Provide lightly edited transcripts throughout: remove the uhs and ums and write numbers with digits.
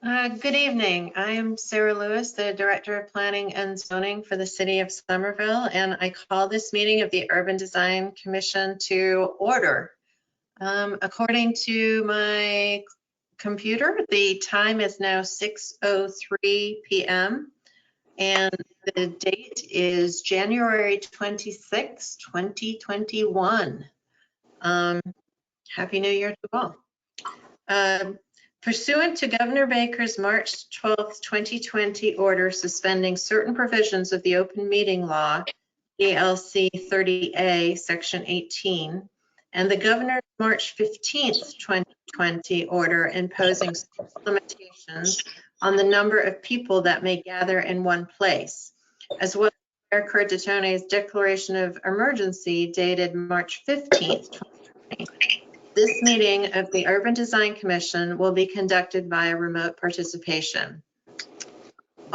Good evening. I am Sarah Lewis, the Director of Planning and Zoning for the City of Somerville, and I call this meeting of the Urban Design Commission to order. According to my computer, the time is now 6:03 p.m. and the date is January 26, 2021. Happy New Year to all. Pursuant to Governor Baker's March 12, 2020 order suspending certain provisions of the open meeting law, ELC 30A, Section 18, and the Governor's March 15, 2020 order imposing limitations on the number of people that may gather in one place, as well as Mayor Curtitone's declaration of emergency dated March 15, 2020. This meeting of the Urban Design Commission will be conducted via remote participation.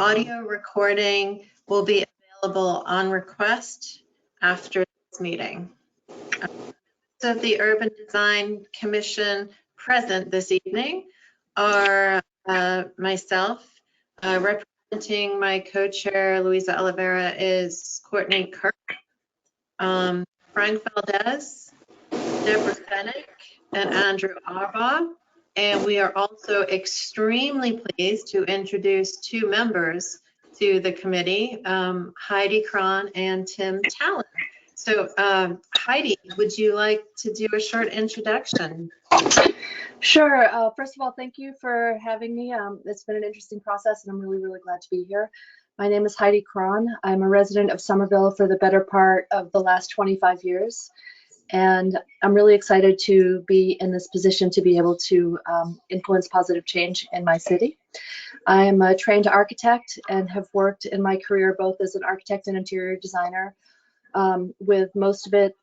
Audio recording will be available on request after this meeting. Of the Urban Design Commission present this evening are myself, representing my co-chair Luisa Oliveira is Courtney Kirk, Frank Valdez, Deborah Fennick, and Andrew Arbaugh. And we are also extremely pleased to introduce two members to the committee, Heidi Cron and Tim Talon. So Heidi, would you like to do a short introduction? Sure. First of all, thank you for having me. It's been an interesting process and I'm really, really glad to be here. My name is Heidi Cron. I'm a resident of Somerville for the better part of the last 25 years. And I'm really excited to be in this position to be able to influence positive change in my city. I'm a trained architect and have worked in my career both as an architect and interior designer, with most of it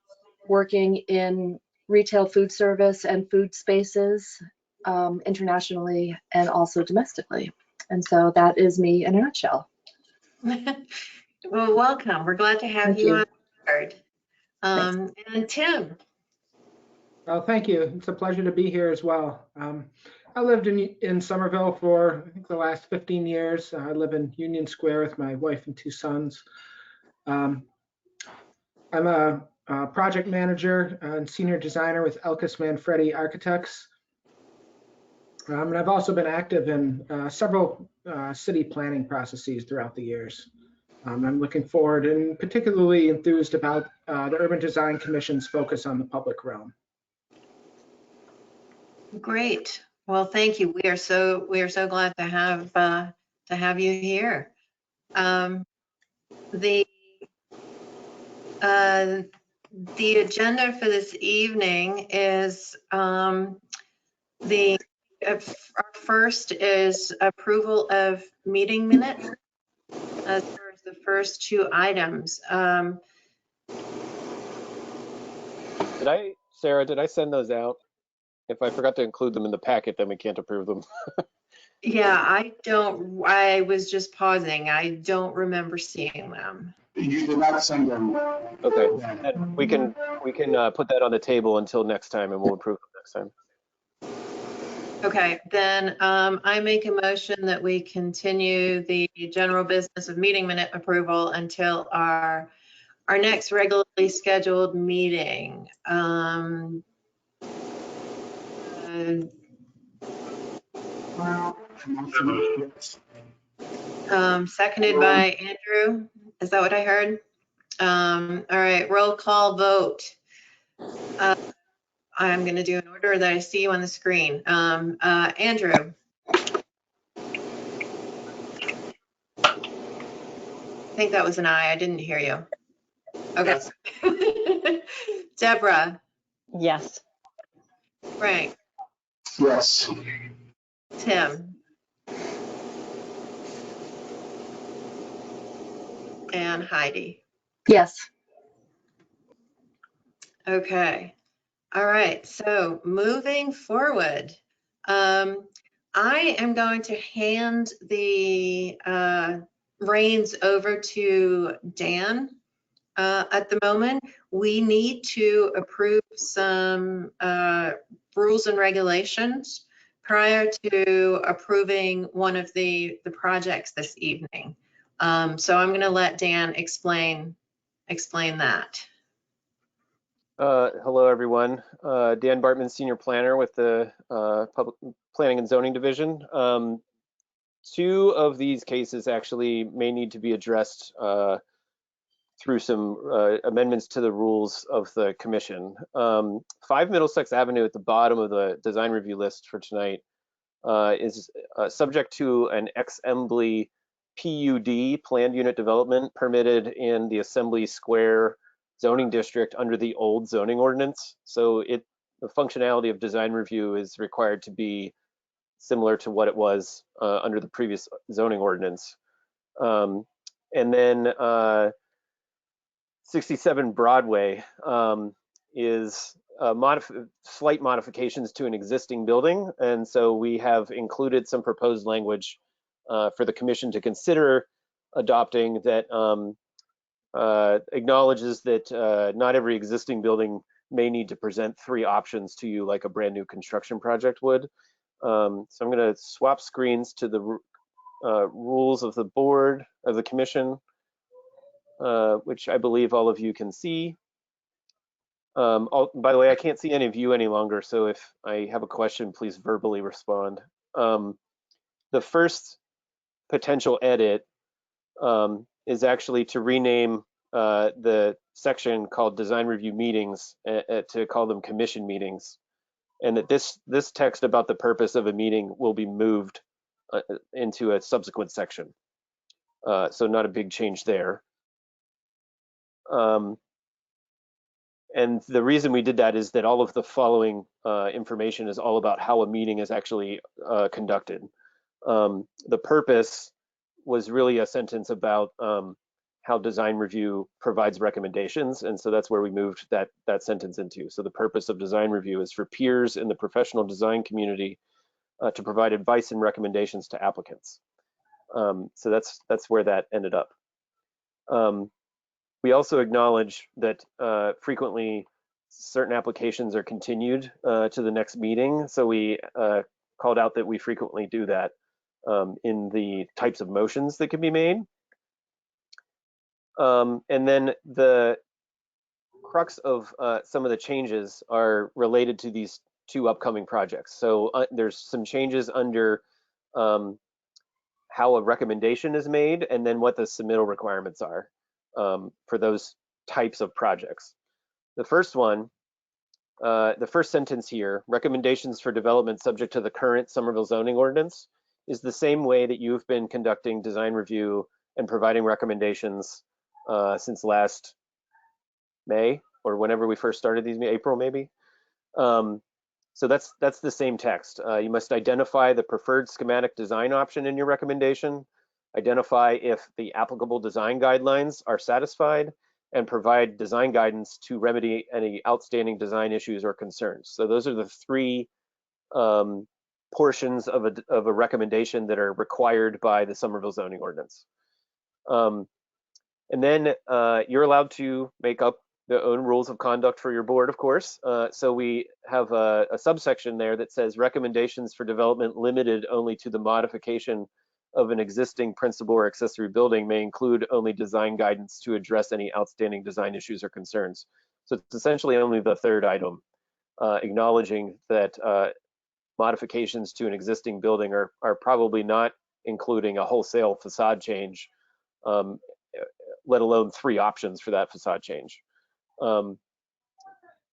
working in retail food service and food spaces internationally and also domestically. And so that is me in a nutshell. Well, welcome. We're glad to have you on board. And Tim. Well, thank you. It's a pleasure to be here as well. I lived in Somerville for, I think, the last 15 years. I live in Union Square with my wife and two sons. I'm a project manager and senior designer with Elkis Manfredi Architects. And I've also been active in several city planning processes throughout the years. I'm looking forward and particularly enthused about the Urban Design Commission's focus on the public realm. Great. Well, thank you. We are so glad to have you here. The agenda for this evening is our first is approval of meeting minutes. As far as the first two items. Sarah, did I send those out? If I forgot to include them in the packet, then we can't approve them. Yeah, I was just pausing. I don't remember seeing them. You did not send them. Okay, and we can put that on the table until next time and we'll approve them next time. Okay, then I make a motion that we continue the general business of meeting minute approval until our next regularly scheduled meeting. Seconded by Andrew. Is that what I heard? All right, roll call vote. I'm going to do an order that I see you on the screen. Andrew. I think that was an aye. I didn't hear you. Okay. Yes. Deborah. Yes. Frank. Yes. Tim. And Heidi. Yes. Okay. All right. So moving forward, I am going to hand the reins over to Dan. At the moment, we need to approve some rules and regulations prior to approving one of the projects this evening. So I'm going to let Dan explain that. Hello, everyone. Dan Bartman, Senior Planner with the Public Planning and Zoning Division. Two of these cases actually may need to be addressed through some amendments to the rules of the commission. 5 Middlesex Avenue at the bottom of the design review list for tonight is subject to an ex-Embley PUD, planned unit development, permitted in the Assembly Square zoning district under the old zoning ordinance. So the functionality of design review is required to be similar to what it was under the previous zoning ordinance. And then 67 Broadway is slight modifications to an existing building. And so we have included some proposed language for the commission to consider adopting that acknowledges that not every existing building may need to present 3 options to you like a brand new construction project would. So I'm going to swap screens to the rules of the board, of the commission, which I believe all of you can see. By the way, I can't see any of you any longer, so if I have a question, please verbally respond. The first potential edit is actually to rename the section called design review meetings to call them commission meetings, and that this text about the purpose of a meeting will be moved into a subsequent section. So not a big change there. And the reason we did that is that all of the following information is all about how a meeting is actually conducted. The purpose was really a sentence about how design review provides recommendations, and so that's where we moved that sentence into. So the purpose of design review is for peers in the professional design community to provide advice and recommendations to applicants. So that's where that ended up. We also acknowledge that frequently certain applications are continued to the next meeting. So we called out that we frequently do that in the types of motions that can be made. And then the crux of some of the changes are related to these 2 upcoming projects. So there's some changes under how a recommendation is made and then what the submittal requirements are for those types of projects. The first one, the first sentence here, recommendations for development subject to the current Somerville zoning ordinance, is the same way that you've been conducting design review and providing recommendations since last May, or whenever we first started these, April maybe. So that's the same text. You must identify the preferred schematic design option in your recommendation, identify if the applicable design guidelines are satisfied, and provide design guidance to remedy any outstanding design issues or concerns. So those are the 3 portions of a recommendation that are required by the Somerville zoning ordinance. And then you're allowed to make up the own rules of conduct for your board, of course. So we have a subsection there that says recommendations for development limited only to the modification of an existing principal or accessory building may include only design guidance to address any outstanding design issues or concerns. So it's essentially only the 3rd item, acknowledging that modifications to an existing building are probably not including a wholesale facade change, let alone 3 options for that facade change. One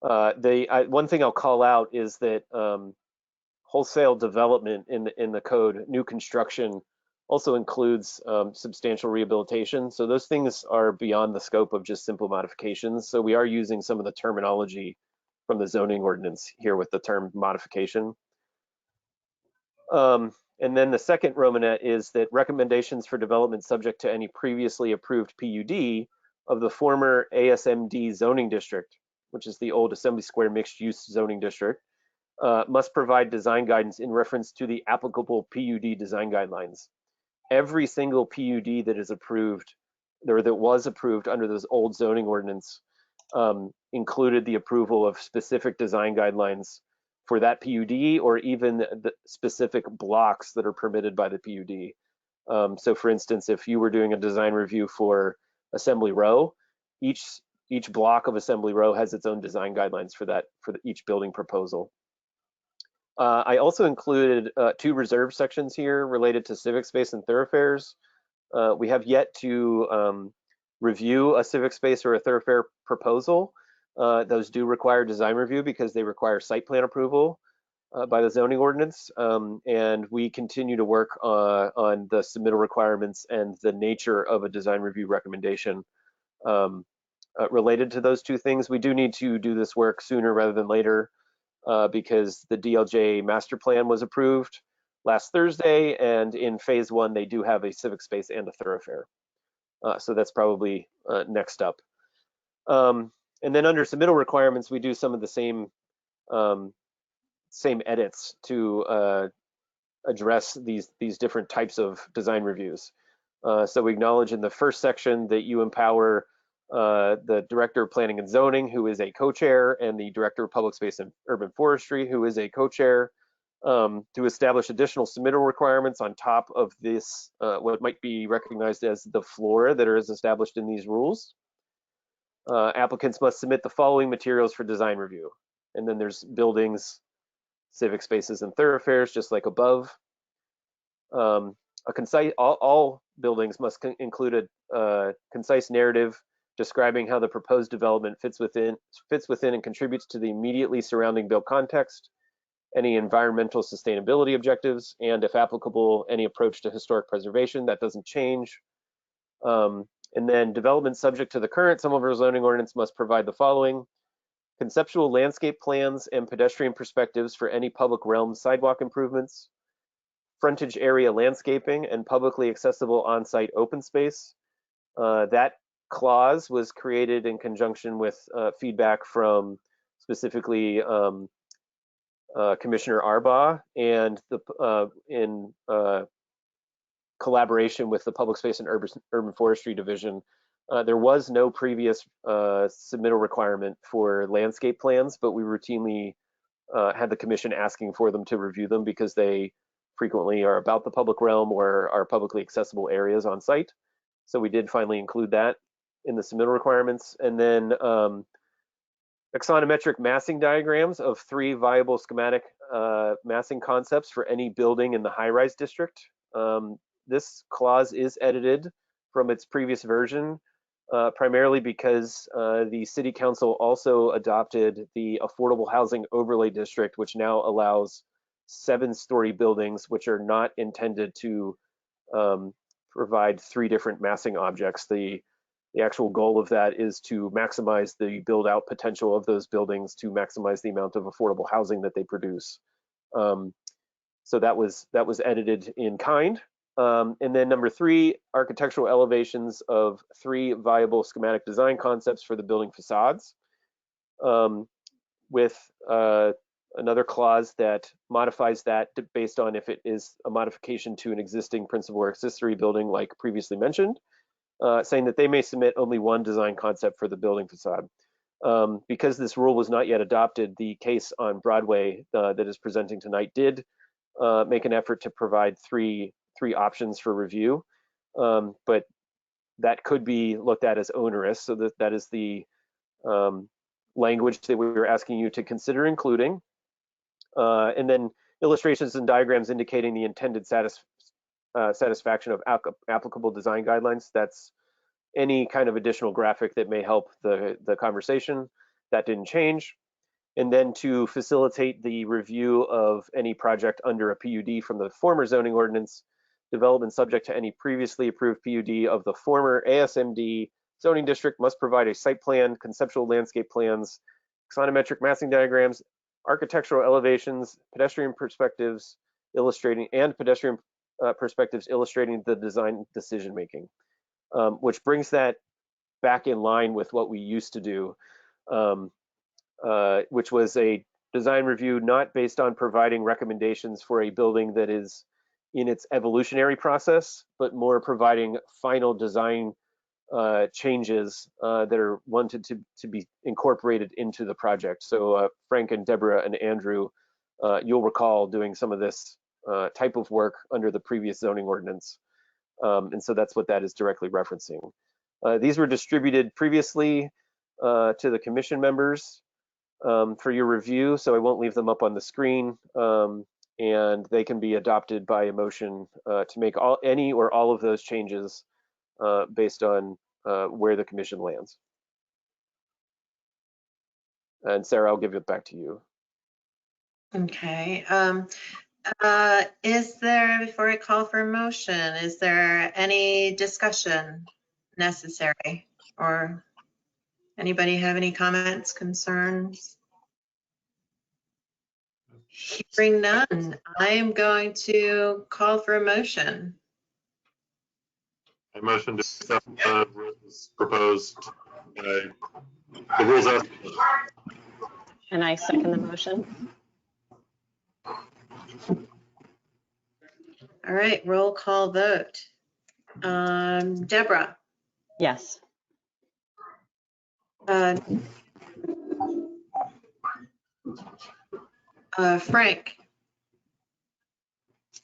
thing I'll call out is that wholesale development in the code, new construction, also includes substantial rehabilitation. So those things are beyond the scope of just simple modifications. So we are using some of the terminology from the zoning ordinance here with the term modification. And then the second Romanet is that recommendations for development subject to any previously approved PUD of the former ASMD zoning district, which is the old Assembly Square mixed use zoning district, must provide design guidance in reference to the applicable PUD design guidelines. Every single PUD that is approved, or that was approved under those old zoning ordinance, included the approval of specific design guidelines for that PUD or even the specific blocks that are permitted by the PUD. So for instance, if you were doing a design review for Assembly Row, each block of Assembly Row has its own design guidelines for that, each building proposal. I also included 2 reserve sections here related to civic space and thoroughfares. We have yet to review a civic space or a thoroughfare proposal. Those do require design review because they require site plan approval by the zoning ordinance, and we continue to work on the submittal requirements and the nature of a design review recommendation related to those 2 things. We do need to do this work sooner rather than later because the DLJ master plan was approved last Thursday, and in phase 1 they do have a civic space and a thoroughfare. So that's probably next up. And then under submittal requirements, we do some of the same edits to address these different types of design reviews. So we acknowledge in the first section that you empower the Director of Planning and Zoning, who is a co-chair, and the Director of Public Space and Urban Forestry, who is a co-chair, to establish additional submittal requirements on top of this, what might be recognized as the floor that is established in these rules. Applicants must submit the following materials for design review. And then there's buildings, civic spaces, and thoroughfares, just like above. All buildings must include a concise narrative describing how the proposed development fits within and contributes to the immediately surrounding built context, any environmental sustainability objectives, and if applicable, any approach to historic preservation. That doesn't change. And then development subject to the current Somerville zoning ordinance must provide the following: conceptual landscape plans and pedestrian perspectives for any public realm sidewalk improvements, frontage area landscaping, and publicly accessible on-site open space. That clause was created in conjunction with feedback from specifically Commissioner Arbaugh, and in collaboration with the Public Space and Urban Forestry Division. There was no previous submittal requirement for landscape plans, but we routinely had the commission asking for them to review them because they frequently are about the public realm or are publicly accessible areas on site. So we did finally include that in the submittal requirements. And then axonometric massing diagrams of 3 viable schematic massing concepts for any building in the high-rise district. This clause is edited from its previous version, primarily because the City Council also adopted the Affordable Housing Overlay District, which now allows 7-story buildings, which are not intended to provide 3 different massing objects. The actual goal of that is to maximize the build-out potential of those buildings to maximize the amount of affordable housing that they produce. So that was edited in kind. And then number 3, architectural elevations of 3 viable schematic design concepts for the building facades, with another clause that modifies that based on if it is a modification to an existing principal or accessory building, like previously mentioned, saying that they may submit only 1 design concept for the building facade. Because this rule was not yet adopted, the case on Broadway that is presenting tonight did make an effort to provide three options for review, but that could be looked at as onerous. So that is the language that we were asking you to consider including. And then illustrations and diagrams indicating the intended satisfaction of applicable design guidelines. That's any kind of additional graphic that may help the conversation. That didn't change. And then to facilitate the review of any project under a PUD from the former zoning ordinance, development subject to any previously approved PUD of the former ASMD zoning district must provide a site plan, conceptual landscape plans, axonometric massing diagrams, architectural elevations, pedestrian perspectives illustrating the design decision making, which brings that back in line with what we used to do, which was a design review not based on providing recommendations for a building that is in its evolutionary process, but more providing final design changes that are wanted to be incorporated into the project. So Frank and Deborah and Andrew you'll recall doing some of this type of work under the previous zoning ordinance. And so that's what that is directly referencing. These were distributed previously to the commission members for your review, so I won't leave them up on the screen, and they can be adopted by a motion to make any or all of those changes based on where the commission lands. And Sarah, I'll give it back to you. Okay. Is there, before I call for a motion, is there any discussion necessary? Or anybody have any comments, concerns? Hearing none, I am going to call for a motion. I motion to accept the rules proposed. The rules as And I second the motion. All right, roll call vote. Deborah, Yes. Frank,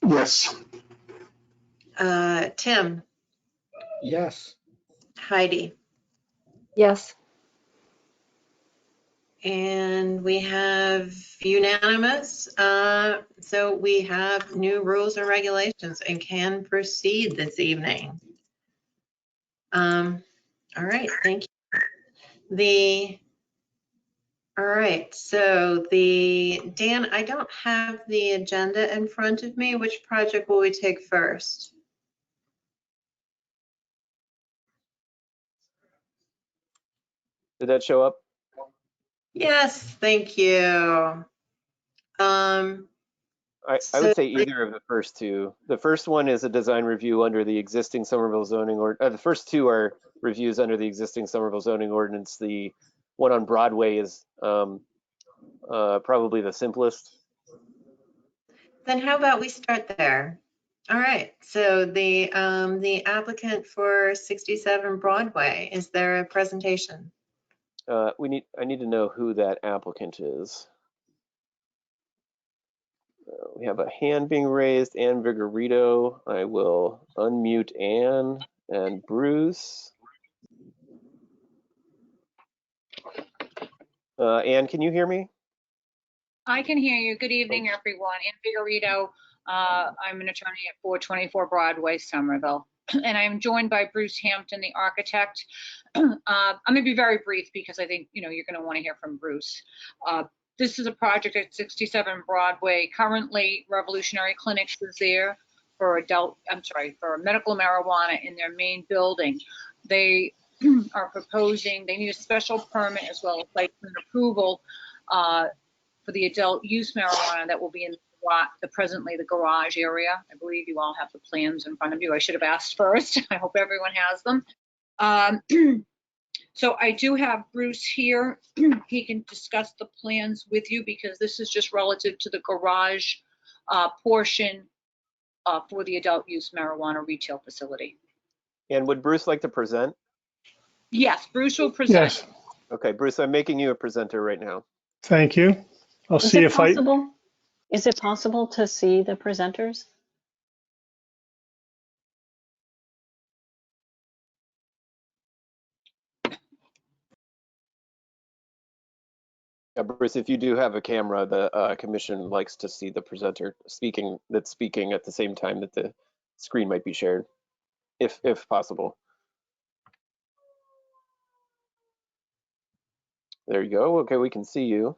Yes. Tim, Yes. Heidi, Yes. and we have unanimous. So we have new rules and regulations and can proceed this evening. All right, thank you. All right, so Dan, I don't have the agenda in front of me. Which project will we take first? Did that show up? Yes, thank you. I would say either of the first two. The first one is a design review under the existing Somerville zoning the first two are reviews under the existing Somerville zoning ordinance. The one on Broadway is probably the simplest. Then how about we start there? All right, so the applicant for 67 Broadway, is there a presentation? I need to know who that applicant is. We have a hand being raised, Ann Vigorito. I will unmute Ann and Bruce. Ann, can you hear me? I can hear you. Good evening, everyone. Ann Vigorito. I'm an attorney at 424 Broadway, Somerville. And I'm joined by Bruce Hampton, the architect. I'm going to be very brief because I think you're going to want to hear from Bruce. This is a project at 67 Broadway. Currently, Revolutionary Clinics is there for medical marijuana in their main building. They are proposing, they need a special permit as well as site plan approval for the adult use marijuana that will be in presently the garage area. I believe you all have the plans in front of you. I should have asked first. I hope everyone has them. So I do have Bruce here. He can discuss the plans with you because this is just relative to the garage portion for the adult use marijuana retail facility. And would Bruce like to present? Yes, Bruce will present. Yes, Okay, Bruce, I'm making you a presenter right now. thank you. I'll see if I, Is it possible to see the presenters? Yeah, Bruce, if you do have a camera, the commission likes to see the presenter speaking at the same time that the screen might be shared, if possible. There you go. Okay, we can see you.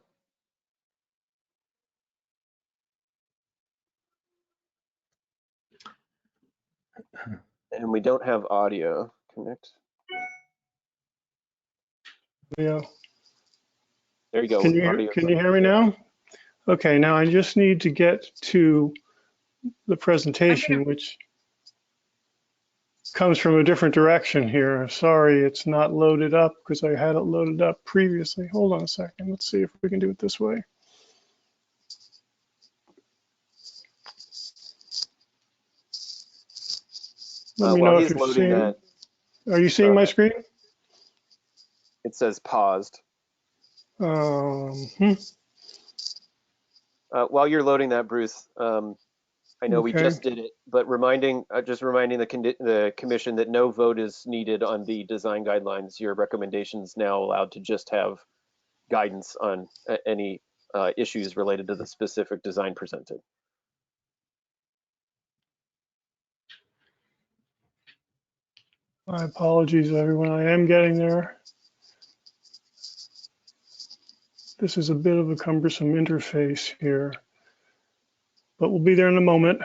And we don't have audio. Connect. yeah. There you go. Can you hear me now? Okay, now I just need to get to the presentation, which comes from a different direction here. Sorry, it's not loaded up because I had it loaded up previously. Hold on a second. Let's see if we can do it this way. Let me know if you're seeing that. Are you seeing my screen? It says paused. While you're loading that, Bruce, I know we Okay. just did it, but just reminding the commission that no vote is needed on the design guidelines. Your recommendation is now allowed to just have guidance on any issues related to the specific design presented. My apologies, everyone. I am getting there. This is a bit of a cumbersome interface here, but we'll be there in a moment.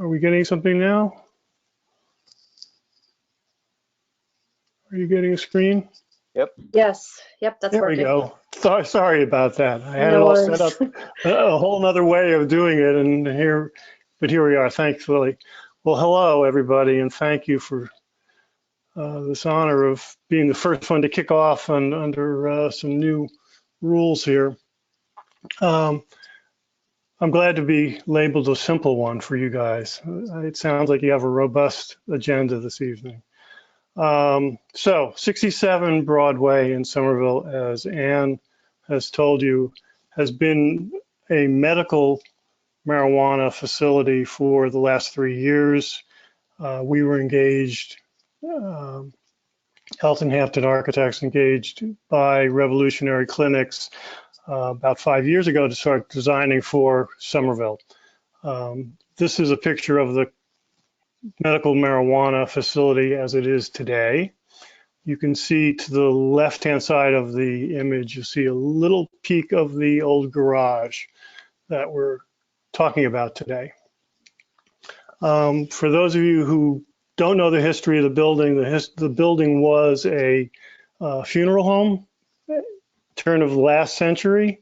Are we getting something now? Are you getting a screen? Yes, yep, that's There we working. go. Sorry about that. I had it No all set worries. up a whole nother way of doing it, and but here we are, thankfully. Well, hello, everybody, and thank you for this honor of being the first one to kick off under some new rules here. I'm glad to be labeled a simple one for you guys. It sounds like you have a robust agenda this evening. So 67 Broadway in Somerville, as Ann has told you, has been a medical marijuana facility for the last 3 years. We were engaged, Health and Hampton Architects engaged by Revolutionary Clinics about 5 years ago to start designing for Somerville. This is a picture of the medical marijuana facility as it is today. You can see to the left-hand side of the image, you see a little peek of the old garage that we're talking about today. For those of you who don't know the history of the building, the building was a funeral home, turn of the last century.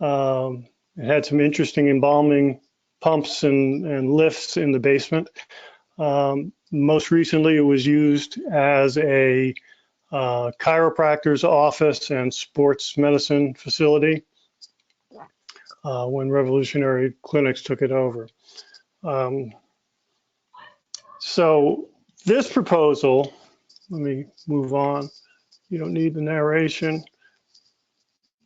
It had some interesting embalming pumps and lifts in the basement. Most recently, it was used as a chiropractor's office and sports medicine facility when Revolutionary Clinics took it over. So this proposal, let me move on. You don't need the narration.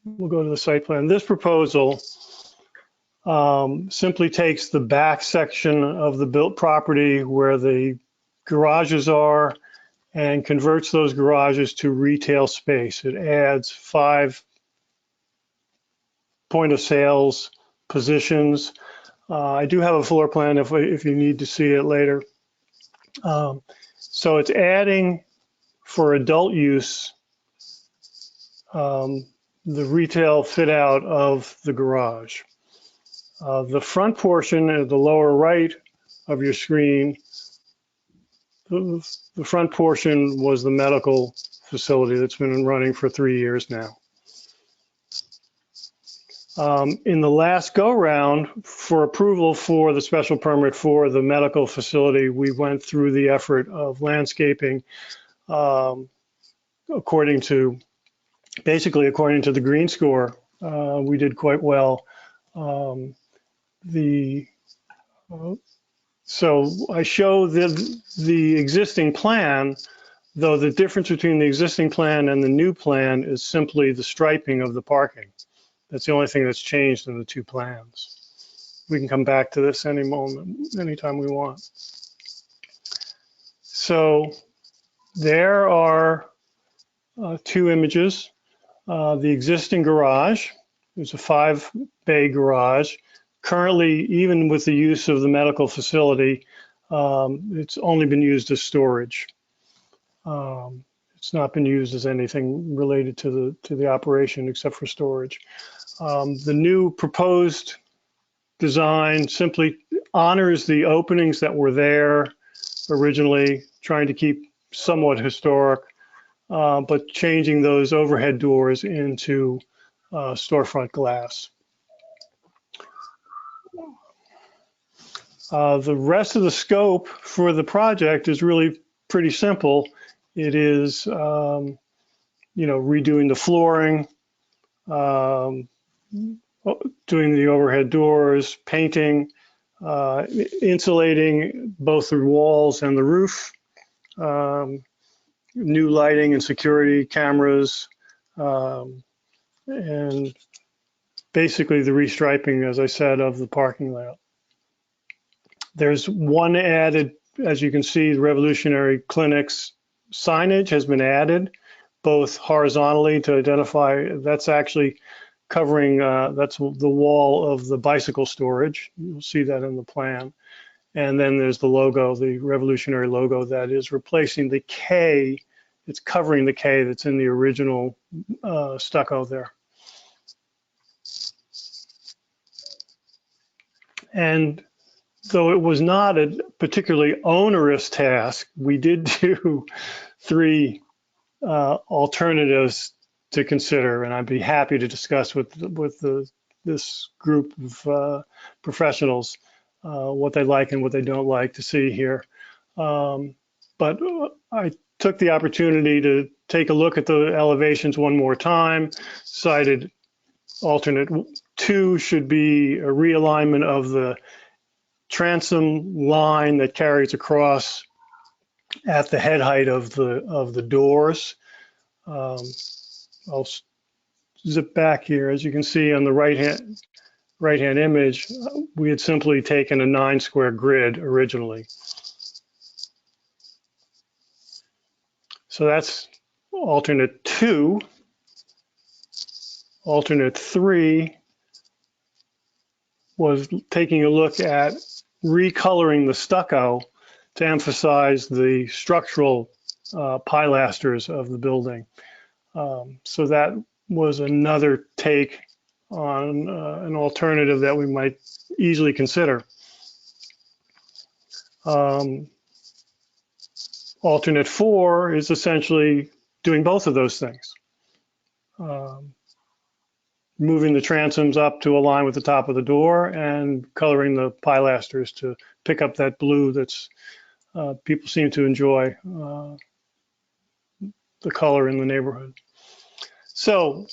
We'll go to the site plan. This proposal simply takes the back section of the built property where the garages are and converts those garages to retail space. It adds 5 point of sales positions. I do have a floor plan if you need to see it later. So it's adding for adult use the retail fit out of the garage. The front portion at the lower right of your screen, the front portion was the medical facility that's been running for 3 years now. In the last go round for approval for the special permit for the medical facility, we went through the effort of landscaping according to the green score. We did quite well. So I show the existing plan, though the difference between the existing plan and the new plan is simply the striping of the parking. That's the only thing that's changed in the 2 plans. We can come back to this any moment, anytime we want. So there are 2 images. The existing garage is a 5-bay garage. Currently, even with the use of the medical facility, it's only been used as storage. It's not been used as anything related to the operation except for storage. The new proposed design simply honors the openings that were there originally, trying to keep somewhat historic. but changing those overhead doors into storefront glass. The rest of the scope for the project is really pretty simple. It is, redoing the flooring, doing the overhead doors, painting, insulating both the walls and the roof, new lighting and security cameras, and basically the restriping, as I said, of the parking lot. There's one added, as you can see, the Revolutionary Clinics signage has been added, both horizontally to identify, that's actually covering, that's the wall of the bicycle storage. You'll see that in the plan. And then there's the logo, the Revolutionary logo that is replacing the K. It's covering the K that's in the original stucco there. And though it was not a particularly onerous task, we did do 3 alternatives to consider, and I'd be happy to discuss with this group of professionals what they like and what they don't like to see here. But I took the opportunity to take a look at the elevations one more time, decided alternate 2 should be a realignment of the transom line that carries across at the head height of the doors. I'll zip back here. As you can see on the right hand image, we had simply taken a 9 square grid originally. So that's alternate 2. Alternate 3 was taking a look at recoloring the stucco to emphasize the structural pilasters of the building. So that was another take on an alternative that we might easily consider. Alternate 4 is essentially doing both of those things. Moving the transoms up to align with the top of the door and coloring the pilasters to pick up that blue that's people seem to enjoy the color in the neighborhood. So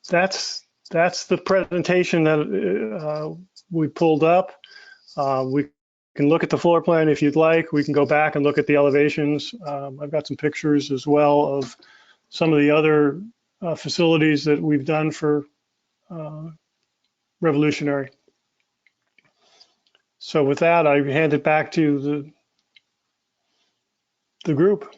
that's the presentation that we pulled up. We can look at the floor plan if you'd like. We can go back and look at the elevations. I've got some pictures as well of some of the other facilities that we've done for Revolutionary. So with that, I hand it back to the group.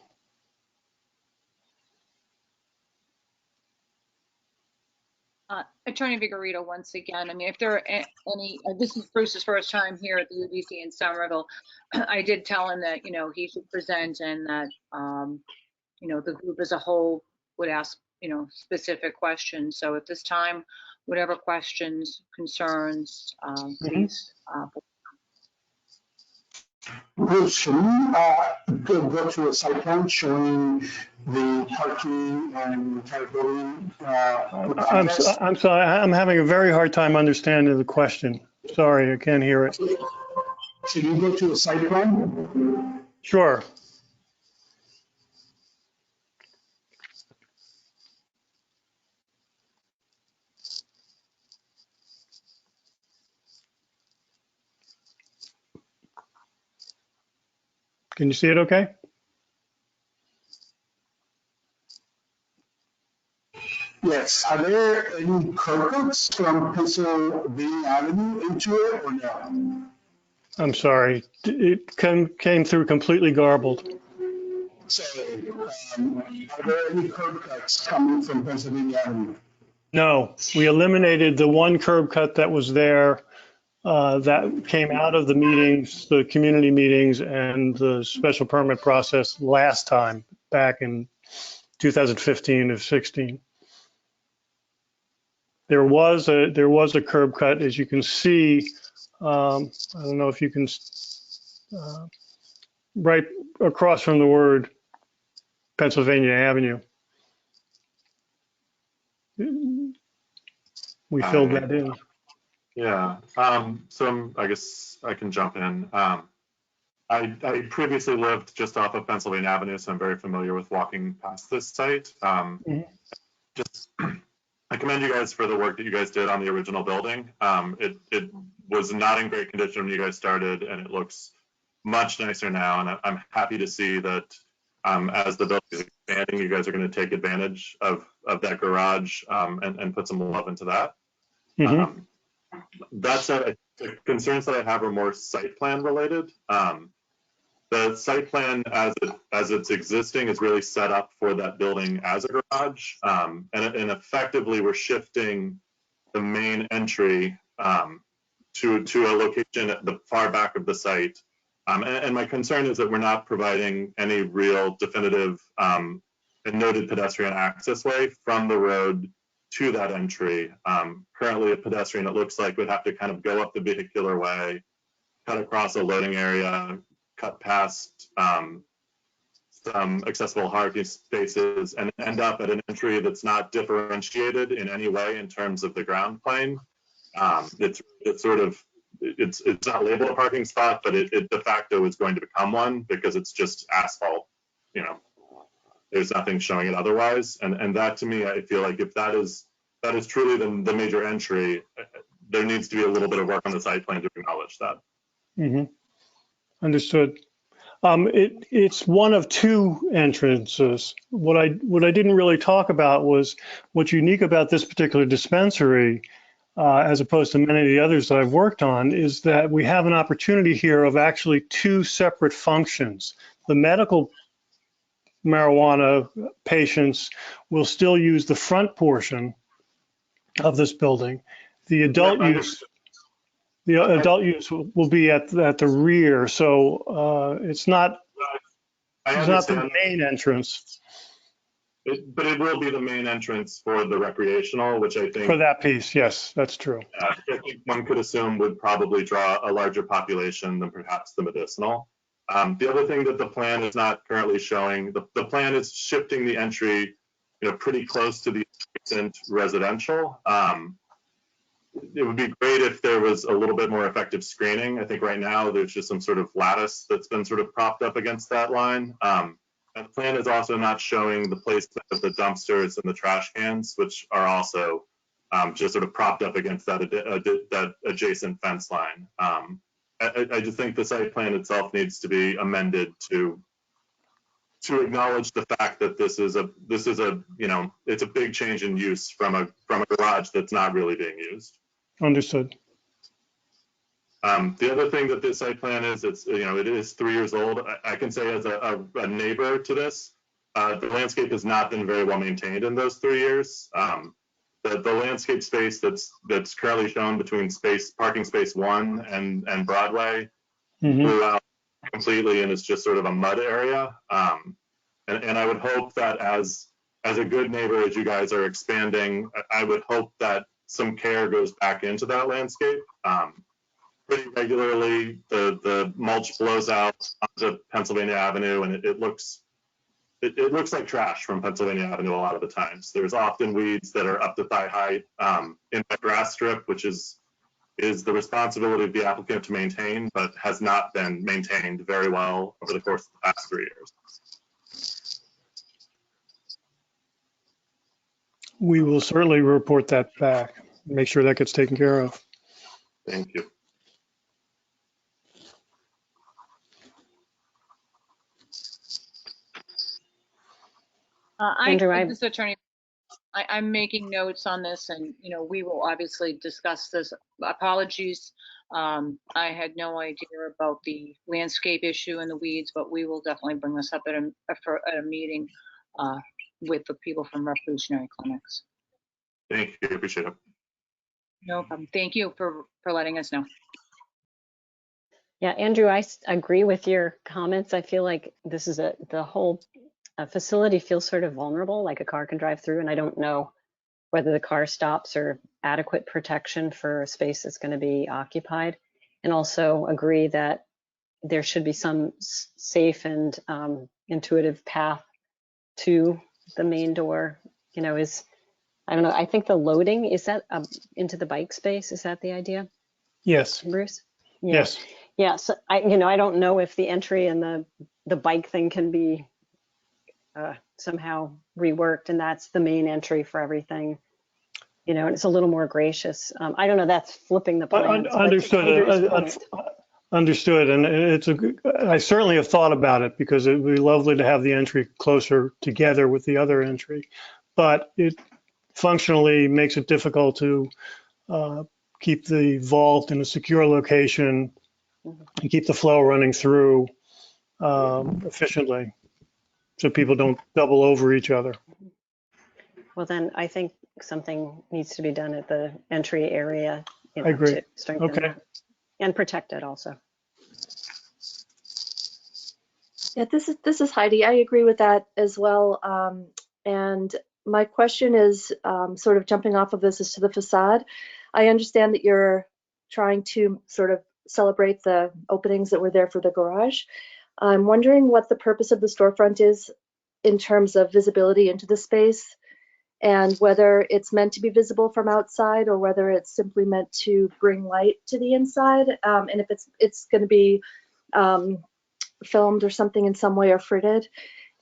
Attorney Vigorito, once again, I mean, if there are any, this is Bruce's first time here at the UDC in Somerville. I did tell him that, he should present and that, the group as a whole would ask, specific questions. So at this time, whatever questions, concerns, please. Bruce, can you go to a site plan showing the parking and entire building? I'm sorry, I'm having a very hard time understanding the question. Sorry, I can't hear it. Can you go to a site plan? Sure. Can you see it okay? Yes. Are there any curb cuts from Pennsylvania Avenue into it or no? I'm sorry, it came through completely garbled. So, are there any curb cuts coming from Pennsylvania Avenue? No, we eliminated the one curb cut that was there that came out of the meetings, the community meetings and the special permit process last time back in 2015 or 16. There was a curb cut, as you can see. I don't know if you can, right across from the word Pennsylvania Avenue. We filled that in. Yeah. I guess I can jump in. I previously lived just off of Pennsylvania Avenue, so I'm very familiar with walking past this site. I commend you guys for the work that you guys did on the original building. It was not in great condition when you guys started, and it looks much nicer now. And I'm happy to see that as the building is expanding, you guys are going to take advantage of that garage and put some love into that. That said, the concerns that I have are more site plan related. The site plan as it's existing is really set up for that building as a garage. And effectively we're shifting the main entry to a location at the far back of the site. And my concern is that we're not providing any real definitive and noted pedestrian access way from the road to that entry. Currently a pedestrian, it looks like, would have to kind of go up the vehicular way, cut across a loading area, cut past some accessible parking spaces, and end up at an entry that's not differentiated in any way in terms of the ground plane. It's not labeled a parking spot, but it de facto is going to become one because it's just asphalt. You know, there's nothing showing it otherwise. And that, to me, I feel like if that is truly the major entry, there needs to be a little bit of work on the site plan to acknowledge that. Understood. It's one of two entrances. What I didn't really talk about was what's unique about this particular dispensary, as opposed to many of the others that I've worked on, is that we have an opportunity here of actually two separate functions. The medical marijuana patients will still use the front portion of this building. The adult use. The adult use will be at the rear, so it's not the main entrance. But it will be the main entrance for the recreational, which I think— For that piece, yes, that's true. I think one could assume would probably draw a larger population than perhaps the medicinal. The other thing that the plan is not currently showing, the plan is shifting the entry, pretty close to the adjacent residential. It would be great if there was a little bit more effective screening. I think right now there's just some sort of lattice that's been sort of propped up against that line. And the plan is also not showing the placement of the dumpsters and the trash cans, which are also just sort of propped up against that adjacent fence line. I just think the site plan itself needs to be amended to acknowledge the fact that this is a it's a big change in use from a garage that's not really being used. Understood. The other thing that this site plan is, it is 3 years old. I can say as a neighbor to this, the landscape has not been very well maintained in those 3 years. The landscape space that's currently shown between parking space 1 and Broadway blew out completely, and it's just sort of a mud area. And I would hope that as a good neighbor, as you guys are expanding, I would hope that some care goes back into that landscape. Pretty regularly, the mulch blows out onto Pennsylvania Avenue, and it looks like trash from Pennsylvania Avenue a lot of the times. There's often weeds that are up to thigh height in the grass strip, which is the responsibility of the applicant to maintain, but has not been maintained very well over the course of the past 3 years. We will certainly report that back, make sure that gets taken care of. Thank you. This is Attorney. I'm making notes on this, and we will obviously discuss this. Apologies, I had no idea about the landscape issue and the weeds, but we will definitely bring this up at a meeting with the people from Revolutionary Clinics. Thank you, appreciate it. No problem. Thank you for letting us know. Yeah, Andrew, I agree with your comments. I feel like this is the whole facility feels sort of vulnerable, like a car can drive through, and I don't know whether the car stops or adequate protection for a space that's going to be occupied. And also agree that there should be some safe and intuitive path to the main door, you know, is, I don't know, I think the loading, is that into the bike space? Is that the idea, Yes, Bruce? Yeah. yes. Yeah, so I don't know if the entry and the bike thing can be somehow reworked, and that's the main entry for everything, you know, and it's a little more gracious. I don't know, that's flipping the plans. but to Understood. Peter's point, Understood. And I certainly have thought about it because it would be lovely to have the entry closer together with the other entry, but it functionally makes it difficult to keep the vault in a secure location and keep the flow running through efficiently so people don't double over each other. well, then I think something needs to be done at the entry area, you know, I agree. to strengthen Okay. that and protect it also. Yeah, this is Heidi. I agree with that as well. And my question is sort of jumping off of this is to the facade. I understand that you're trying to sort of celebrate the openings that were there for the garage. I'm wondering what the purpose of the storefront is in terms of visibility into the space, and whether it's meant to be visible from outside or whether it's simply meant to bring light to the inside, and if it's going to be filmed or something in some way or fritted,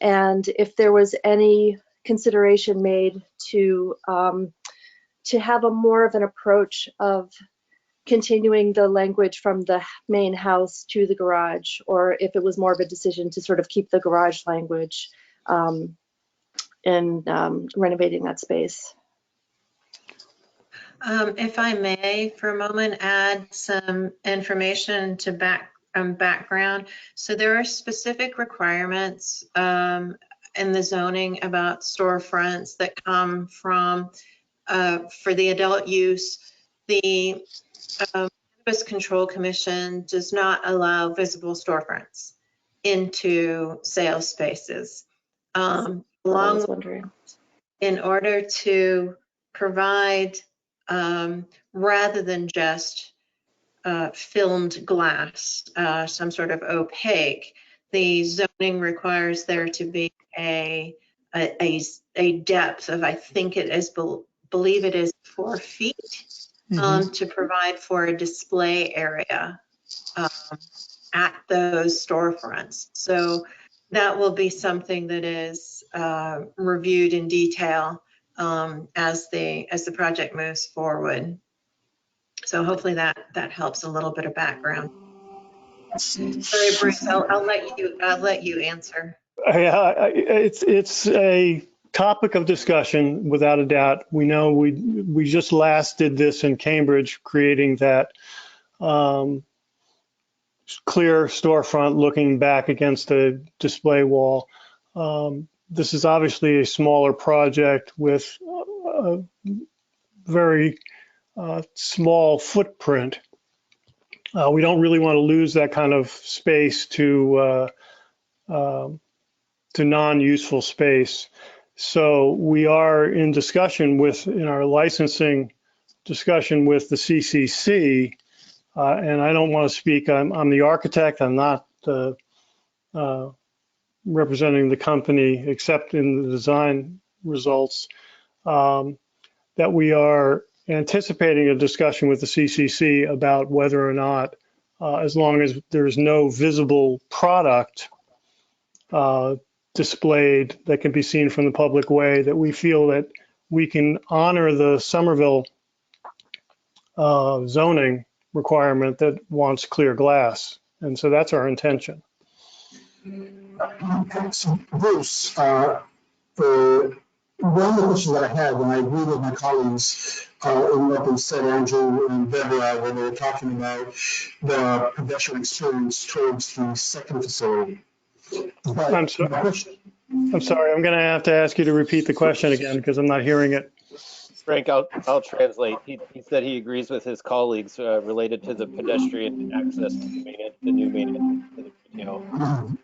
and if there was any consideration made to have a more of an approach of continuing the language from the main house to the garage, or if it was more of a decision to sort of keep the garage language in renovating that space. If I may, for a moment, add some information to background. So there are specific requirements in the zoning about storefronts that come from, for the adult use, the Cannabis Control Commission does not allow visible storefronts into sales spaces. I was wondering. In order to provide, rather than just filmed glass, some sort of opaque, the zoning requires there to be a depth of, I think it is, believe it is 4 feet, to provide for a display area at those storefronts. So that will be something that is reviewed in detail as the project moves forward. So hopefully that helps a little bit of background. Sorry, Bruce, I'll let you answer. It's a topic of discussion without a doubt. We know we just last did this in Cambridge, creating that clear storefront looking back against a display wall. This is obviously a smaller project with a very small footprint. We don't really want to lose that kind of space to non-useful space. So we are in discussion in our licensing discussion with the CCC, and I don't want to speak, I'm the architect, I'm not representing the company except in the design results, that we are anticipating a discussion with the CCC about whether or not, as long as there's no visible product displayed that can be seen from the public way, that we feel that we can honor the Somerville zoning requirement that wants clear glass. And so that's our intention. Bruce, one of the questions that I had, and I agree with my colleagues in what they said, Andrew and Deborah, when they were talking about the pedestrian experience towards the second facility. But I'm sorry, I'm going to have to ask you to repeat the question again because I'm not hearing it. Frank, I'll translate. He said he agrees with his colleagues related to the pedestrian access to the new main entrance.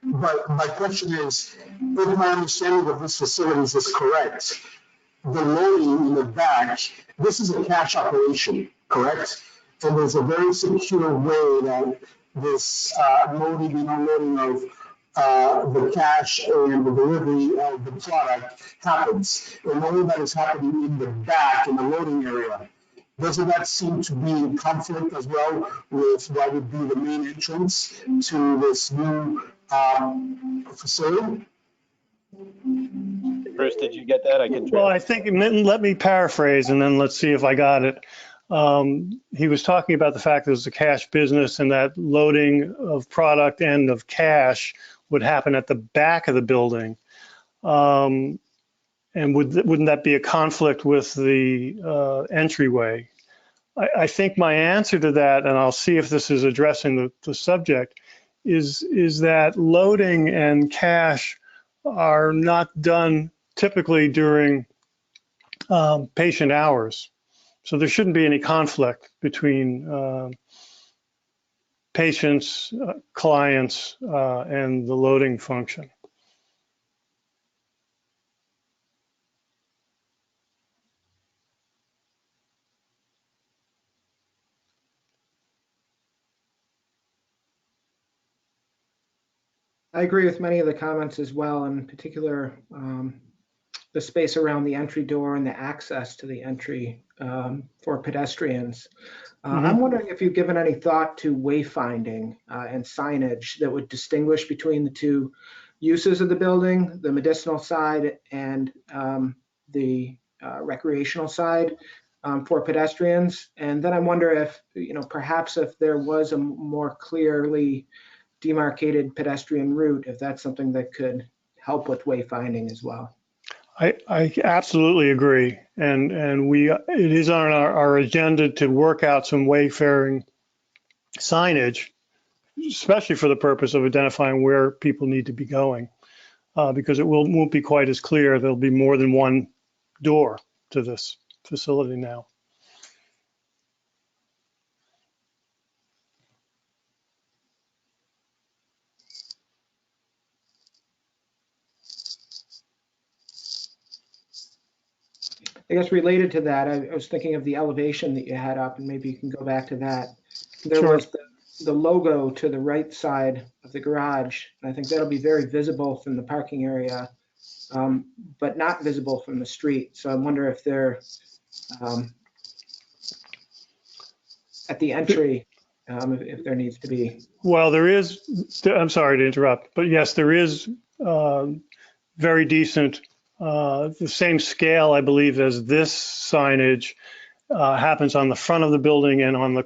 But my question is, if my understanding of these facilities is correct, the loading in the back, this is a cash operation, correct? And there's a very secure way that this loading and unloading the cash and the delivery of the product happens. And all that is happening in the back, in the loading area. Doesn't that seem to be in conflict as well with what would be the main entrance to this new facility? Bruce, did you get that? I can. Well, I think, let me paraphrase and then let's see if I got it. He was talking about the fact that it was a cash business and that loading of product and of cash would happen at the back of the building. And wouldn't that be a conflict with the entryway? I think my answer to that, and I'll see if this is addressing the subject, is that loading and cash are not done typically during patient hours. So there shouldn't be any conflict between patients, clients, and the loading function. I agree with many of the comments as well, in particular, the space around the entry door and the access to the entry for pedestrians. I'm wondering if you've given any thought to wayfinding and signage that would distinguish between the two uses of the building, the medicinal side and the recreational side for pedestrians. And then I wonder if, perhaps if there was a more clearly demarcated pedestrian route, if that's something that could help with wayfinding as well. I absolutely agree, and it is on our agenda to work out some wayfaring signage, especially for the purpose of identifying where people need to be going, because it won't be quite as clear. There'll be more than one door to this facility now. I guess related to that, I was thinking of the elevation that you had up, and maybe you can go back to that. There Sure. was the logo to the right side of the garage, and I think that'll be very visible from the parking area, but not visible from the street. So I wonder if they're at the entry, if there needs to be. Well, there is, I'm sorry to interrupt, but yes, there is very decent, the same scale, I believe, as this signage happens on the front of the building and on the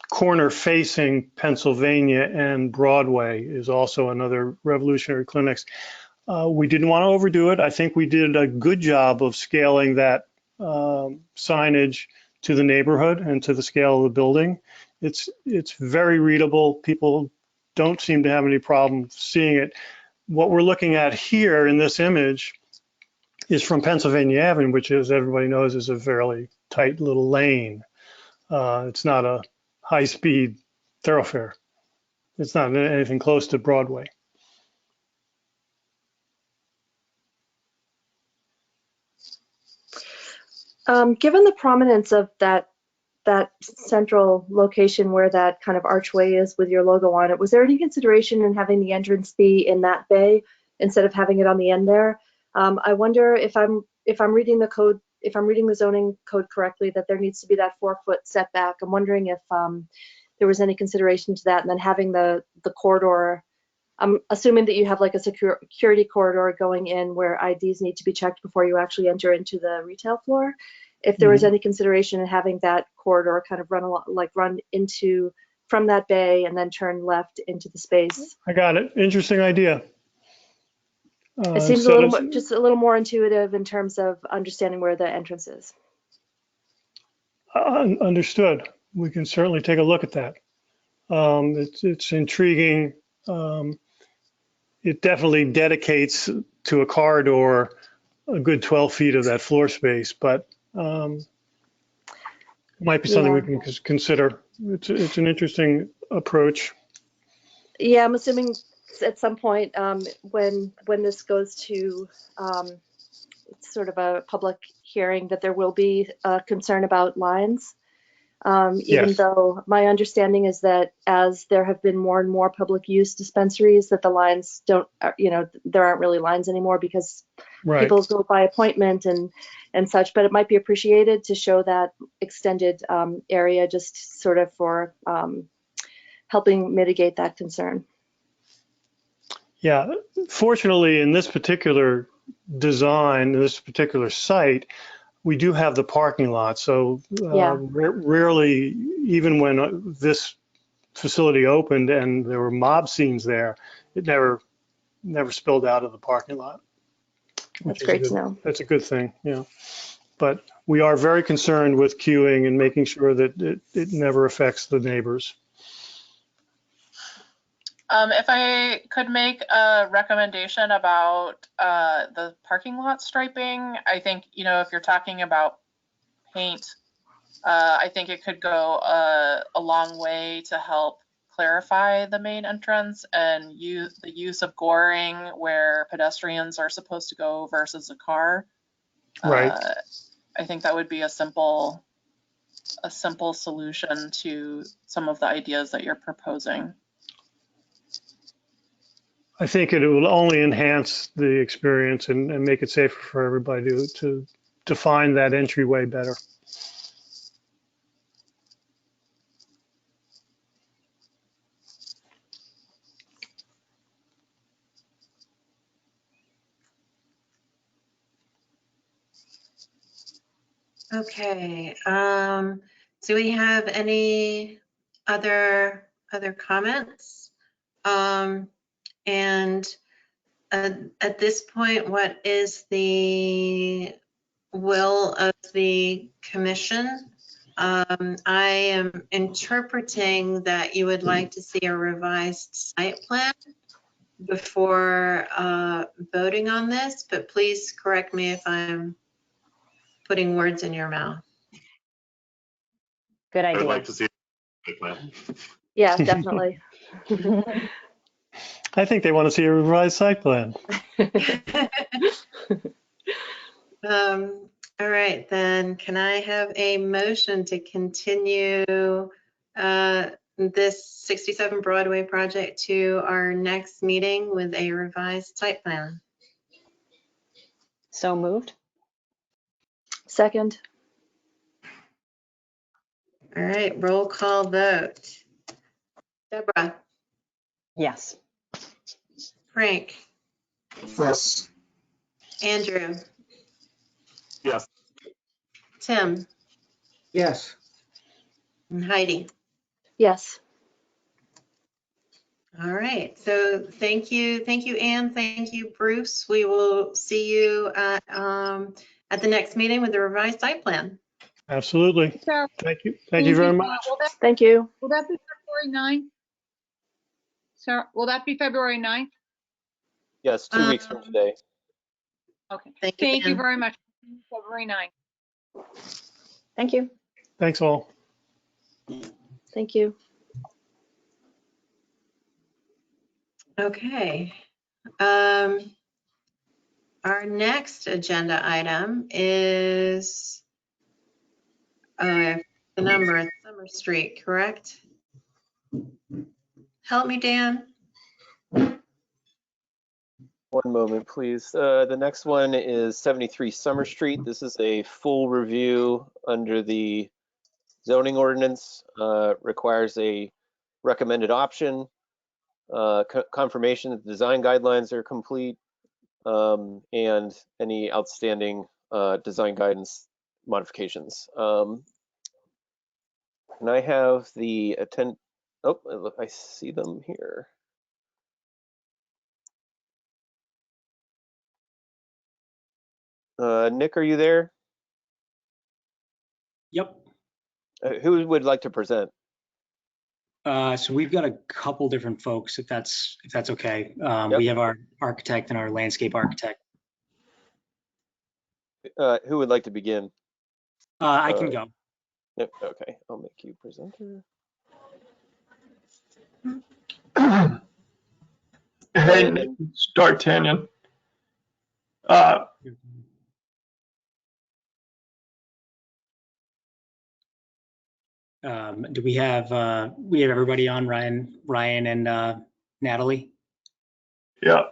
corner facing Pennsylvania and Broadway is also another Revolutionary Clinics. We didn't want to overdo it. I think we did a good job of scaling that signage to the neighborhood and to the scale of the building. It's very readable. People don't seem to have any problem seeing it. What we're looking at here in this image is from Pennsylvania Avenue, which, as everybody knows, is a fairly tight little lane. It's not a high-speed thoroughfare. It's not anything close to Broadway. Given the prominence of that central location where that kind of archway is with your logo on it, was there any consideration in having the entrance be in that bay instead of having it on the end there? I wonder if I'm reading the code, if I'm reading the zoning code correctly, that there needs to be that 4-foot setback. I'm wondering if there was any consideration to that, and then having the corridor. I'm assuming that you have like a security corridor going in where IDs need to be checked before you actually enter into the retail floor. If there was any consideration in having that corridor kind of run into from that bay and then turn left into the space. I got it. Interesting idea. It seems just a little more intuitive in terms of understanding where the entrance is. Understood. We can certainly take a look at that. It's intriguing. It definitely dedicates to a corridor a good 12 feet of that floor space, but it might be something we can consider. It's an interesting approach. Yeah, I'm assuming at some point when this goes to sort of a public hearing that there will be a concern about lines. Even Yes. though my understanding is that as there have been more and more public use dispensaries, that the lines don't, there aren't really lines anymore because Right. people go by appointment and such, but it might be appreciated to show that extended area just sort of for helping mitigate that concern. Yeah. Fortunately, in this particular design, this particular site, we do have the parking lot. So Yeah. rarely, even when this facility opened and there were mob scenes there, it never spilled out of the parking lot. That's great to know. That's a good thing, yeah. But we are very concerned with queuing and making sure that it never affects the neighbors. If I could make a recommendation about the parking lot striping, I think, if you're talking about paint, I think it could go a long way to help clarify the main entrance and the use of goring where pedestrians are supposed to go versus a car. Right. I think that would be a simple solution to some of the ideas that you're proposing. I think it will only enhance the experience and make it safer for everybody to find that entryway better. Okay, do we have any other comments? And at this point, what is the will of the commission? I am interpreting that you would like to see a revised site plan before voting on this, but please correct me if I'm putting words in your mouth. Good I'd idea. like to see a plan. Yeah, definitely. I think they want to see a revised site plan. All right, then can I have a motion to continue this 67 Broadway project to our next meeting with a revised site plan? So moved? Second. All right, roll call vote. Deborah, Yes. Frank, Yes. Andrew, Yes. Tim, Yes. and Heidi. Yes. All right, so thank you, Anne, thank you, Bruce. We will see you at the next meeting with the revised site plan. Absolutely. Sarah, Thank you. Thank you very much. Thank you. Will that be February 9th? Sarah, will that be February 9th? Yes, 2 weeks from today. Okay. Thank you, Thank you Ann. very much. February 9th. Thank you. Thanks all. Thank you. Okay. Our next agenda item is the number, Summer Street, correct? Help me, Dan. One moment, please. The next one is 73 Summer Street. This is a full review under the zoning ordinance. Requires a recommended option, confirmation that the design guidelines are complete, and any outstanding design guidance modifications. And I have the oh, I see them here. Nick, are you there? Yep. Who would like to present? So we've got a couple different folks, if that's okay. Yep. We have our architect and our landscape architect. Who would like to begin? I can go. Yep, okay, I'll make you presenter. Hey, Nick, it's D'Artagnan. Do we have everybody on, Ryan and Natalie? Yeah.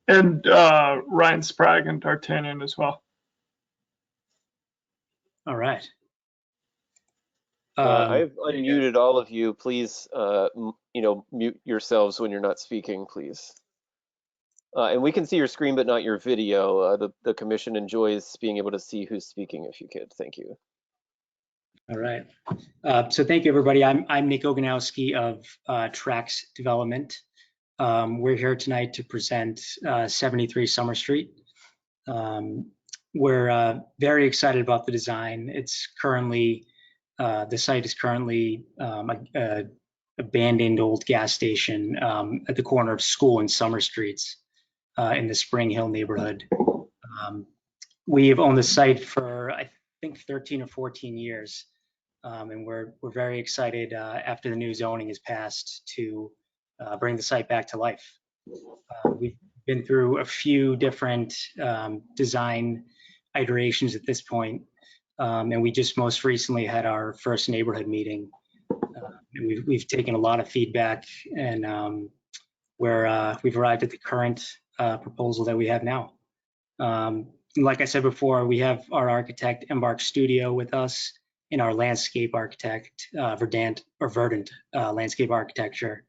And Ryan Sprague and D'Artagnan as well. All right. I've unmuted all of you. Please, mute yourselves when you're not speaking, please. And we can see your screen, but not your video. The commission enjoys being able to see who's speaking if you could. Thank you. All right. So thank you, everybody. I'm Nick Oganowski of Trax Development. We're here tonight to present 73 Summer Street. We're very excited about the design. It's currently, the site is currently a abandoned old gas station at the corner of School and Summer Streets in the Spring Hill neighborhood. We have owned the site for, I think, 13 or 14 years. And we're very excited after the new zoning is passed to bring the site back to life. We've been through a few different design iterations at this point, and we just most recently had our first neighborhood meeting. And we've taken a lot of feedback, and we've arrived at the current proposal that we have now. Like I said before, we have our architect Embark Studio with us, and our landscape architect, Verdant Landscape Architecture,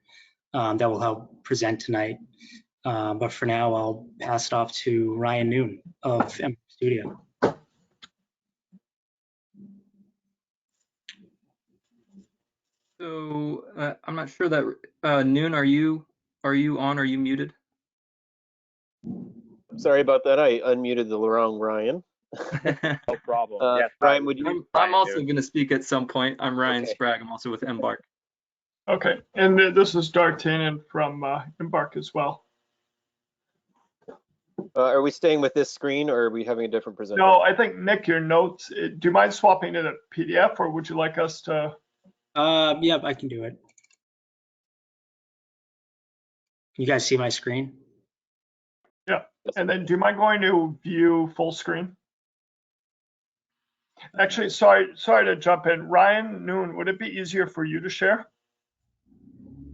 that will help present tonight. But for now, I'll pass it off to Ryan Noon of Embark Studio. So I'm not sure that Noon, are you on? Are you muted? Sorry about that. I unmuted the wrong Ryan. No problem. Yes, Ryan, would you? I'm also going to speak at some point. I'm Ryan Sprague. I'm also with Embark. Okay, and this is D'Artagnan from Embark as well. Are we staying with this screen, or are we having a different presenter? No, I think, Nick, your notes, do you mind swapping to the PDF, or would you like us to? Yeah, I can do it. You guys see my screen? Yeah, and then do you mind going to view full screen? Actually, sorry to jump in. Ryan Noon, would it be easier for you to share?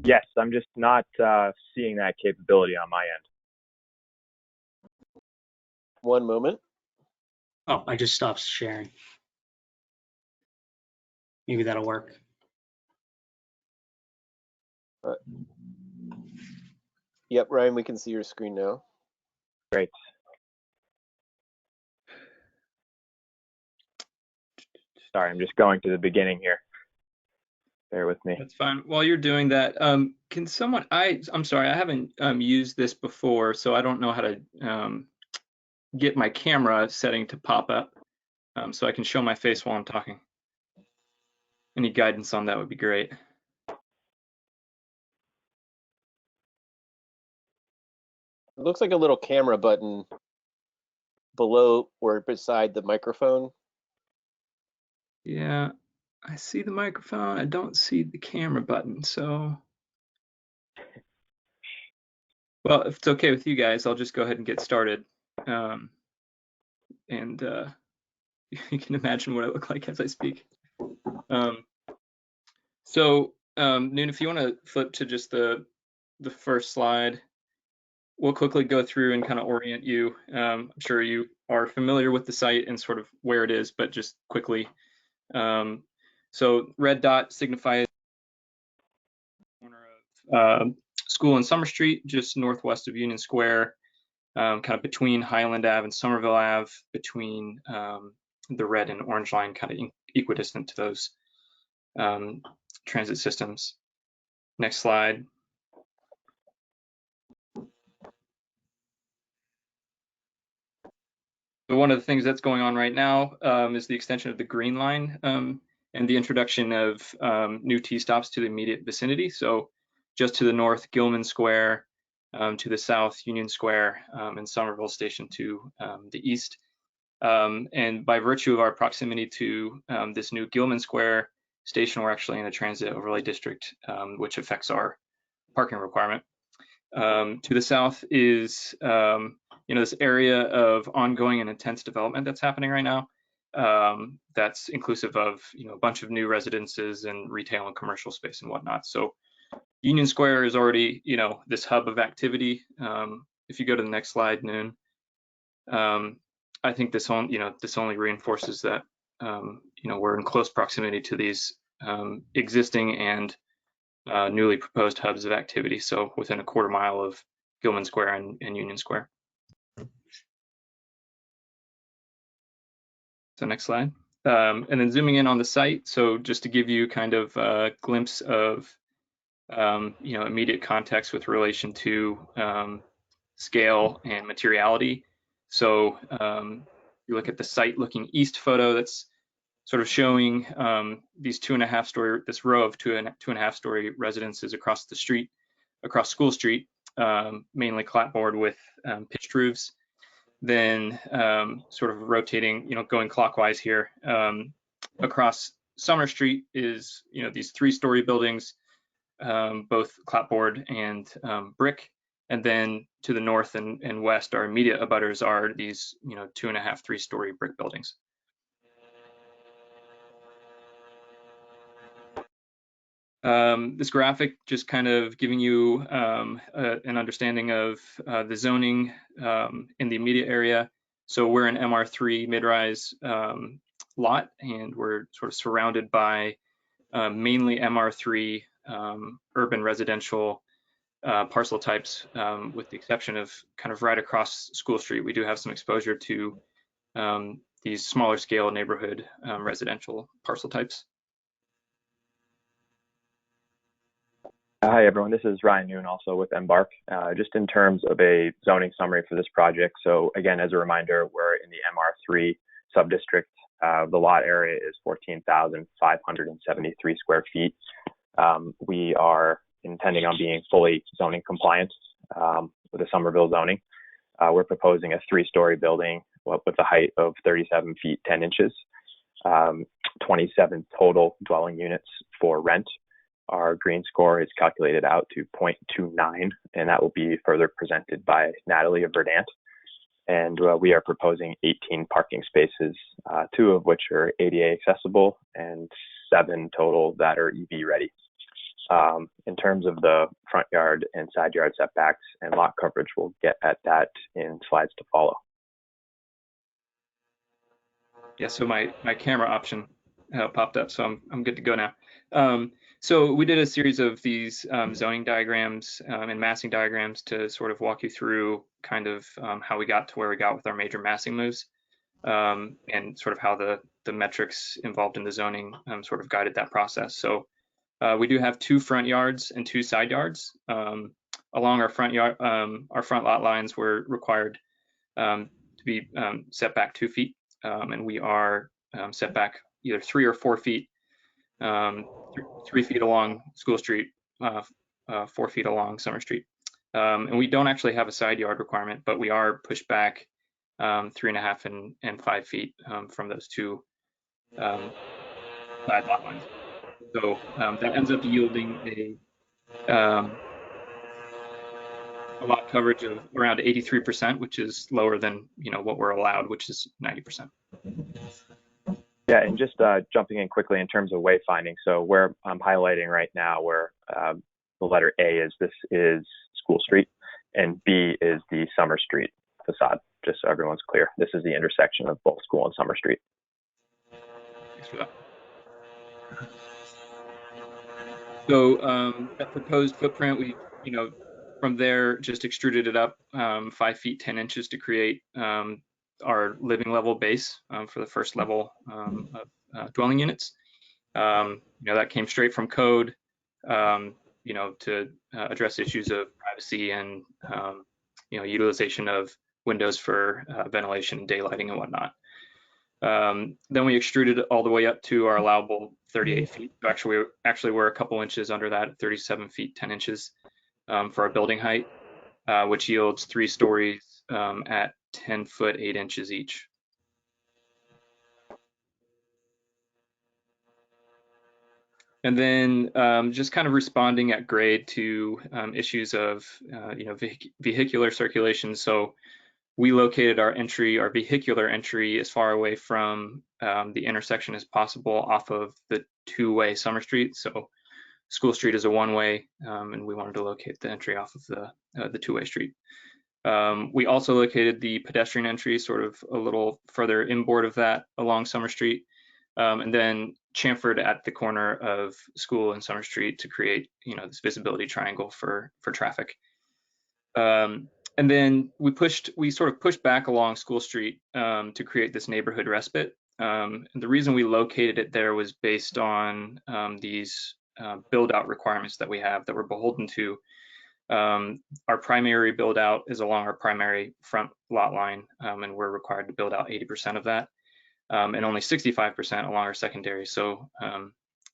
Yes, I'm just not seeing that capability on my end. One moment. Oh, I just stopped sharing. Maybe that'll work. Yep, Ryan, we can see your screen now. Great. Sorry, I'm just going to the beginning here. Bear with me. That's fine. While you're doing that, can someone? I'm sorry, I haven't used this before, so I don't know how to get my camera setting to pop up, so I can show my face while I'm talking. Any guidance on that would be great. It looks like a little camera button below or beside the microphone. Yeah, I see the microphone. I don't see the camera button. So, well, if it's okay with you guys, I'll just go ahead and get started. And you can imagine what I look like as I speak. Noon, if you want to flip to just the first slide, we'll quickly go through and kind of orient you. I'm sure you are familiar with the site and sort of where it is, but just quickly. So red dot signifies the corner of School and Summer Street, just northwest of Union Square, kind of between Highland Ave and Somerville Ave, between the red and orange line, kind of equidistant to those transit systems. Next slide. So one of the things that's going on right now is the extension of the Green Line and the introduction of new T-stops to the immediate vicinity. So just to the north, Gilman Square, to the south, Union Square, and Somerville Station to the east. And by virtue of our proximity to this new Gilman Square station, we're actually in a transit overlay district, which affects our parking requirement. To the south is this area of ongoing and intense development that's happening right now. that's inclusive of, a bunch of new residences and retail and commercial space and whatnot. So Union Square is already, this hub of activity. If you go to the next slide, Noon, I think this only reinforces that, we're in close proximity to these existing and newly proposed hubs of activity. So within a quarter mile of Gilman Square and Union Square. So next slide. And then zooming in on the site. So just to give you kind of a glimpse of, immediate context with relation to scale and materiality. So you look at the site looking east photo that's sort of showing these this row of two and a half story residences across the street, across School Street, mainly clapboard with pitched roofs. Then sort of rotating, going clockwise here, across Summer Street is, these 3-story buildings, both clapboard and brick. And then to the north and west, our immediate abutters are these, 2.5, 3-story brick buildings. This graphic just kind of giving you an understanding of the zoning in the immediate area. So we're an MR3 mid-rise lot, and we're sort of surrounded by mainly MR3 urban residential parcel types, with the exception of kind of right across School Street. We do have some exposure to these smaller scale neighborhood residential parcel types. Hi, everyone. This is Ryan Noon, also with Embark. Just in terms of a zoning summary for this project. So again, as a reminder, we're in the MR3 subdistrict. The lot area is 14,573 square feet. We are intending on being fully zoning compliant with the Somerville zoning. We're proposing a 3-story building with a height of 37 feet 10 inches, 27 total dwelling units for rent. Our green score is calculated out to 0.29, and that will be further presented by Natalie of Verdant. And we are proposing 18 parking spaces, 2 of which are ADA accessible and 7 total that are EV ready. In terms of the front yard and side yard setbacks and lot coverage, we'll get at that in slides to follow. Yeah, so my camera option popped up, so I'm good to go now. So we did a series of these zoning diagrams and massing diagrams to sort of walk you through kind of how we got to where we got with our major massing moves, and sort of how the metrics involved in the zoning sort of guided that process. So we do have 2 front yards and 2 side yards. Along our front lot lines were required to be set back 2 feet, and we are set back either 3 or 4 feet. 3 feet along School Street, 4 feet along Summer Street. And we don't actually have a side yard requirement, but we are pushed back 3.5 and 5 feet from those 2 side lot lines. So that ends up yielding a lot coverage of around 83%, which is lower than what we're allowed, which is 90%. Yeah, and just jumping in quickly in terms of wayfinding. So where I'm highlighting right now, where the letter A is, this is School Street, and B is the Summer Street facade, just so everyone's clear. This is the intersection of both School and Summer Street. Thanks for that. So that proposed footprint, we, from there just extruded it up 5 feet 10 inches to create our living level base for the first level of dwelling units. That came straight from code, to address issues of privacy and utilization of windows for ventilation and daylighting and whatnot. Then we extruded all the way up to our allowable 38 feet. Actually, we're a couple inches under that, 37 feet 10 inches for our building height, which yields 3 stories at 10 foot 8 inches each. And then just kind of responding at grade to issues of vehicular circulation. So we located our entry, our vehicular entry, as far away from the intersection as possible off of the two-way Summer Street. So School Street is a one-way, and we wanted to locate the entry off of the two-way street. We also located the pedestrian entry sort of a little further inboard of that along Summer Street, and then chamfered at the corner of School and Summer Street to create, this visibility triangle for traffic. And then we sort of pushed back along School Street to create this neighborhood respite. And the reason we located it there was based on these build out requirements that we have that we're beholden to. Our primary build out is along our primary front lot line, and we're required to build out 80% of that, and only 65% along our secondary. So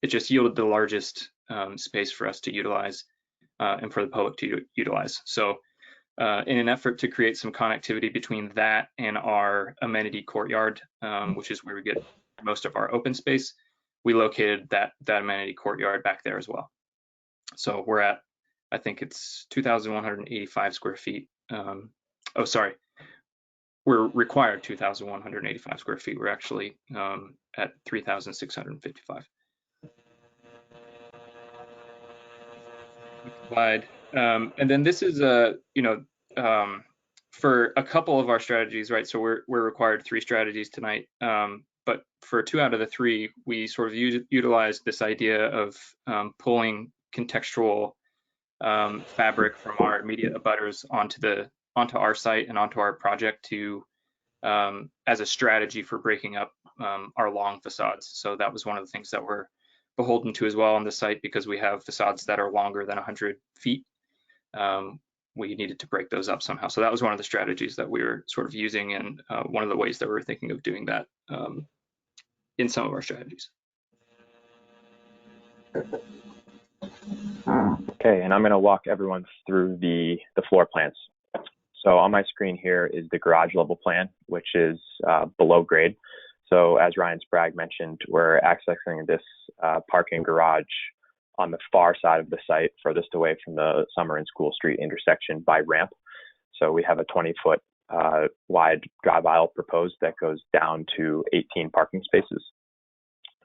it just yielded the largest space for us to utilize and for the public to utilize. So in an effort to create some connectivity between that and our amenity courtyard, which is where we get most of our open space, we located that amenity courtyard back there as well. So we're at, I think it's 2,185 square feet. Oh, sorry. We're required 2,185 square feet. We're actually at 3,655. Slide. And then this is for a couple of our strategies, right? So we're required 3 strategies tonight. But for 2 out of the 3, we sort of utilized this idea of pulling contextual fabric from our immediate abutters onto our site and onto our project to as a strategy for breaking up our long facades. So that was one of the things that we're beholden to as well on the site, because we have facades that are longer than 100 feet. We needed to break those up somehow. So that was one of the strategies that we were sort of using, and one of the ways that we were thinking of doing that in some of our strategies. Okay, and I'm going to walk everyone through the floor plans. So on my screen here is the garage level plan, which is below grade. So as Ryan Sprague mentioned, we're accessing this parking garage on the far side of the site, furthest away from the Summer and School Street intersection by ramp. So we have a 20-foot wide drive aisle proposed that goes down to 18 parking spaces.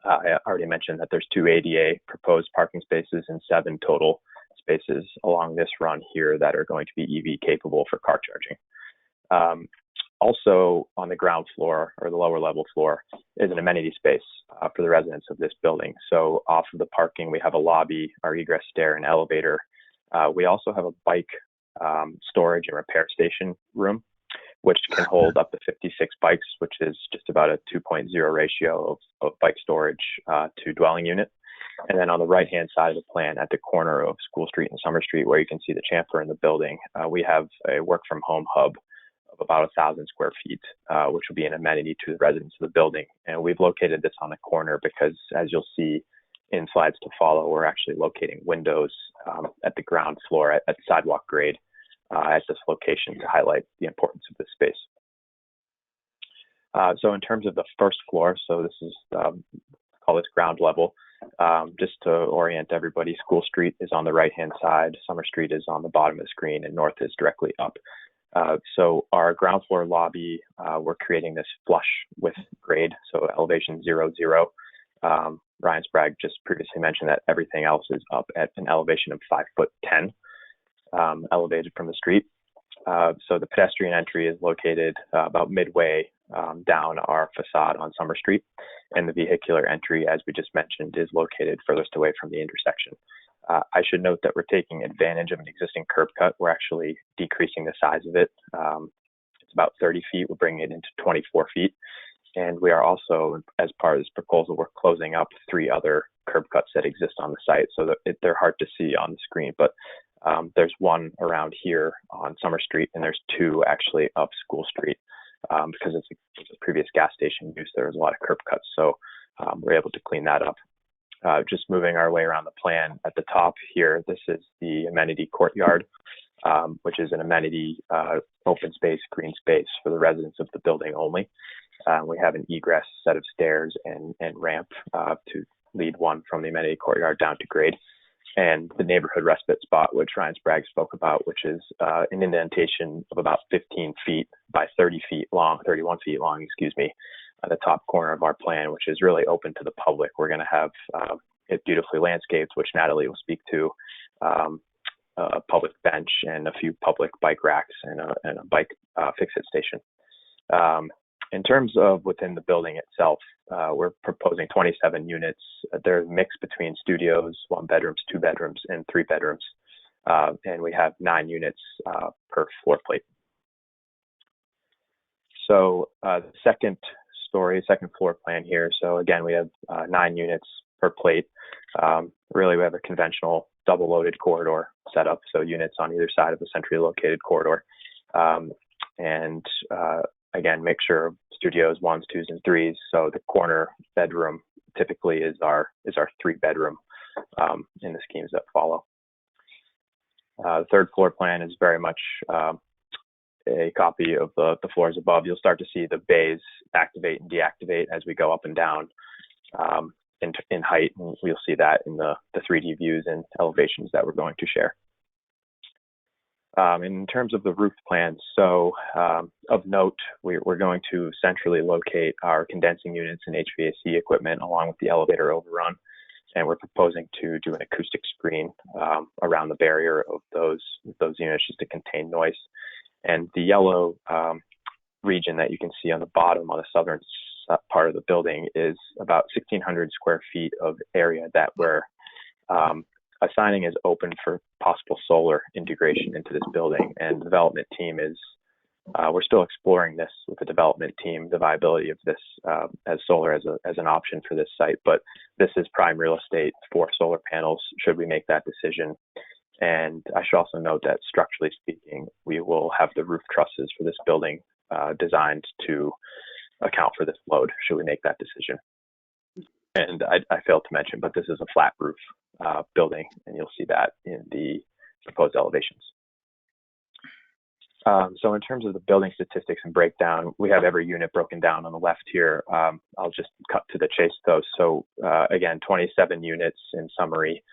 I already mentioned that there's 2 ADA proposed parking spaces and 7 total spaces along this run here that are going to be EV capable for car charging. Also on the ground floor, or the lower level floor, is an amenity space for the residents of this building. So off of the parking, we have a lobby, our egress stair, and elevator. We also have a bike storage and repair station room, which can hold up to 56 bikes, which is just about a 2.0 ratio of bike storage to dwelling unit. And then on the right-hand side of the plan, at the corner of School Street and Summer Street, where you can see the chamfer in the building, we have a work-from-home hub of about 1,000 square feet, which will be an amenity to the residents of the building. And we've located this on the corner because, as you'll see in slides to follow, we're actually locating windows at the ground floor at sidewalk grade at this location to highlight the importance of this space. So in terms of the first floor, so this is, call this ground level. Just to orient everybody, School Street is on the right-hand side, Summer Street is on the bottom of the screen, and North is directly up. So our ground floor lobby, we're creating this flush with grade, so elevation 0, 0. Ryan Sprague just previously mentioned that everything else is up at an elevation of 5'10", elevated from the street. So the pedestrian entry is located about midway down our facade on Summer Street, and the vehicular entry, as we just mentioned, is located furthest away from the intersection. I should note that we're taking advantage of an existing curb cut. We're actually decreasing the size of it. It's about 30 feet. We're bringing it into 24 feet. And we are also, as part of this proposal, we're closing up 3 other curb cuts that exist on the site, so that they're hard to see on the screen. But there's one around here on Summer Street, and there's 2 actually up School Street. Because it's a previous gas station use, there was a lot of curb cuts. So we're able to clean that up. Just moving our way around the plan, at the top here, this is the amenity courtyard, which is an amenity open space, green space for the residents of the building only. We have an egress set of stairs and ramp to lead one from the amenity courtyard down to grade. and the neighborhood respite spot, which Ryan Sprague spoke about, which is an indentation of about 15 feet by 30 feet long, 31 feet long, excuse me, at the top corner of our plan, which is really open to the public. We're going to have it beautifully landscaped, which Natalie will speak to, a public bench and a few public bike racks and a bike fix-it station. In terms of within the building itself, we're proposing 27 units. They're mixed between studios, 1 bedrooms, 2 bedrooms, and 3 bedrooms. And we have 9 units per floor plate. So the second floor plan here. So again, we have 9 units per plate. Really, we have a conventional double loaded corridor setup. So units on either side of the centrally located corridor. Again, mixture of studios, 1s, 2s, and 3s. So the corner bedroom typically is our 3 bedroom in the schemes that follow. The third floor plan is very much a copy of the floors above. You'll start to see the bays activate and deactivate as we go up and down in height. And we'll see that in the 3D views and elevations that we're going to share. In terms of the roof plans, so of note, we're going to centrally locate our condensing units and HVAC equipment along with the elevator overrun. And we're proposing to do an acoustic screen around the barrier of those units just to contain noise. And the yellow region that you can see on the bottom on the southern part of the building is about 1,600 square feet of area that we're assigning as open for possible solar integration into this building. And the development team is, we're still exploring this with the development team, the viability of this as solar as an option for this site. But this is prime real estate for solar panels should we make that decision. And I should also note that structurally speaking, we will have the roof trusses for this building designed to account for this load should we make that decision. And I failed to mention, but this is a flat roof building, and you'll see that in the proposed elevations. So in terms of the building statistics and breakdown, we have every unit broken down on the left here. I'll just cut to the chase though. So again, 27 units in summary.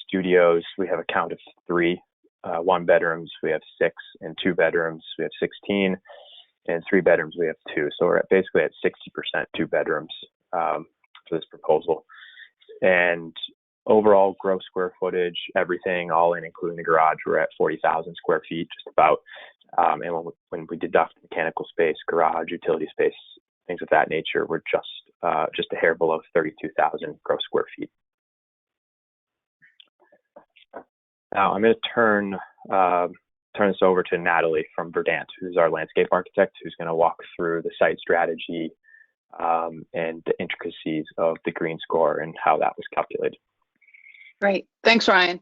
Studios, we have a count of 3. 1 bedrooms, we have 6, and 2 bedrooms, we have 16, and 3 bedrooms, we have 2. So we're basically at 60% 2 bedrooms for this proposal. And overall gross square footage, everything all in, including the garage, we're at 40,000 square feet, just about. And when we deduct mechanical space, garage, utility space, things of that nature, we're just a hair below 32,000 gross square feet. Now I'm going to turn this over to Natalie from Verdant, who's our landscape architect, who's going to walk through the site strategy and the intricacies of the green score and how that was calculated. Great. Thanks, Ryan.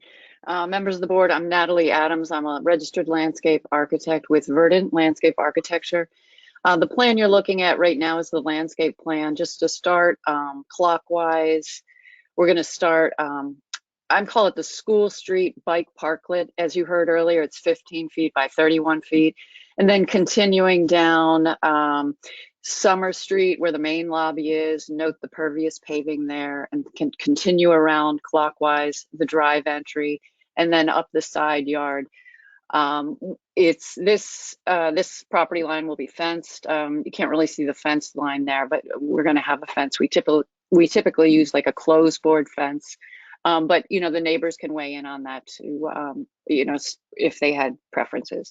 Members of the board, I'm Natalie Adams. I'm a registered landscape architect with Verdant Landscape Architecture. The plan you're looking at right now is the landscape plan. Just to start clockwise, we're going to start, I call it the School Street Bike Parklet. As you heard earlier, it's 15 feet by 31 feet. And then continuing down Summer Street, where the main lobby is, note the pervious paving there, and can continue around clockwise the drive entry, and then up the side yard. It's this property line will be fenced. You can't really see the fence line there, but we're going to have a fence. We typically use like a closed board fence. But, you know, the neighbors can weigh in on that too, you know, if they had preferences.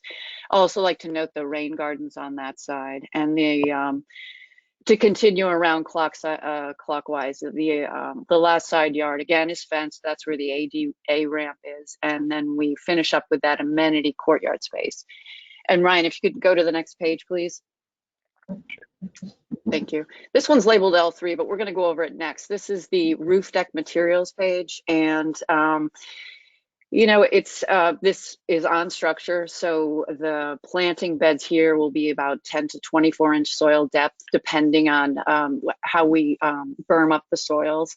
I also like to note the rain gardens on that side, and to continue around clockwise, the last side yard again is fenced. That's where the ADA ramp is. And then we finish up with that amenity courtyard space. And Ryan, if you could go to the next page, please. Thank you. This one's labeled L3, but we're going to go over it next. This is the roof deck materials page, and you know, it's this is on structure, so the planting beds here will be about 10 to 24 inch soil depth, depending on how we berm up the soils.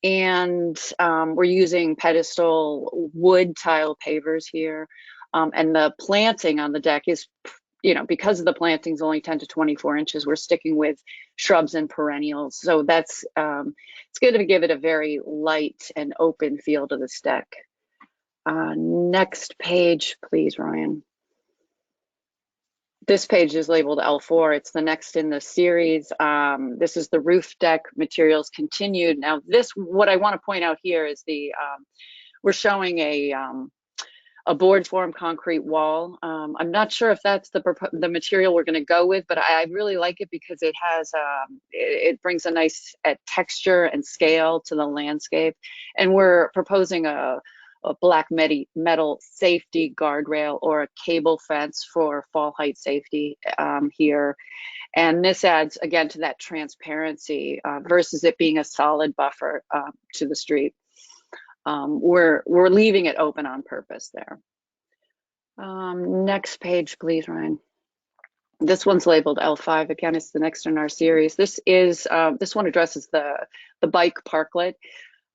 And we're using pedestal wood tile pavers here, and the planting on the deck is because of the plantings only 10 to 24 inches, we're sticking with shrubs and perennials. So that's, it's going to give it a very light and open feel to this deck. Next page, please, Ryan. This page is labeled L4. It's the next in the series. This is the roof deck materials continued. Now what I want to point out here is we're showing a board form concrete wall. I'm not sure if that's the material we're going to go with, but I really like it because it has it brings a nice texture and scale to the landscape. And we're proposing a black metal safety guardrail or a cable fence for fall height safety here. And this adds again to that transparency versus it being a solid buffer to the street. We're leaving it open on purpose there. Next page, please, Ryan. This one's labeled L5. Again, it's the next in our series. This one addresses the bike parklet.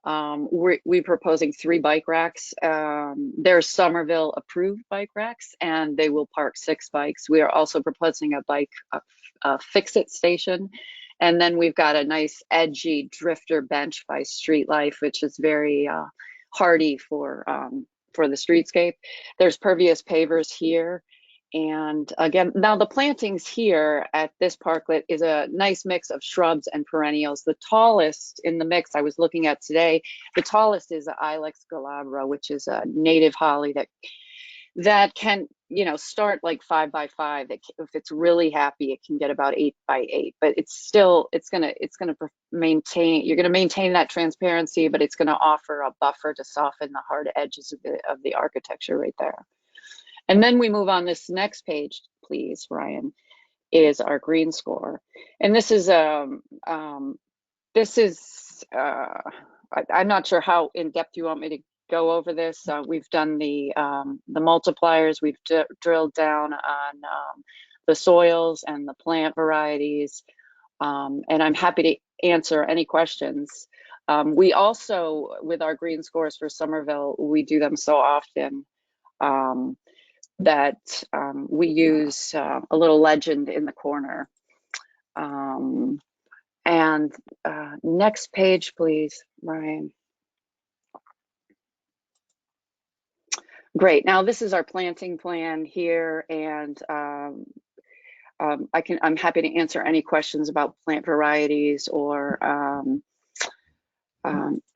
We're proposing 3 bike racks. They're Somerville approved bike racks, and they will park 6 bikes. We are also proposing a bike fix-it station. And then we've got a nice edgy drifter bench by Street Life, which is very hardy for the streetscape. There's pervious pavers here. And again, now the plantings here at this parklet is a nice mix of shrubs and perennials. The tallest in the mix I was looking at today, the tallest is Ilex glabra, which is a native holly that can, start like 5 by 5. If it's really happy, it can get about 8 by 8, but it's gonna maintain, you're gonna maintain that transparency, but it's gonna offer a buffer to soften the hard edges of the architecture right there. And then we move on this next page, please, Ryan, is our green score. And this is, I'm not sure how in depth you want me to go over this. We've done the multipliers, we've drilled down on the soils and the plant varieties, and I'm happy to answer any questions. We also, with our green scores for Somerville, we do them so often that we use a little legend in the corner. And next page, please, Ryan. Great. Now this is our planting plan here, and I'm happy to answer any questions about plant varieties or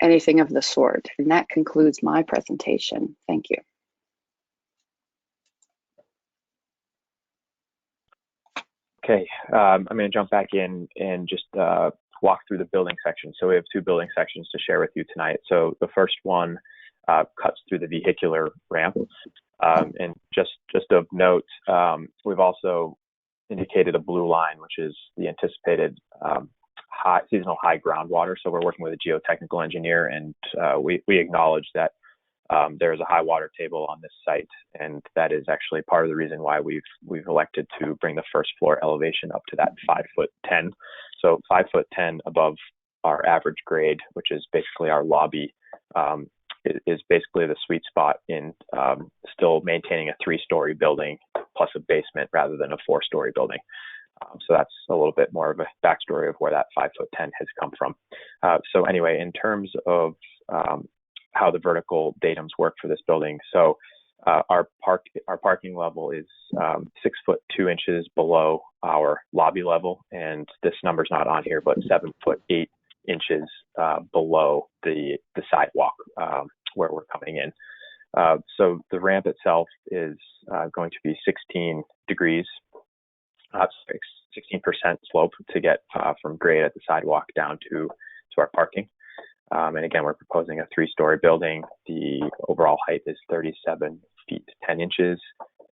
anything of the sort. And that concludes my presentation. Thank you. Okay, I'm going to jump back in and just walk through the building section. So we have 2 building sections to share with you tonight. So the first one cuts through the vehicular ramp. And just of note, we've also indicated a blue line, which is the anticipated seasonal high groundwater. So we're working with a geotechnical engineer, and we acknowledge that there is a high water table on this site, and that is actually part of the reason why we've elected to bring the first floor elevation up to that 5'10". So 5'10" above our average grade, which is basically our lobby, is basically the sweet spot in still maintaining a 3-story building plus a basement rather than a 4-story building. So that's a little bit more of a backstory of where that 5'10" has come from. So anyway, in terms of how the vertical datums work for this building, so our parking level is 6'2" below our lobby level, and this number's not on here, but 7'8" below the sidewalk where we're coming in. So the ramp itself is going to be 16 degrees, 16% slope to get from grade at the sidewalk down to our parking. And again, we're proposing a 3-story building. The overall height is 37 feet 10 inches,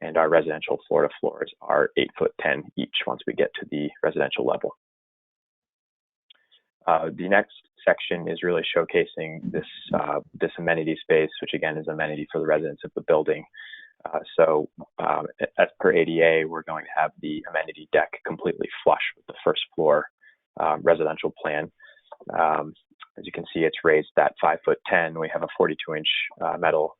and our residential floor to floors are 8'10" each once we get to the residential level. The next section is really showcasing this amenity space, which again is amenity for the residents of the building. So as per ADA, we're going to have the amenity deck completely flush with the first floor residential plan. As you can see, it's raised that 5'10". We have a 42-inch metal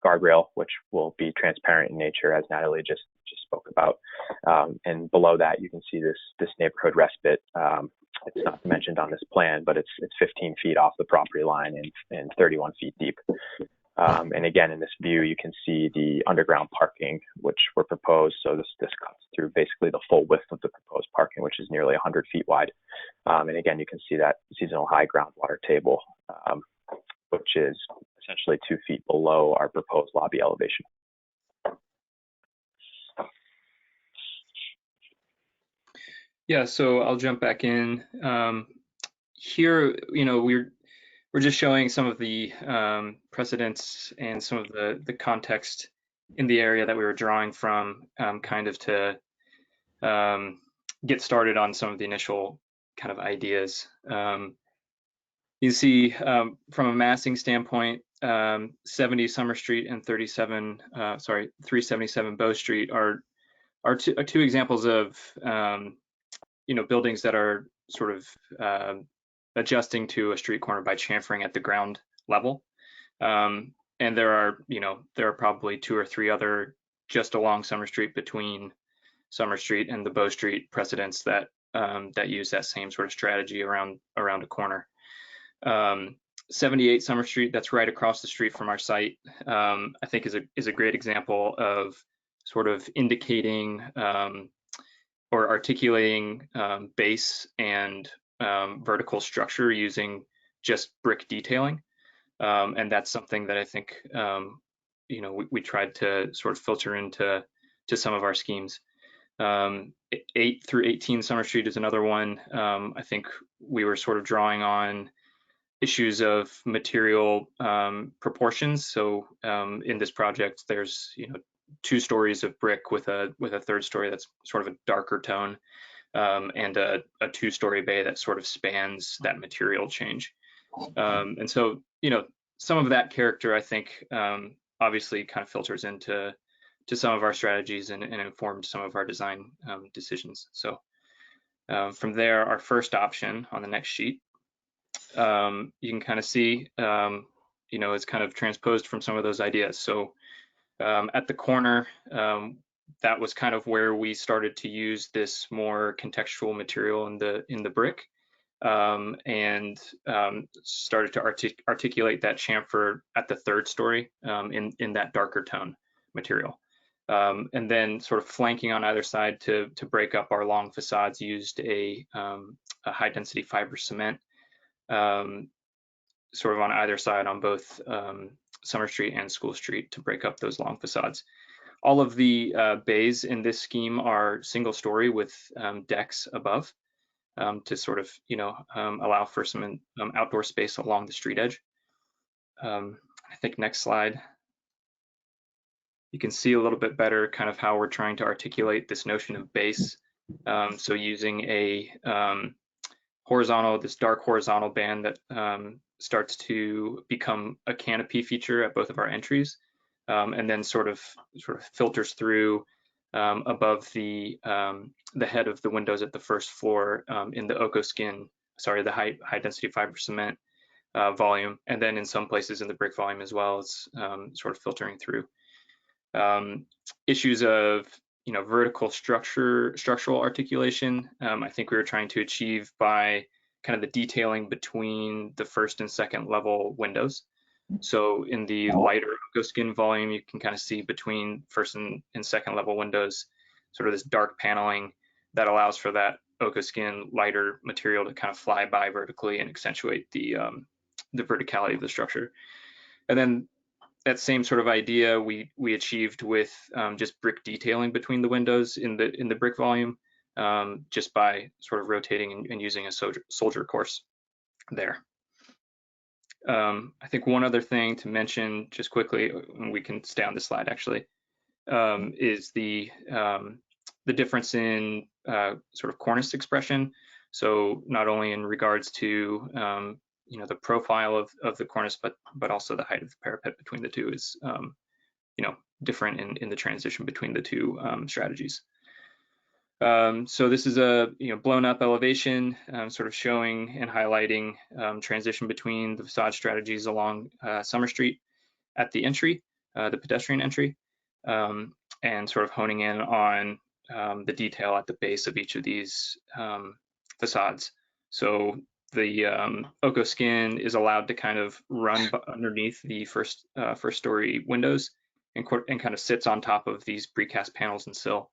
guardrail, which will be transparent in nature, as Natalie just just spoke about. And below that, you can see this neighborhood respite. It's not mentioned on this plan, but it's 15 feet off the property line and 31 feet deep. And again, in this view, you can see the underground parking, which were proposed. So this cuts through basically the full width of the proposed parking, which is nearly 100 feet wide. And again, you can see that seasonal high groundwater table, which is essentially 2 feet below our proposed lobby elevation. Yeah, so I'll jump back in. Here, we're just showing some of the precedents and some of the context in the area that we were drawing from, kind of to get started on some of the initial kind of ideas. You see, from a massing standpoint, 70 Summer Street and 377 Bow Street are two examples of buildings that are sort of adjusting to a street corner by chamfering at the ground level. And there are probably 2 or 3 other just along Summer Street between Summer Street and the Bow Street precedents that use that same sort of strategy around a corner. 78 Summer Street, that's right across the street from our site, I think is a great example of sort of indicating or articulating base and vertical structure using just brick detailing. And that's something that I think, we tried to sort of filter into some of our schemes. 8 through 18 Summer Street is another one. I think we were sort of drawing on issues of material proportions. So in this project, there's 2 stories of brick with a 3rd story that's sort of a darker tone, and a 2-story bay that sort of spans that material change. And so some of that character, I think, obviously kind of filters into some of our strategies and informed some of our design decisions. So from there, our first option on the next sheet, you can kind of see, it's kind of transposed from some of those ideas. So at the corner, that was kind of where we started to use this more contextual material in the brick, and started to articulate that chamfer at the 3rd story in that darker tone material. And then sort of flanking on either side to break up our long facades used a high density fiber cement, sort of on either side on both Summer Street and School Street to break up those long facades. All of the bays in this scheme are single story with decks above, to sort of, allow for some outdoor space along the street edge. I think next slide, you can see a little bit better kind of how we're trying to articulate this notion of base. So using a this dark horizontal band that starts to become a canopy feature at both of our entries, and then sort of filters through above the head of the windows at the first floor in the the high density fiber cement volume, and then in some places in the brick volume as well. It's sort of filtering through issues of vertical structural articulation. I think we were trying to achieve by kind of the detailing between the 1st and 2nd level windows. So in the lighter skin volume, you can kind of see between 1st and 2nd level windows, sort of this dark paneling that allows for that Okoskin lighter material to kind of fly by vertically and accentuate the verticality of the structure. And then that same sort of idea we achieved with just brick detailing between the windows in the brick volume, just by sort of rotating and using a soldier course there. I think one other thing to mention just quickly, and we can stay on this slide actually, is the difference in sort of cornice expression. So not only in regards to the profile of the cornice, but also the height of the parapet between the two is different in the transition between the two strategies. So this is a blown up elevation, sort of showing and highlighting transition between the facade strategies along Summer Street at the entry, the pedestrian entry. and sort of honing in on the detail at the base of each of these facades. So the Oco skin is allowed to kind of run underneath the first story windows and kind of sits on top of these precast panels and sill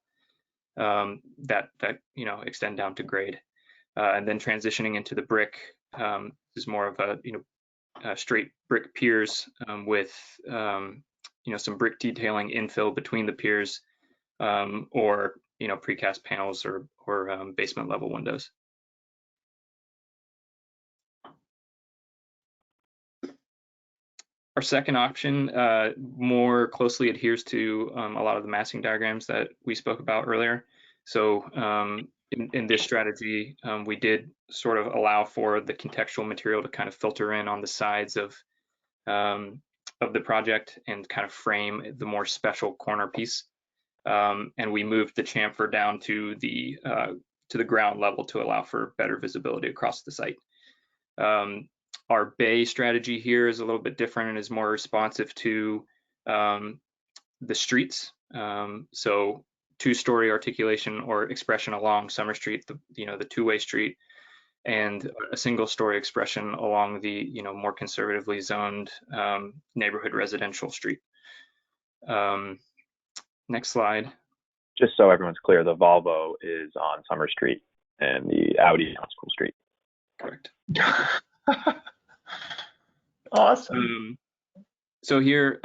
that extend down to grade. And then transitioning into the brick is more of a straight brick piers with some brick detailing infill between the piers or precast panels or basement level windows. Our second option more closely adheres to a lot of the massing diagrams that we spoke about earlier. So in this strategy, we did sort of allow for the contextual material to kind of filter in on the sides of the project and kind of frame the more special corner piece. And we moved the chamfer down to the ground level to allow for better visibility across the site. Our bay strategy here is a little bit different and is more responsive to the streets. So two-story articulation or expression along Summer Street, the two-way street, and a single-story expression along the more conservatively zoned neighborhood residential street. Next slide. Just so everyone's clear, the Volvo is on Summer Street and the Audi on School Street. Correct. Awesome. So here,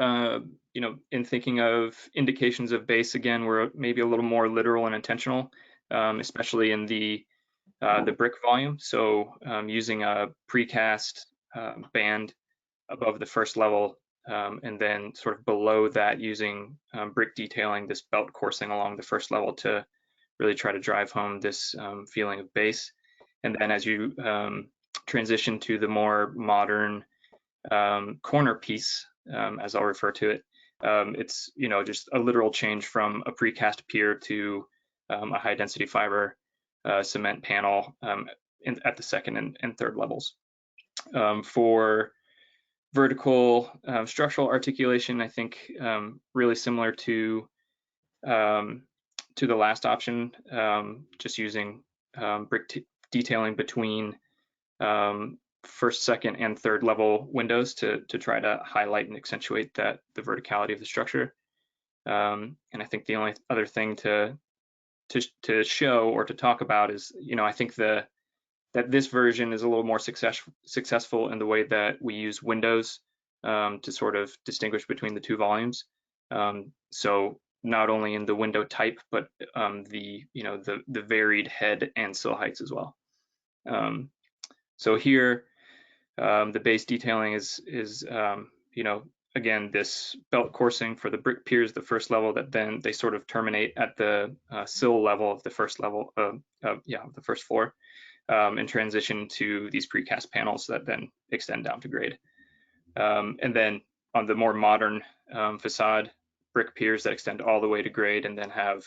in thinking of indications of base, again, we're maybe a little more literal and intentional, especially in the brick volume. So using a precast band above the first level, and then sort of below that using brick detailing, this belt coursing along the first level to really try to drive home this feeling of base. And then as you transition to the more modern corner piece, as I'll refer to it, it's just a literal change from a precast pier to a high density fiber cement panel at the second and third levels. For vertical structural articulation, I think really similar to the last option, just using brick detailing between first, second, and third level windows to try to highlight and accentuate the verticality of the structure. And I think the only other thing to show or to talk about is, I think that this version is a little more successful in the way that we use windows to sort of distinguish between the two volumes. So not only in the window type, but the varied head and sill heights as well. So here, the base detailing is again, this belt coursing for the brick piers, the first level, that then they sort of terminate at the sill level of the first level of the first floor, and transition to these precast panels that then extend down to grade. And then on the more modern facade, brick piers that extend all the way to grade and then have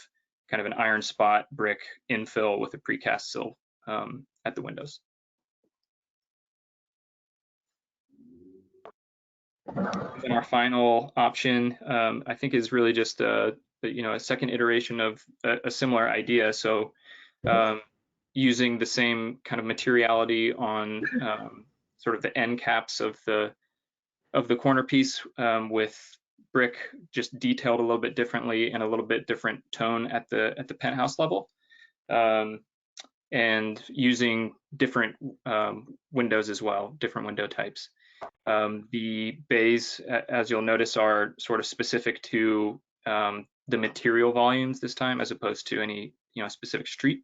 kind of an iron spot brick infill with a precast sill at the windows. And our final option, I think, is really just a second iteration of a similar idea. So using the same kind of materiality on sort of the end caps of the corner piece, with brick just detailed a little bit differently and a little bit different tone at the penthouse level, and using different windows as well, different window types. The bays, as you'll notice, are sort of specific to the material volumes this time, as opposed to any specific street.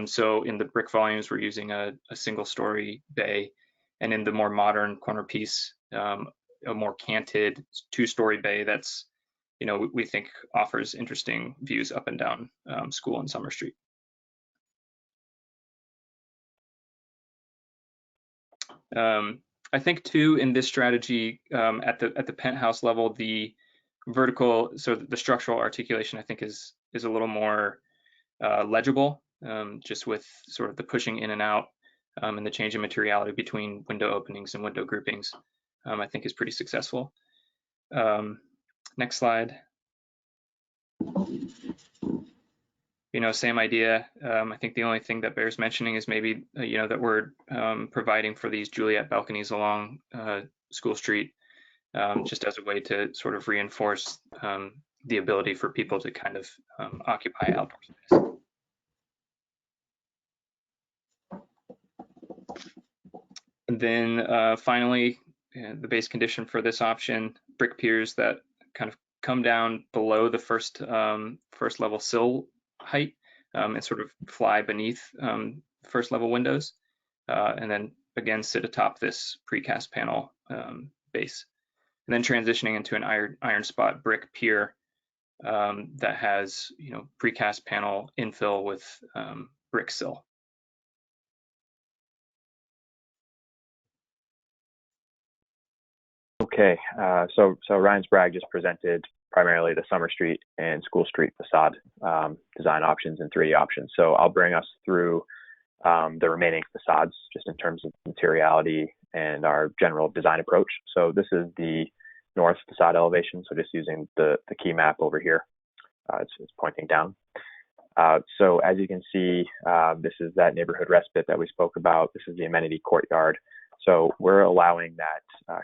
So in the brick volumes, we're using a single story bay, and in the more modern corner piece, a more canted two-story bay that's, we think offers interesting views up and down School and Summer Street. I think too, in this strategy, at the penthouse level, the vertical, so the structural articulation, I think is a little more legible, just with sort of the pushing in and out and the change in materiality between window openings and window groupings, I think is pretty successful. Next slide. Same idea. I think the only thing that bears mentioning is maybe, that we're providing for these Juliet balconies along School Street, just as a way to sort of reinforce the ability for people to kind of occupy outdoor space. And then finally, the base condition for this option, brick piers that kind of come down below the first level sill height and sort of fly beneath first level windows, and then again sit atop this precast panel base, and then transitioning into an iron spot brick pier that has precast panel infill with brick sill. Okay, so Ryan Sprague just presented primarily the Summer Street and School Street facade design options and 3D options. So I'll bring us through the remaining facades just in terms of materiality and our general design approach. So this is the north facade elevation. So just using the key map over here, it's pointing down. So as you can see, this is that neighborhood respite that we spoke about. This is the amenity courtyard. So we're allowing that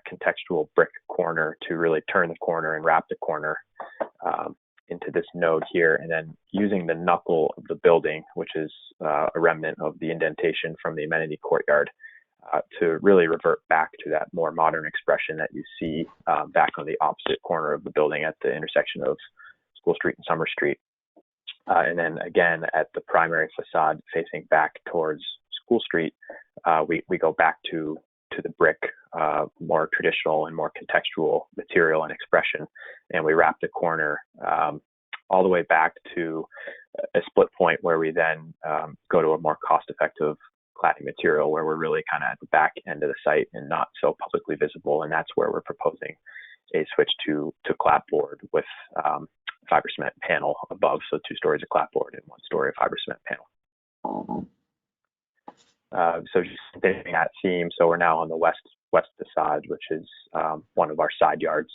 contextual brick corner to really turn the corner and wrap the corner into this node here, and then using the knuckle of the building, which is a remnant of the indentation from the amenity courtyard, to really revert back to that more modern expression that you see back on the opposite corner of the building at the intersection of School Street and Summer Street. And then again, at the primary facade facing back towards School Street, we go back to the brick, more traditional and more contextual material and expression, and we wrap the corner all the way back to a split point where we then go to a more cost-effective cladding material where we're really kind of at the back end of the site and not so publicly visible, and that's where we're proposing a switch to clapboard with fiber cement panel above, so 2 stories of clapboard and 1 story of fiber cement panel. So just continuing that theme, so we're now on the west facade, which is one of our side yards.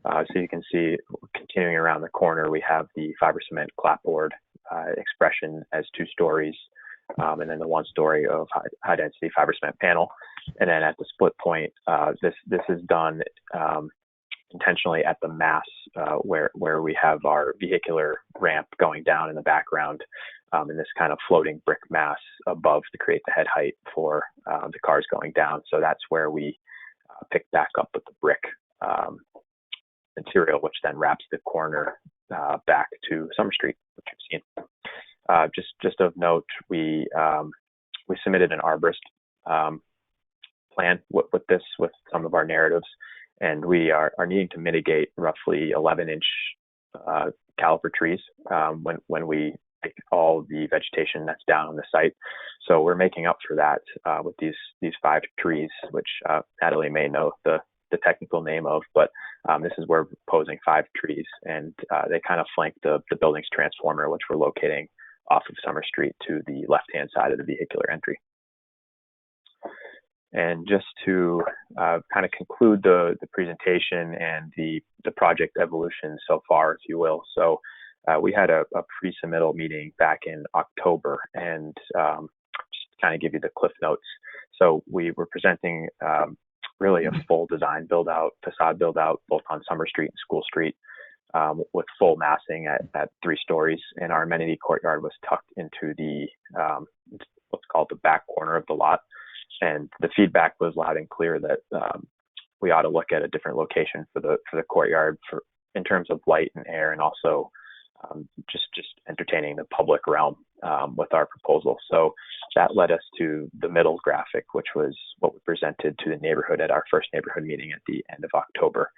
So you can see, continuing around the corner, we have the fiber cement clapboard expression as 2 stories, and then the 1 story of high density fiber cement panel. And then at the split point, this is done intentionally at the mass where we have our vehicular ramp going down in the background, and this kind of floating brick mass above to create the head height for the cars going down. So that's where we pick back up with the brick material, which then wraps the corner back to Summer Street, which you've seen. Just of note, we submitted an arborist plan with some of our narratives, and we are needing to mitigate roughly 11-inch caliper trees when we take all the vegetation that's down on the site. So we're making up for that with these 5 trees, which Natalie may know the technical name of, but this is where we're proposing 5 trees, and they kind of flank the building's transformer, which we're locating off of Summer Street to the left-hand side of the vehicular entry. And just to kind of conclude the presentation and the project evolution so far, if you will. So we had a pre-submittal meeting back in October, and just kind of give you the cliff notes. So we were presenting really a full design build-out, facade build-out, both on Summer Street and School Street, with full massing at 3 stories. And our amenity courtyard was tucked into the what's called the back corner of the lot. And the feedback was loud and clear that we ought to look at a different location for the courtyard in terms of light and air, and also just entertaining the public realm with our proposal. So that led us to the middle graphic, which was what we presented to the neighborhood at our first neighborhood meeting at the end of October.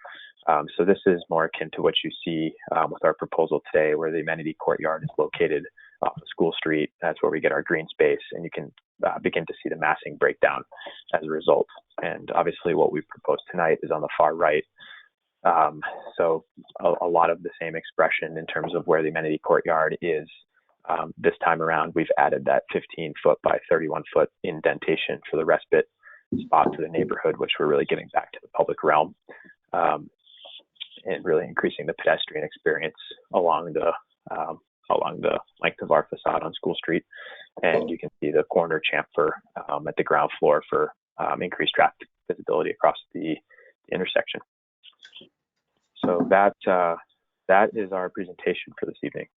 So this is more akin to what you see with our proposal today, where the amenity courtyard is located off of School Street. That's where we get our green space, and you can begin to see the massing breakdown as a result. And obviously what we proposed tonight is on the far right. So a lot of the same expression in terms of where the amenity courtyard is. This time around, we've added that 15-foot by 31-foot indentation for the respite spot to the neighborhood, which we're really getting back to the public realm. and really increasing the pedestrian experience along the length of our facade on School Street. And you can see the corner chamfer at the ground floor for increased traffic visibility across the intersection. So that is our presentation for this evening.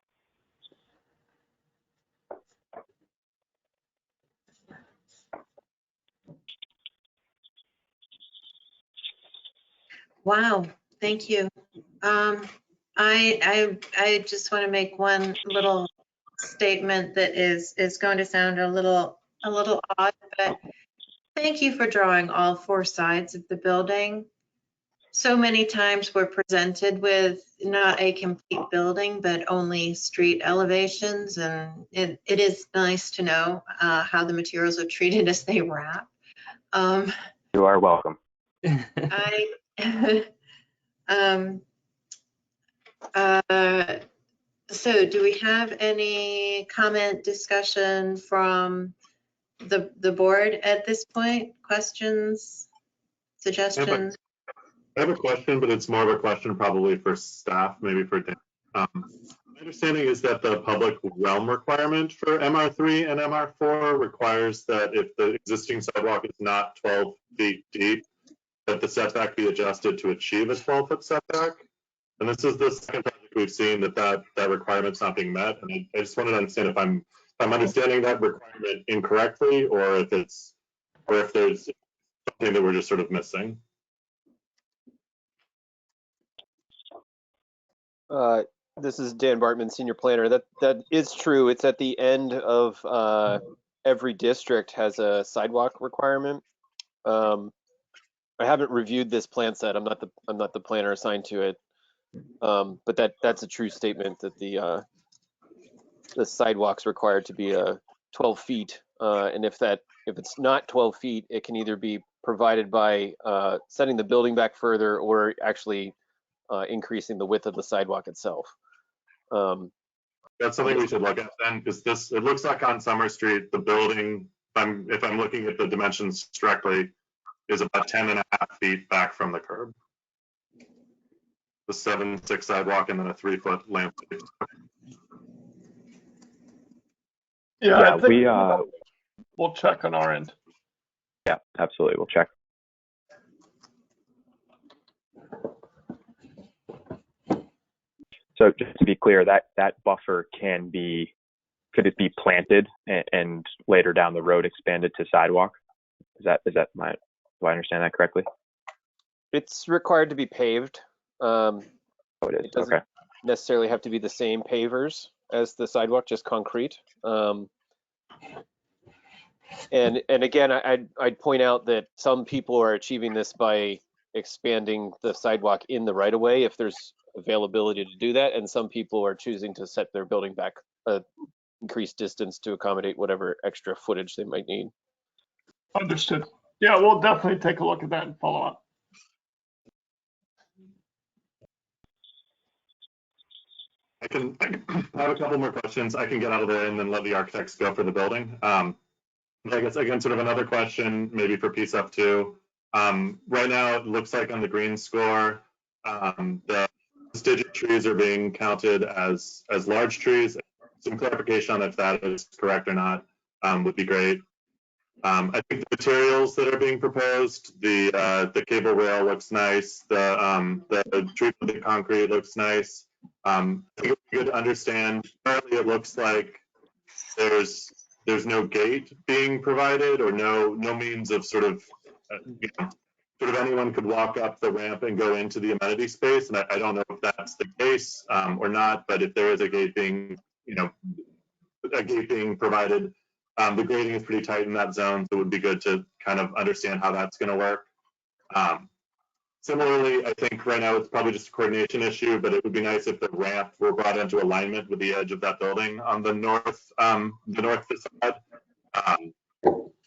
Wow, thank you. I just want to make one little statement that is going to sound a little odd, but thank you for drawing all four sides of the building. So many times we're presented with not a complete building, but only street elevations, and it is nice to know how the materials are treated as they wrap. You are welcome. So do we have any comment, discussion from the board at this point? Questions, suggestions? I have a question, but it's more of a question probably for staff, maybe for Dan. My understanding is that the public realm requirement for MR3 and MR4 requires that if the existing sidewalk is not 12 feet deep, that the setback be adjusted to achieve a 12-foot setback. And this is the second project we've seen that requirement's not being met. And I just wanted to understand if I'm understanding that requirement incorrectly, or if there's something that we're just sort of missing. This is Dan Bartman, Senior Planner. That is true. It's at the end of every district has a sidewalk requirement. I haven't reviewed this plan set. I'm not the planner assigned to it, but that's a true statement that the sidewalk's required to be 12 feet, and if it's not 12 feet, it can either be provided by setting the building back further or actually increasing the width of the sidewalk itself. That's something we should look at then, because it looks like on Summer Street, the building, if I'm looking at the dimensions correctly, is about 10.5 feet back from the curb. The 7-6 sidewalk and then a 3-foot landscape. Yeah, I think we'll check on our end. Yeah, absolutely. We'll check. So just to be clear, that buffer could it be planted and later down the road expanded to sidewalk? Do I understand that correctly? It's required to be paved. Oh, it is. It doesn't Okay. necessarily have to be the same pavers as the sidewalk, just concrete. And again, I'd point out that some people are achieving this by expanding the sidewalk in the right of way if there's availability to do that, and some people are choosing to set their building back increased distance to accommodate whatever extra footage they might need. Understood. Yeah, we'll definitely take a look at that and follow up. I have a couple more questions. I can get out of there and then let the architects go for the building. I guess again, sort of another question, maybe for PSUP too. Right now, it looks like on the green score, the digit trees are being counted as large trees. Some clarification on if that is correct or not would be great. I think the materials that are being proposed, the cable rail looks nice. The treatment of concrete looks nice. I think it would be good to understand. Currently, it looks like there's no gate being provided, or no means of sort of anyone could walk up the ramp and go into the amenity space. And I don't know if that's the case or not, but if there is a gate being, provided, the grading is pretty tight in that zone, so it would be good to kind of understand how that's going to work. Similarly, I think right now it's probably just a coordination issue, but it would be nice if the ramp were brought into alignment with the edge of that building on the north facade. And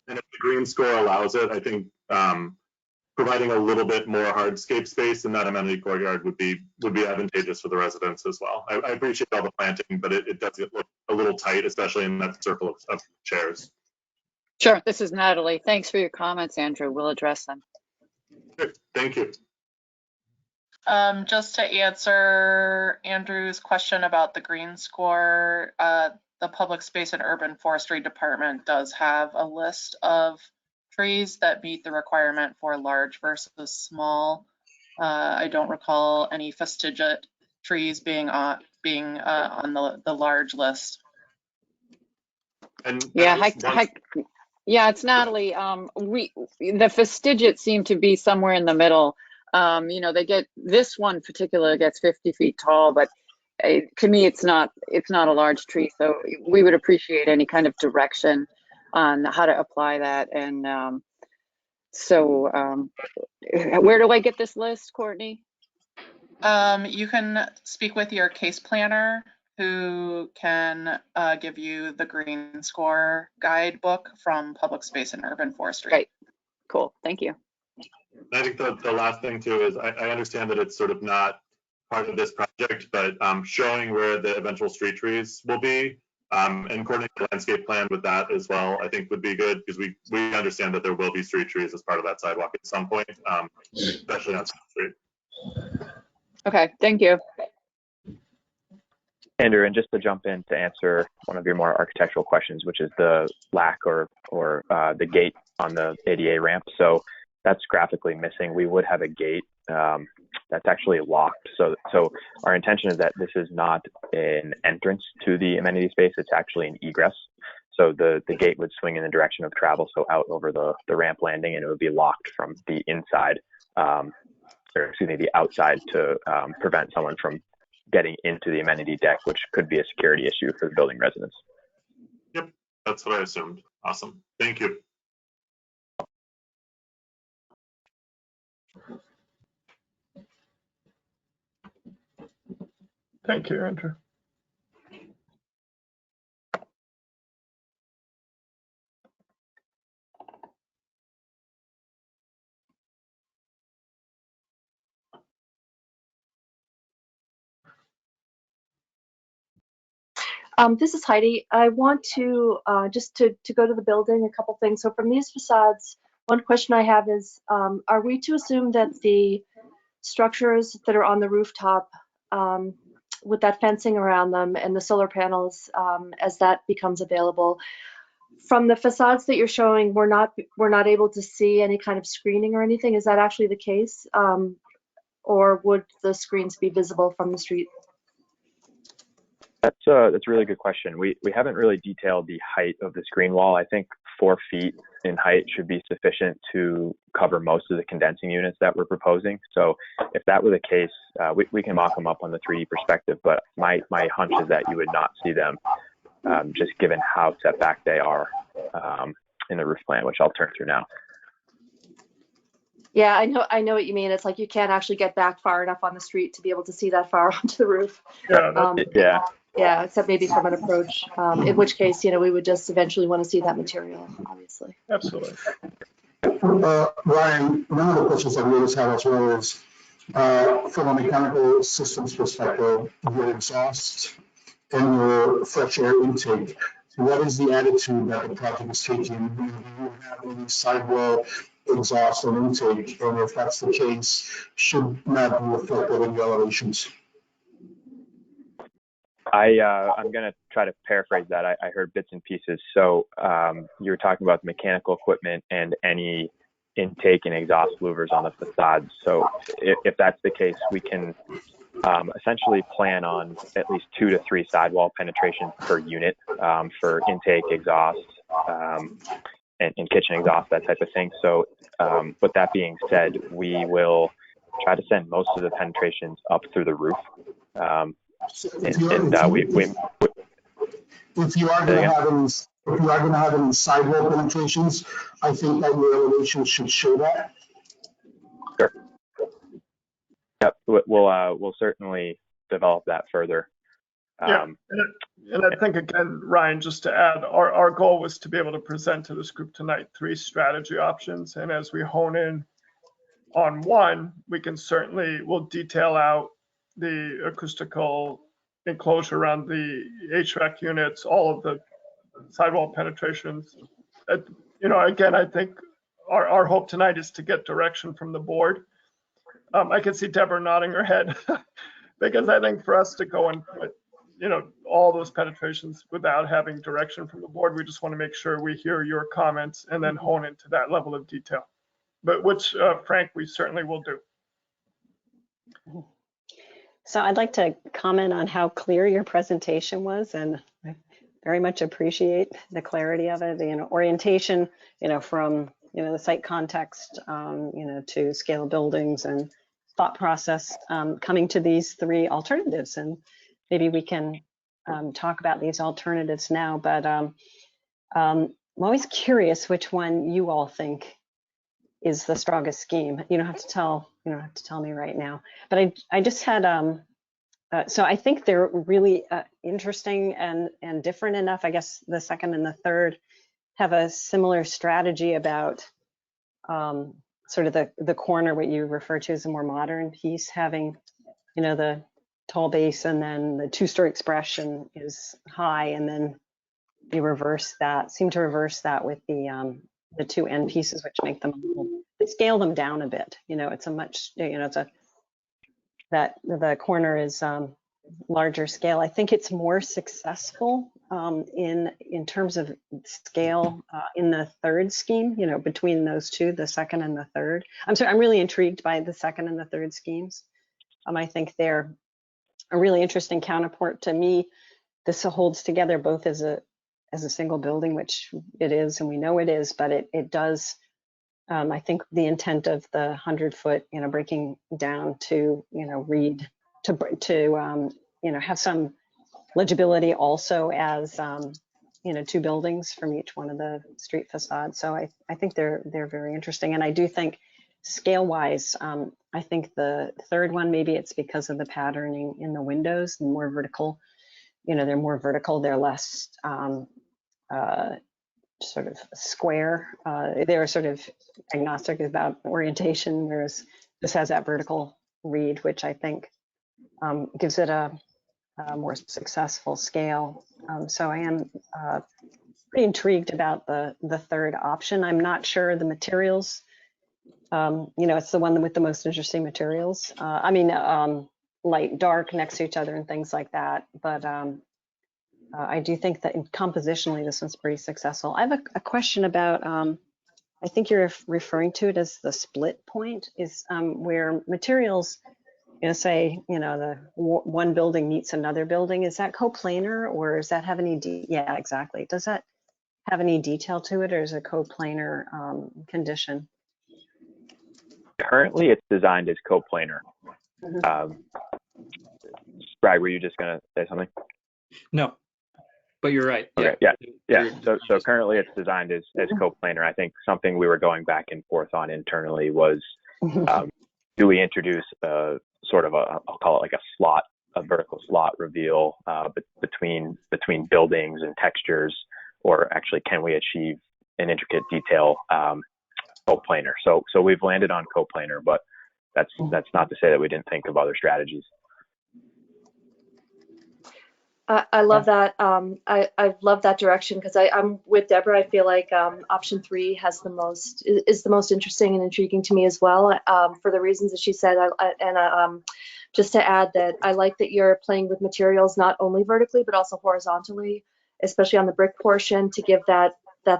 if the green score allows it, I think providing a little bit more hardscape space in that amenity courtyard would be advantageous for the residents as well. I appreciate all the planting, but it does look a little tight, especially in that circle of chairs. Sure, this is Natalie. Thanks for your comments, Andrew. We'll address them. Good. Thank you. Just to answer Andrew's question about the green score, the Public Space and Urban Forestry Department does have a list of trees that meet the requirement for large versus small. I don't recall any fastigiate trees being on the large list. Yeah, yeah, it's Natalie. The fastigiate seem to be somewhere in the middle. You know, this one particular gets 50 feet tall, but to me, it's not a large tree. So we would appreciate any kind of direction on how to apply that. And where do I get this list, Courtney? You can speak with your case planner, who can give you the green score guidebook from Public Space and Urban Forestry. Great, cool, thank you. I think the last thing too is I understand that it's sort of not part of this project, but showing where the eventual street trees will be and coordinating the landscape plan with that as well, I think would be good, because we understand that there will be street trees as part of that sidewalk at some point, especially on South Street. Okay, thank you. Andrew, and just to jump in to answer one of your more architectural questions, which is the lack or the gate on the ADA ramp. So that's graphically missing. We would have a gate that's actually locked. So our intention is that this is not an entrance to the amenity space. It's actually an egress. So the gate would swing in the direction of travel, so out over the ramp landing, and it would be locked from the inside, or excuse me, the outside, to prevent someone from getting into the amenity deck, which could be a security issue for the building residents. Yep, that's what I assumed. Awesome, thank you. Thank you, Andrew. This is Heidi. I want to just to go to the building, a couple things. So from these facades, one question I have is, are we to assume that the structures that are on the rooftop with that fencing around them and the solar panels, as that becomes available, from the facades that you're showing, we're not able to see any kind of screening or anything? Is that actually the case? Or would the screens be visible from the street? That's a really good question. We haven't really detailed the height of the screen wall. I think 4 feet in height should be sufficient to cover most of the condensing units that we're proposing. So if that were the case, we can mock them up on the 3D perspective, but my hunch is that you would not see them, just given how set back they are in the roof plan, which I'll turn through now. Yeah, I know what you mean. It's like you can't actually get back far enough on the street to be able to see that far onto the roof. Yeah. Yeah, except maybe from an approach, in which case, we would just eventually want to see that material, obviously. Absolutely. Ryan, one of the questions that we always have as well is, from a mechanical systems perspective, your exhaust and your fresh air intake, what is the attitude that the project is taking? Do you have any sidewall exhaust and intake? And if that's the case, should not be reflected in the elevations? I'm going to try to paraphrase that. I heard bits and pieces. So you were talking about the mechanical equipment and any intake and exhaust louvers on the facades. So if that's the case, we can essentially plan on at least 2 to 3 sidewall penetrations per unit for intake, exhaust, and kitchen exhaust, that type of thing. So with that being said, we will try to send most of the penetrations up through the roof. If you are going to have any sidewall penetrations, I think that your elevation should show that. Sure. Yep, we'll certainly develop that further. Yeah, and I think, again, Ryan, just to add, our goal was to be able to present to this group tonight 3 strategy options, and as we hone in on one, we'll detail out the acoustical enclosure around the HVAC units, all of the sidewall penetrations. Again, I think our hope tonight is to get direction from the board I can see Deborah nodding her head because I think for us to go and put, all those penetrations without having direction from the board, we just want to make sure we hear your comments and then hone into that level of detail. But which, Frank, we certainly will do. So I'd like to comment on how clear your presentation was, and I very much appreciate the clarity of it, orientation, from, the site context, to scale buildings and thought process, coming to these three alternatives. And maybe we can talk about these alternatives now, but I'm always curious which one you all think is the strongest scheme. You don't have to tell me right now, but I just had so I think they're really interesting and different enough. I guess the second and the third have a similar strategy about sort of the corner, what you refer to as a more modern piece, having the tall base, and then the two-story expression is high, and then you seem to reverse that with the two end pieces, which make them scale them down a bit. It's a much, that the corner is larger scale. I think it's more successful in terms of scale in the third scheme, between those two, the second and the third. I'm really intrigued by the second and the third schemes. I think they're a really interesting counterpart to me. This holds together both as a single building, which it is, and we know it is, but it does. I think the intent of the 100-foot, breaking down to, read to have some legibility also as, two buildings from each one of the street facades. So I think they're very interesting. And I do think scale-wise, I think the third one, maybe it's because of the patterning in the windows, more vertical. They're more vertical. They're less sort of square. They're sort of agnostic about orientation, whereas this has that vertical read, which I think gives it a more successful scale. So I am pretty intrigued about the third option. I'm not sure the materials. It's the one with the most interesting materials. Light, dark next to each other and things like that. But I do think that compositionally, this one's pretty successful. I have a question about, I think you're referring to it as the split point, is where materials, say, the one building meets another building. Is that coplanar, or does that have any, yeah, exactly. Does that have any detail to it, or is it a coplanar condition? Currently, it's designed as coplanar. Brad, were you just going to say something? No, but you're right. Okay, yeah. So currently it's designed as coplanar. I think something we were going back and forth on internally was, do we introduce sort of I'll call it like a vertical slot reveal between buildings and textures, or actually can we achieve an intricate detail coplanar? So we've landed on coplanar, but that's not to say that we didn't think of other strategies. I love that. I love that direction, because I'm with Deborah. I feel like option 3 is the most interesting and intriguing to me as well, for the reasons that she said. Just to add that I like that you're playing with materials not only vertically but also horizontally, especially on the brick portion, to give that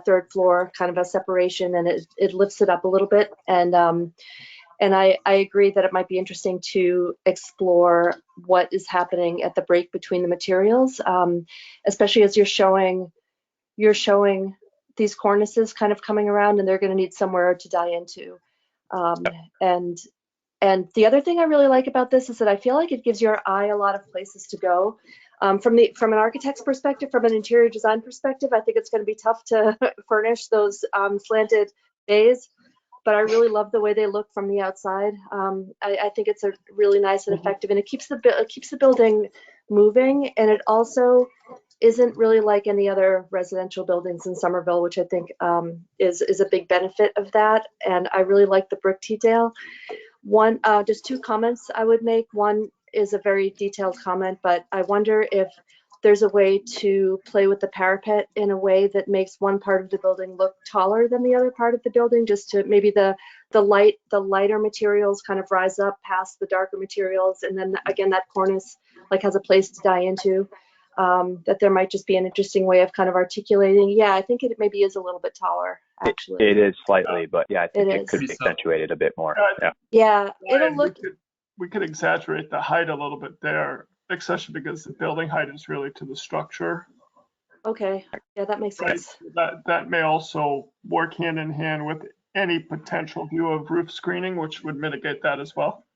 third floor kind of a separation, and it lifts it up a little bit. And I agree that it might be interesting to explore what is happening at the break between the materials, especially as you're showing these cornices kind of coming around, and they're going to need somewhere to die into. And the other thing I really like about this is that I feel like it gives your eye a lot of places to go. From an architect's perspective, from an interior design perspective, I think it's going to be tough to furnish those slanted bays, but I really love the way they look from the outside. I think it's a really nice and effective, and it keeps the building moving, and it also isn't really like any other residential buildings in Somerville, which I think is a big benefit of that. And I really like the brick detail. Just 2 comments I would make. One is a very detailed comment, but I wonder if there's a way to play with the parapet in a way that makes one part of the building look taller than the other part of the building, just to maybe the lighter materials kind of rise up past the darker materials, and then again that cornice like has a place to die into. That there might just be an interesting way of kind of articulating. Yeah, I think it maybe is a little bit taller, actually. It is slightly, but yeah, I think It it is. could be accentuated a bit more. Yeah. Yeah, it'll Ryan, look. we could exaggerate the height a little bit there, especially because the building height is really to the structure. Okay, yeah, that makes Right. sense. That may also work hand in hand with any potential view of roof screening, which would mitigate that as well.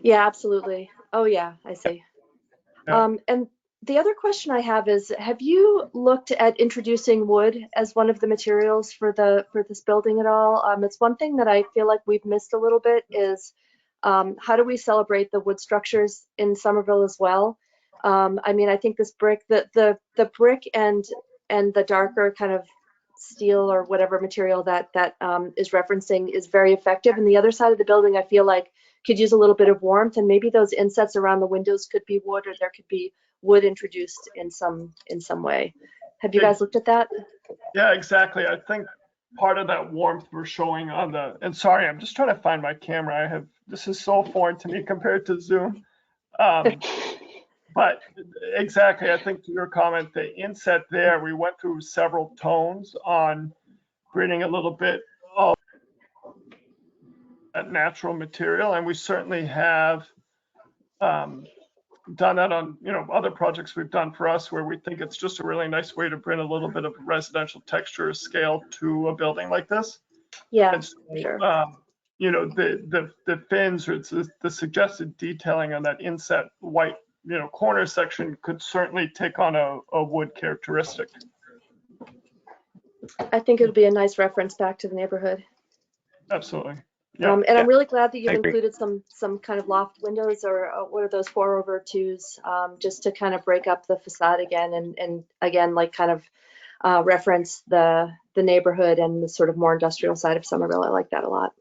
Yeah, absolutely. Oh yeah, I see. Yeah. And the other question I have is, have you looked at introducing wood as one of the materials for this building at all? It's one thing that I feel like we've missed a little bit is how do we celebrate the wood structures in Somerville as well? I mean, I think this brick, the brick and the darker kind of steel or whatever material that is referencing is very effective. And the other side of the building, I feel like could use a little bit of warmth, and maybe those insets around the windows could be wood, or there could be wood introduced in some way. Have you guys looked at that? Yeah, exactly. I think part of that warmth we're showing on the, and sorry, I'm just trying to find my camera. This is so foreign to me compared to Zoom. But exactly, I think to your comment, the inset there, we went through several tones on bringing a little bit of that natural material, and we certainly have done that on other projects we've done for us, where we think it's just a really nice way to bring a little bit of residential texture scale to a building like this. Yeah, And so, sure. The fins or the suggested detailing on that inset white corner section could certainly take on a wood characteristic. I think it would be a nice reference back to the neighborhood. Absolutely. Yeah. And I'm really glad that you've I agree. included some kind of loft windows, or what are those 4/2s, just to kind of break up the facade again, and again, like kind of reference the neighborhood and the sort of more industrial side of Somerville. I like that a lot.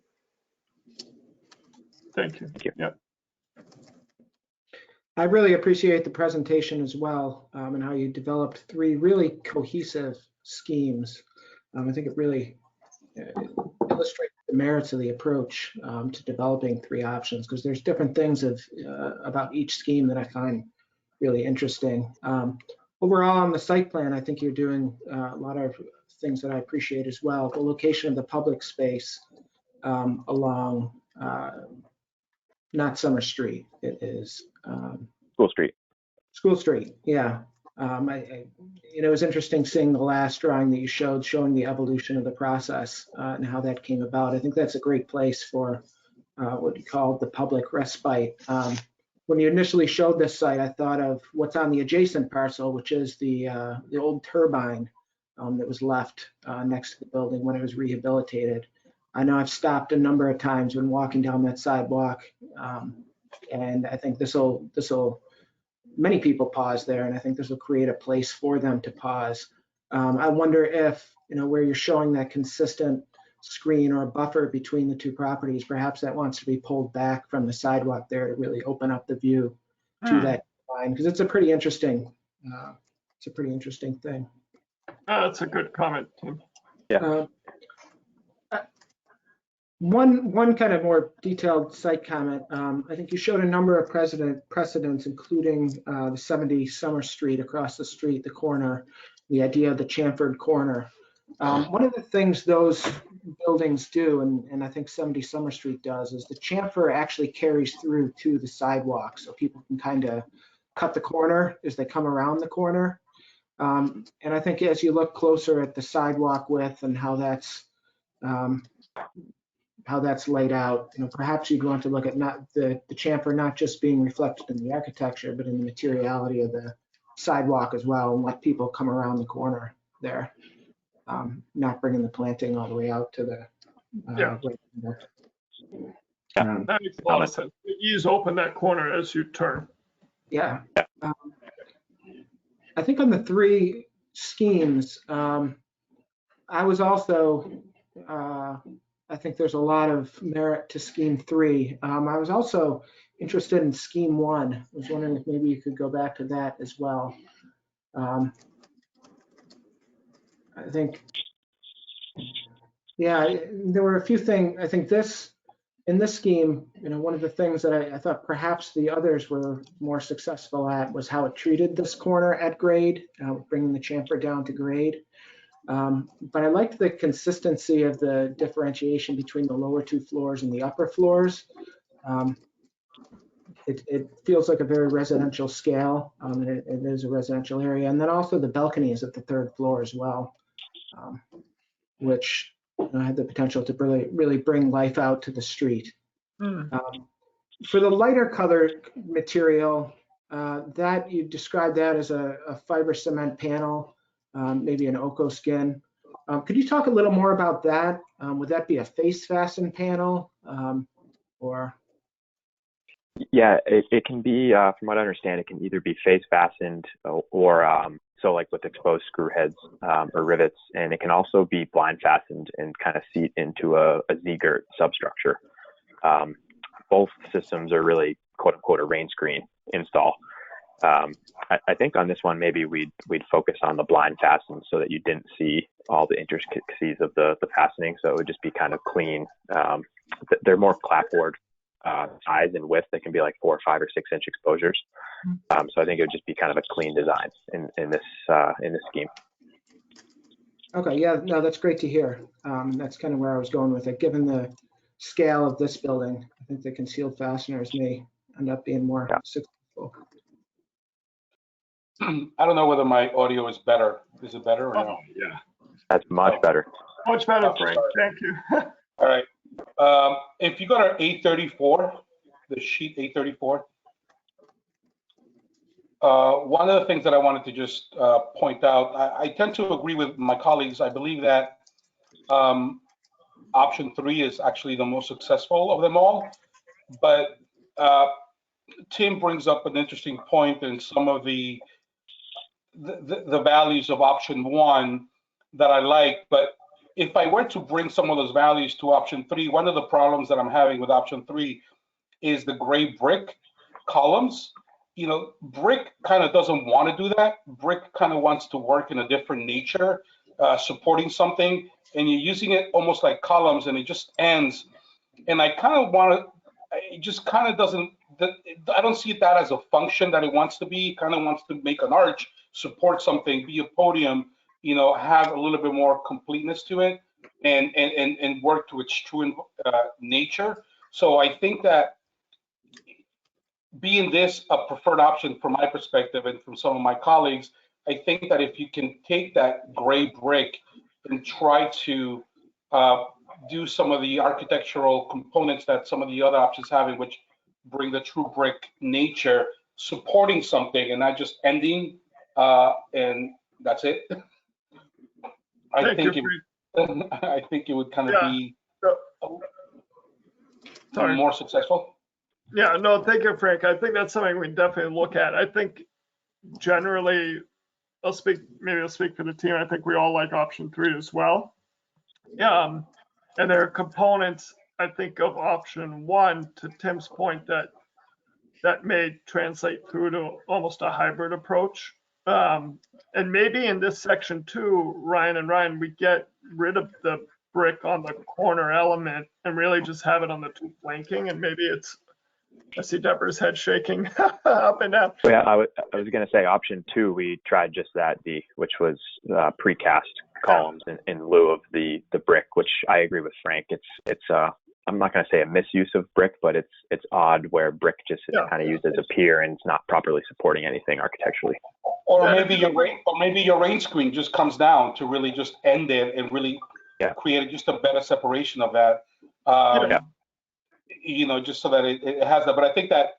Thank you. Thank you. Yeah. I really appreciate the presentation as well, and how you developed 3 really cohesive schemes. I think it really illustrates the merits of the approach to developing 3 options, because there's different things about each scheme that I find really interesting. Overall, on the site plan, I think you're doing a lot of things that I appreciate as well. The location of the public space along not Summer Street, it is School Street. School Street, yeah. It was interesting seeing the last drawing that you showed, showing the evolution of the process and how that came about. I think that's a great place for what you call the public respite. When you initially showed this site, I thought of what's on the adjacent parcel, which is the old turbine that was left next to the building when it was rehabilitated. I know I've stopped a number of times when walking down that sidewalk, and I think many people pause there, and I think this will create a place for them to pause. I wonder if, where you're showing that consistent screen or buffer between the 2 properties, perhaps that wants to be pulled back from the sidewalk there to really open up the view to that line, because it's a pretty interesting thing. That's a good comment, Tim. Yeah. One kind of more detailed site comment. I think you showed a number of precedents, including the 70 Summer Street across the street, the corner, the idea of the chamfered corner. One of the things those buildings do, and I think 70 Summer Street does, is the chamfer actually carries through to the sidewalk, so people can kind of cut the corner as they come around the corner. And I think as you look closer at the sidewalk width and how that's laid out, perhaps you'd want to look at not the chamfer not just being reflected in the architecture, but in the materiality of the sidewalk as well, and let people come around the corner there, not bringing the planting all the way out to the Yeah. That makes a lot of sense. You just open that corner as you turn. Yeah. I think on the 3 schemes, I was also, I think there's a lot of merit to scheme 3. I was also interested in scheme 1. I was wondering if maybe you could go back to that as well. I think, yeah, there were a few things. I think in this scheme, one of the things that I thought perhaps the others were more successful at was how it treated this corner at grade, bringing the chamfer down to grade. But I liked the consistency of the differentiation between the lower two floors and the upper floors. It feels like a very residential scale, and it is a residential area. And then also the balconies at the third floor as well, which had the potential to really bring life out to the street. For the lighter color material, that you described that as a fiber cement panel, maybe an Oco skin. Could you talk a little more about that? Would that be a face fastened panel or? Yeah, it can be, from what I understand, it can either be face fastened or so like with exposed screw heads or rivets, and it can also be blind fastened and kind of seat into a Z-girt substructure. Both systems are really quote unquote a rain screen install. I think on this one maybe we'd focus on the blind fasten so that you didn't see all the intricacies of the fastening, so it would just be kind of clean. They're more clapboard size and width. They can be like 4, 5, or 6 inch exposures. So I think it would just be kind of a clean design in this scheme. Okay, yeah, no, that's great to hear. That's kind of where I was going with it. Given the scale of this building, I think the concealed fasteners may end up being more successful. I don't know whether my audio is better. Is it better or no? Yeah. That's much better. Much better, Frank. Thank you. All right. If you go to 834, the sheet 834, one of the things that I wanted to just point out, I tend to agree with my colleagues. I believe that option 3 is actually the most successful of them all. But Tim brings up an interesting point in some of the values of option 1 that I like. But if I were to bring some of those values to option 3, one of the problems that I'm having with option 3 is the gray brick columns. Brick kind of doesn't want to do that. Brick kind of wants to work in a different nature, supporting something, and you're using it almost like columns, and it just ends. And I kind of want to, it just kind of doesn't, I don't see that as a function that it wants to be. It kind of wants to make an arch, support something, be a podium, have a little bit more completeness to it, and work to its true nature. So I think that being this a preferred option from my perspective and from some of my colleagues, I think that if you can take that gray brick and try to do some of the architectural components that some of the other options have, in which bring the true brick nature, supporting something and not just ending, and that's it. I think it would kind of be more successful. Yeah, no, thank you, Frank. I think that's something we definitely look at. I think generally, I'll speak for the team. I think we all like option 3 as well. And there are components, I think, of option 1, to Tim's point, that may translate through to almost a hybrid approach. And maybe in this section 2, Ryan, we get rid of the brick on the corner element and really just have it on the 2 flanking, and maybe it's, I see Deborah's head shaking up and down. Yeah, I was going to say option 2, we tried just that, which was precast columns in lieu of the brick, which I agree with Frank. It's I'm not going to say a misuse of brick, but it's odd where brick just is kind of used as a pier and it's not properly supporting anything architecturally. Or maybe your rain screen just comes down to really just end it and really create just a better separation of that. Just so that it has that. But I think that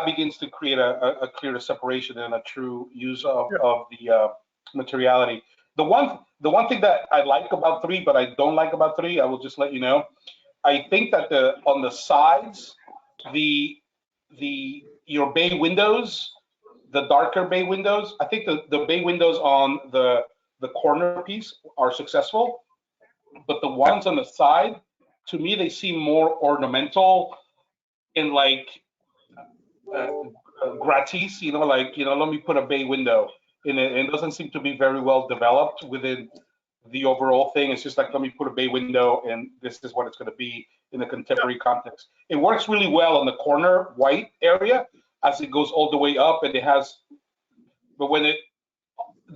begins to create a clearer separation and a true use of the materiality. The one thing that I like about 3, but I don't like about 3, I will just let you know. I think that on the sides, your bay windows, the darker bay windows, I think the bay windows on the corner piece are successful, but the ones on the side, to me, they seem more ornamental and like gratis, let me put a bay window. and it doesn't seem to be very well developed within the overall thing. It's just like, let me put a bay window and this is what it's going to be in a contemporary context. It works really well on the corner white area as it goes all the way up, and it has, but when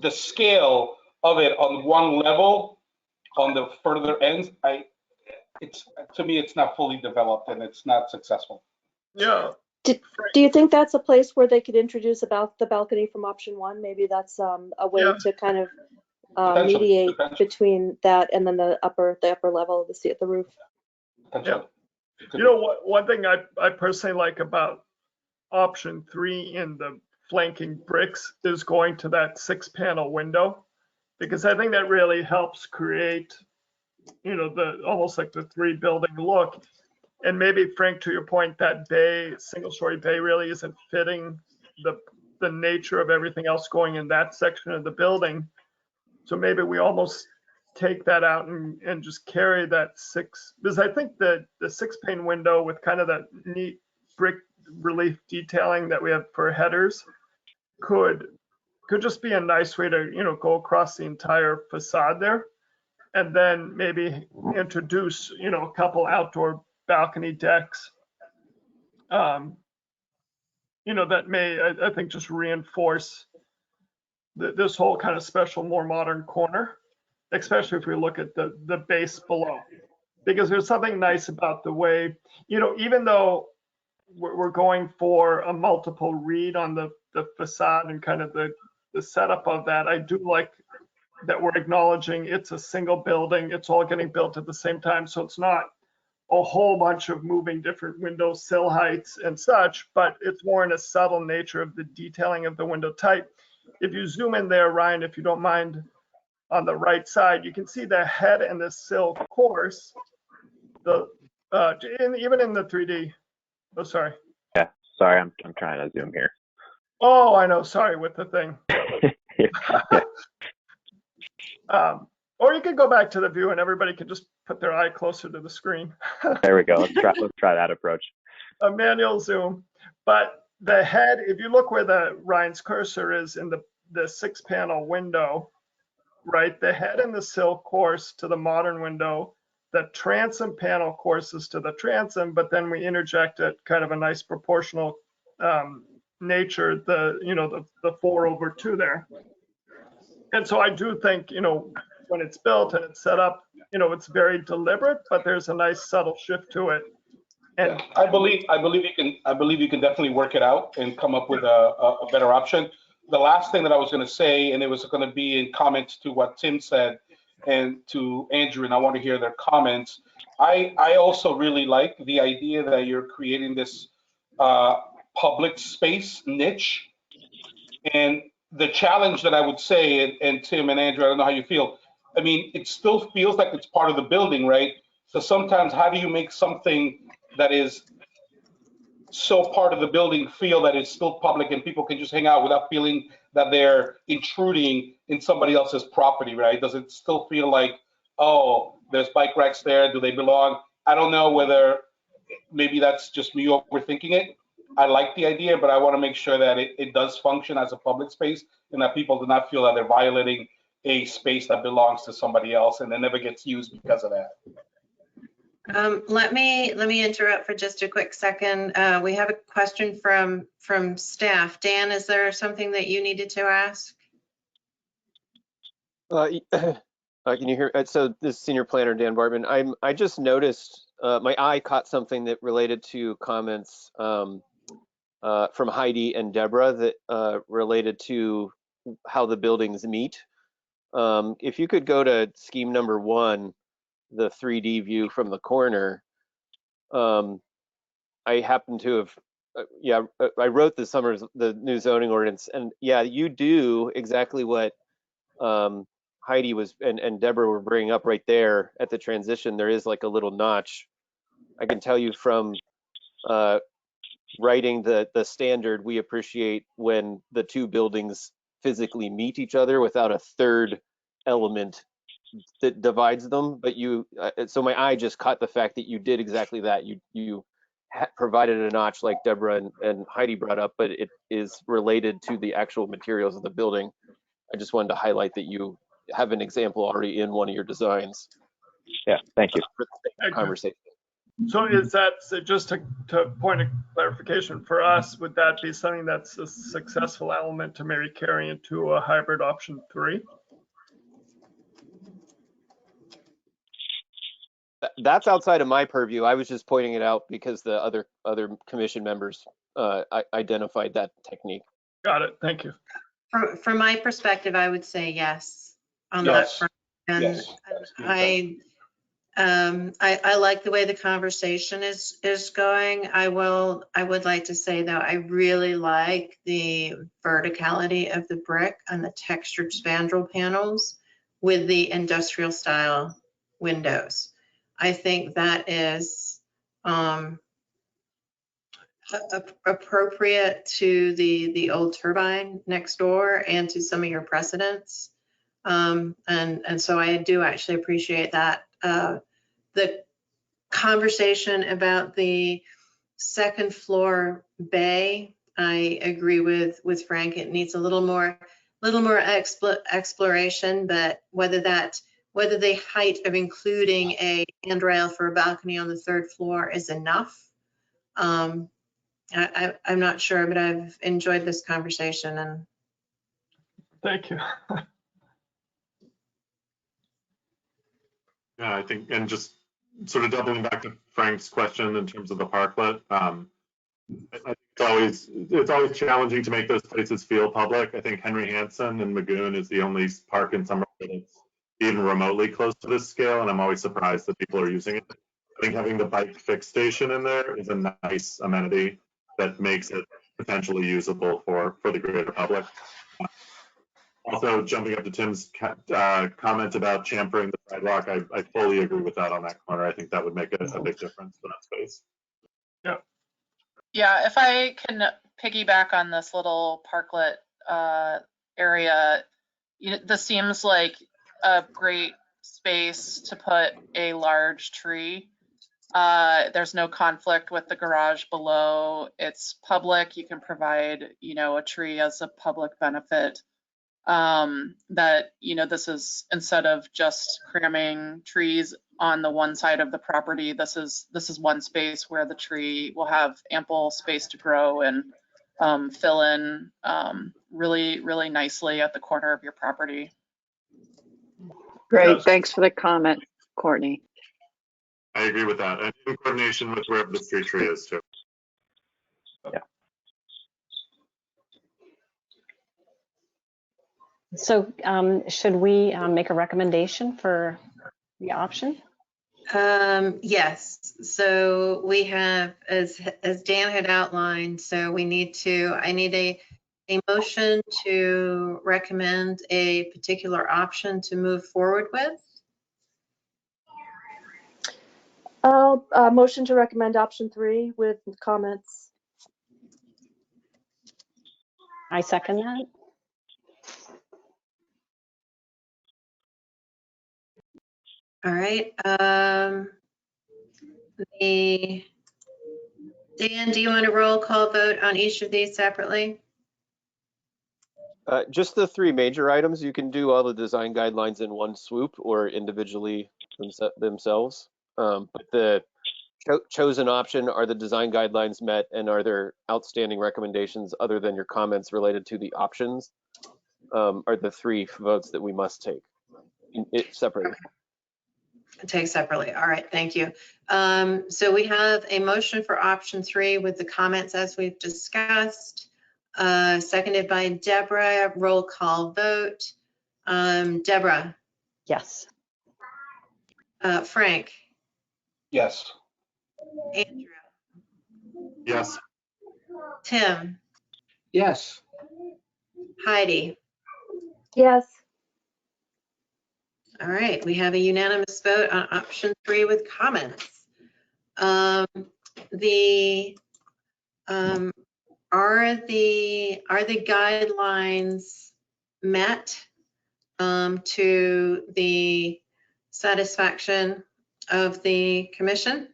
the scale of it on one level on the further ends, to me, it's not fully developed and it's not successful. Yeah. Do you think that's a place where they could introduce about the balcony from option one? Maybe that's a way to kind of mediate between that and then the upper level of the seat at the roof. Yeah. You know what? One thing I personally like about option 3 in the flanking bricks is going to that 6-panel window, because I think that really helps create, you know, the almost like the 3-building look. And maybe, Frank, to your point, that bay, single-story bay, really isn't fitting the nature of everything else going in that section of the building. So maybe we almost take that out and just carry that 6, because I think that the 6-pane window with kind of that neat brick relief detailing that we have for headers could just be a nice way to, you know, go across the entire facade there, and then maybe introduce, you know, a couple outdoor balcony decks, you know, that may, I think, just reinforce this whole kind of special, more modern corner, especially if we look at the base below, because there's something nice about the way, you know, even though we're going for a multiple read on the facade and kind of the setup of that, I do like that we're acknowledging it's a single building, it's all getting built at the same time, so it's not a whole bunch of moving different window sill heights and such, but it's more in a subtle nature of the detailing of the window type. If you zoom in there, Ryan, if you don't mind, on the right side, you can see the head and the sill course, even in the 3D. Oh, sorry. Yeah, sorry, I'm trying to zoom here. Oh, I know, sorry, with the thing. Or you could go back to the view and everybody can just put their eye closer to the screen. There we go. Let's try that approach. A manual zoom. But the head, if you look where Ryan's cursor is in the 6-panel window, right? The head and the sill course to the modern window. The transom panel courses to the transom, but then we interject at kind of a nice proportional nature, the 4/2 there. And so I do think, you know, when it's built and it's set up, you know, it's very deliberate, but there's a nice subtle shift to it. And I believe you can definitely work it out and come up with a better option. The last thing that I was going to say, and it was going to be in comments to what Tim said and to Andrew, and I want to hear their comments. I also really like the idea that you're creating this public space niche. And the challenge that I would say, and Tim and Andrew, I don't know how you feel. I mean, it still feels like it's part of the building, right? So sometimes how do you make something that is so part of the building feel that it's still public and people can just hang out without feeling that they're intruding in somebody else's property, right? Does it still feel like, oh, there's bike racks there, do they belong? I don't know whether maybe that's just me overthinking it. I like the idea, but I want to make sure that it does function as a public space and that people do not feel that they're violating a space that belongs to somebody else and it never gets used because of that. Let me interrupt for just a quick second. We have a question from staff. Dan, is there something that you needed to ask? Can you hear? So this is Senior Planner Dan Bartman. I just noticed my eye caught something that related to comments from Heidi and Deborah that related to how the buildings meet. If you could go to scheme number 1, the 3D view from the corner. I happen to have, I wrote the new zoning ordinance, and yeah, you do exactly what Heidi was and Deborah were bringing up right there at the transition. There is like a little notch. I can tell you from writing the standard, we appreciate when the two buildings physically meet each other without a third element that divides them. But so my eye just caught the fact that you did exactly that. You provided a notch like Deborah and Heidi brought up, but it is related to the actual materials of the building. I just wanted to highlight that you have an example already in one of your designs. Yeah, thank you. For the sake of conversation. So is that, so just to point of clarification for us, would that be something that's a successful element to maybe carry into a hybrid option 3? That's outside of my purview. I was just pointing it out because the other commission members identified that technique. Got it. Thank you. From my perspective, I would say yes on that Yes. front. And Yes. I like the way the conversation is going. I would like to say though, I really like the verticality of the brick and the textured spandrel panels with the industrial style windows. I think that is appropriate to the old turbine next door and to some of your precedents. And so I do actually appreciate that. The conversation about the second floor bay, I agree with Frank. It needs a little more exploration, but whether the height of including a handrail for a balcony on the third floor is enough, I'm not sure, but I've enjoyed this conversation. And thank you. Yeah, I think, and just sort of doubling back to Frank's question in terms of the parklet, I think it's always challenging to make those places feel public. I think Henry Hansen and Magoon is the only park in Somerville that's even remotely close to this scale, and I'm always surprised that people are using it. I think having the bike fix station in there is a nice amenity that makes it potentially usable for the greater public. Also, jumping up to Tim's comment about chamfering the sidewalk, I fully agree with that on that corner. I think that would make a big difference for that space. Yeah. Yeah, if I can piggyback on this little parklet area, this seems like a great space to put a large tree. There's no conflict with the garage below. It's public. You can provide, a tree as a public benefit. That, this is, instead of just cramming trees on the one side of the property, this is one space where the tree will have ample space to grow and fill in really, really nicely at the corner of your property. Great, thanks for the comment, Courtney. I agree with that, and in coordination with wherever the street tree is too. Yeah. So should we make a recommendation for the option? yes, so we have, as Dan had outlined, so I need a motion to recommend a particular option to move forward with. Motion to recommend option 3 with comments. I second that. All right. Dan, do you want a roll call vote on each of these separately? Just the three major items. You can do all the design guidelines in one swoop or individually themselves. But the chosen option, are the design guidelines met, and are there outstanding recommendations other than your comments related to the options, are the three votes that we must take separately. Take separately. All right, thank you. So we have a motion for option 3 with the comments as we've discussed, seconded by Deborah. Roll call vote. Deborah? Yes. Frank? Yes. Andrew? Yes. Tim? Yes. Heidi? Yes. All right, we have a unanimous vote on option 3 with comments. Are the guidelines met to the satisfaction of the commission?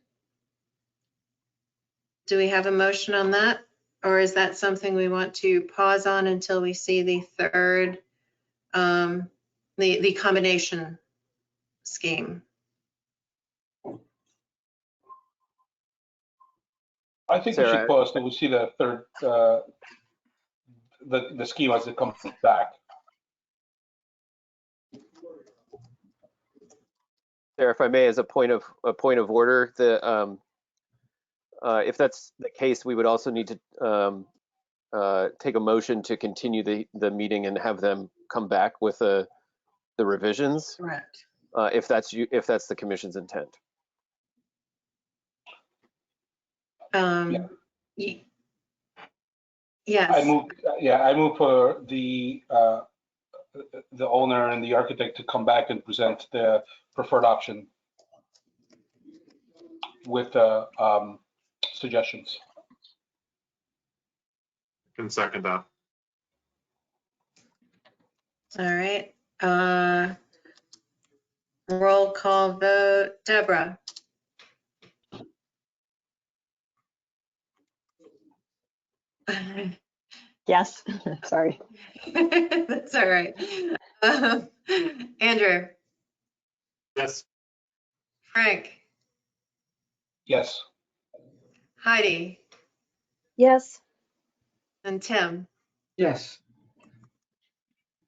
Do we have a motion on that? Or is that something we want to pause on until we see the third the combination scheme. I think we Sarah, should pause till we see the third, the scheme as it comes back. Sarah, if I may, as a point of order, if that's the case, we would also need to take a motion to continue the meeting and have them come back with the revisions. Correct. If that's the commission's intent. Yes. I move for the owner and the architect to come back and present the preferred option with suggestions. Can second that. All right. Roll call vote. Deborah. Yes, sorry. That's all right. Andrew. Yes. Frank. Yes. Heidi. Yes. And Tim. Yes.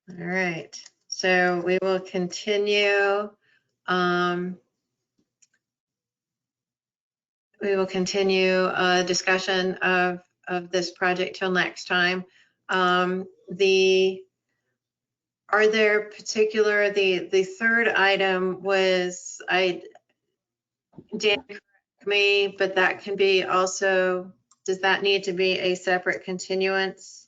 All right. So we will continue. We will continue discussion of this project till next time. Are there particular, the third item was, Dan, correct me, but that can be also, does that need to be a separate continuance?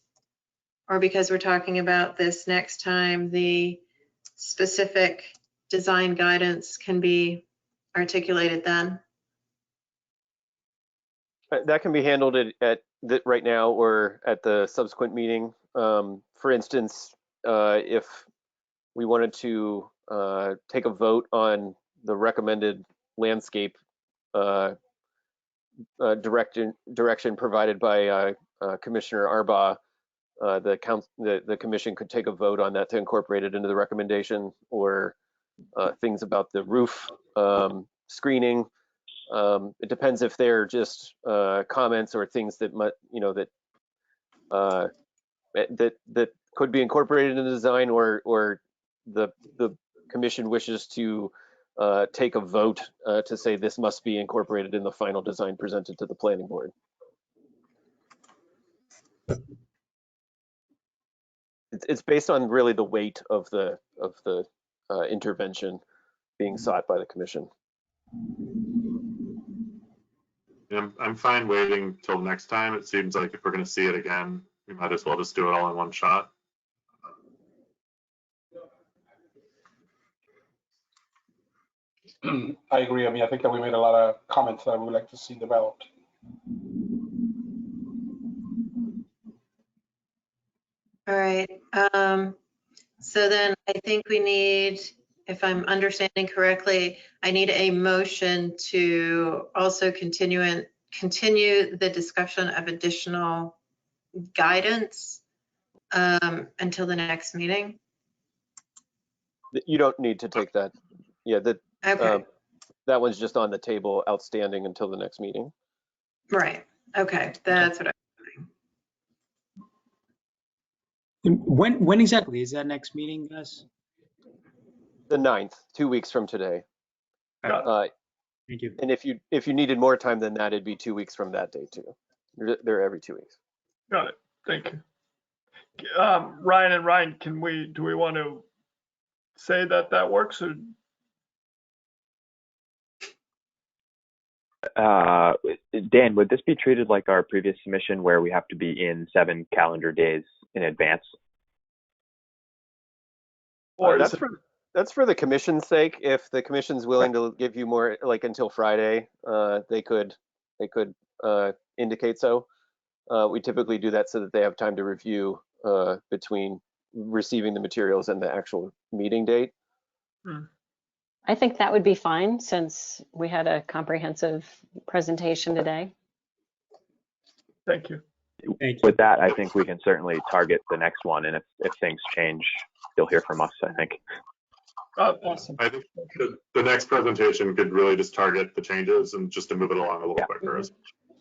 Or because we're talking about this next time, the specific design guidance can be articulated then? That can be handled right now or at the subsequent meeting. For instance, if we wanted to take a vote on the recommended landscape direction provided by Commissioner Arbaugh, the commission could take a vote on that to incorporate it into the recommendation, or things about the roof screening. It depends if they're just comments or things that that could be incorporated in the design, or the commission wishes to take a vote to say this must be incorporated in the final design presented to the planning board. It's based on really the weight of the intervention being sought by the commission. Yeah, I'm fine waiting till next time. It seems like if we're going to see it again, we might as well just do it all in one shot. I agree. I mean, I think that we made a lot of comments that I would like to see developed. All right. So then I think we need, if I'm understanding correctly, I need a motion to also continue the discussion of additional guidance until the next meeting. You don't need to take that. Yeah, Okay. That one's just on the table, outstanding until the next meeting. Right. Okay. That's what When exactly is that next meeting, guys? The 9th, 2 weeks from today. Thank you. And if you needed more time than that, it'd be 2 weeks from that day too. They're every 2 weeks. Got it. Thank you. Ryan, do we want to say that works, or? Dan, would this be treated like our previous submission where we have to be in 7 calendar days in advance? Or that's for the commission's sake. If the commission's willing to give you more, like until Friday, they could indicate so. We typically do that so that they have time to review between receiving the materials and the actual meeting date. I think that would be fine since we had a comprehensive presentation today. Thank you. Thank you. With that, I think we can certainly target the next one, and if things change, you'll hear from us, I think. Awesome. I think the next presentation could really just target the changes and just to move it along a little quicker.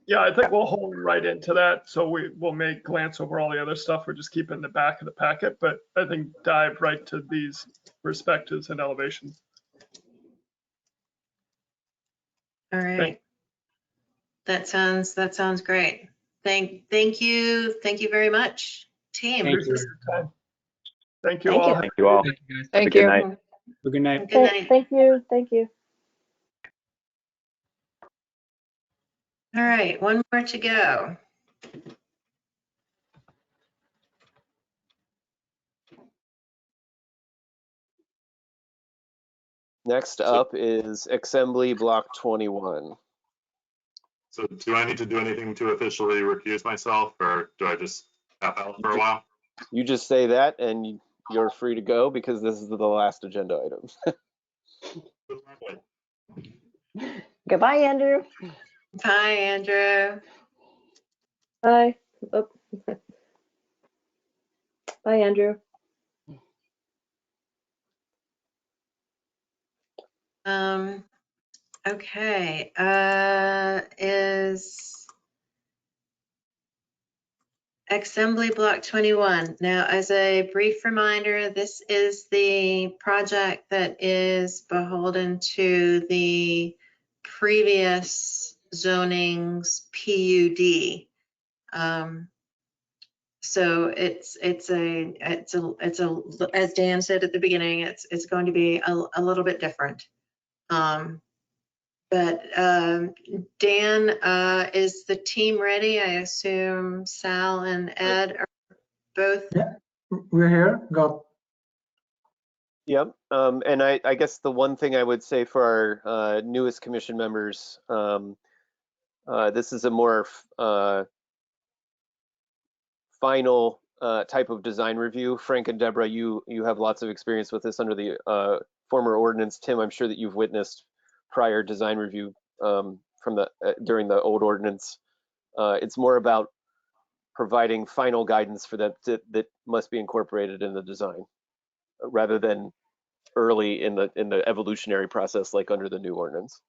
Yeah, I think we'll hold right into that. So we'll make glance over all the other stuff. We're just keeping the back of the packet, but I think dive right to these perspectives and elevations. All right. That sounds great. Thank you very much, team. Thank you. Thank you Thank all. you. Thank you all. Thank Have a good you. night. Have a good night. Good night. Thank you. Thank you. All right, one more to go. Next up is Assembly Block 21. So do I need to do anything to officially recuse myself, or do I just tap out for a while? You just say that and you're free to go because this is the last agenda item. Goodbye, Andrew. Bye, Andrew. Bye. Oh. Bye, Andrew. Okay, is Assembly Block 21. Now, as a brief reminder, this is the project that is beholden to the previous zoning's PUD. So it's as Dan said at the beginning, it's going to be a little bit different. But Dan, is the team ready? I assume Sal and Ed are both. Yeah, we're here. Go. Yep. And I guess the one thing I would say for our newest commission members, this is a more final type of design review. Frank and Deborah, you have lots of experience with this under the former ordinance. Tim, I'm sure that you've witnessed prior design review from during the old ordinance. It's more about providing final guidance for that must be incorporated in the design, rather than early in the evolutionary process like under the new ordinance.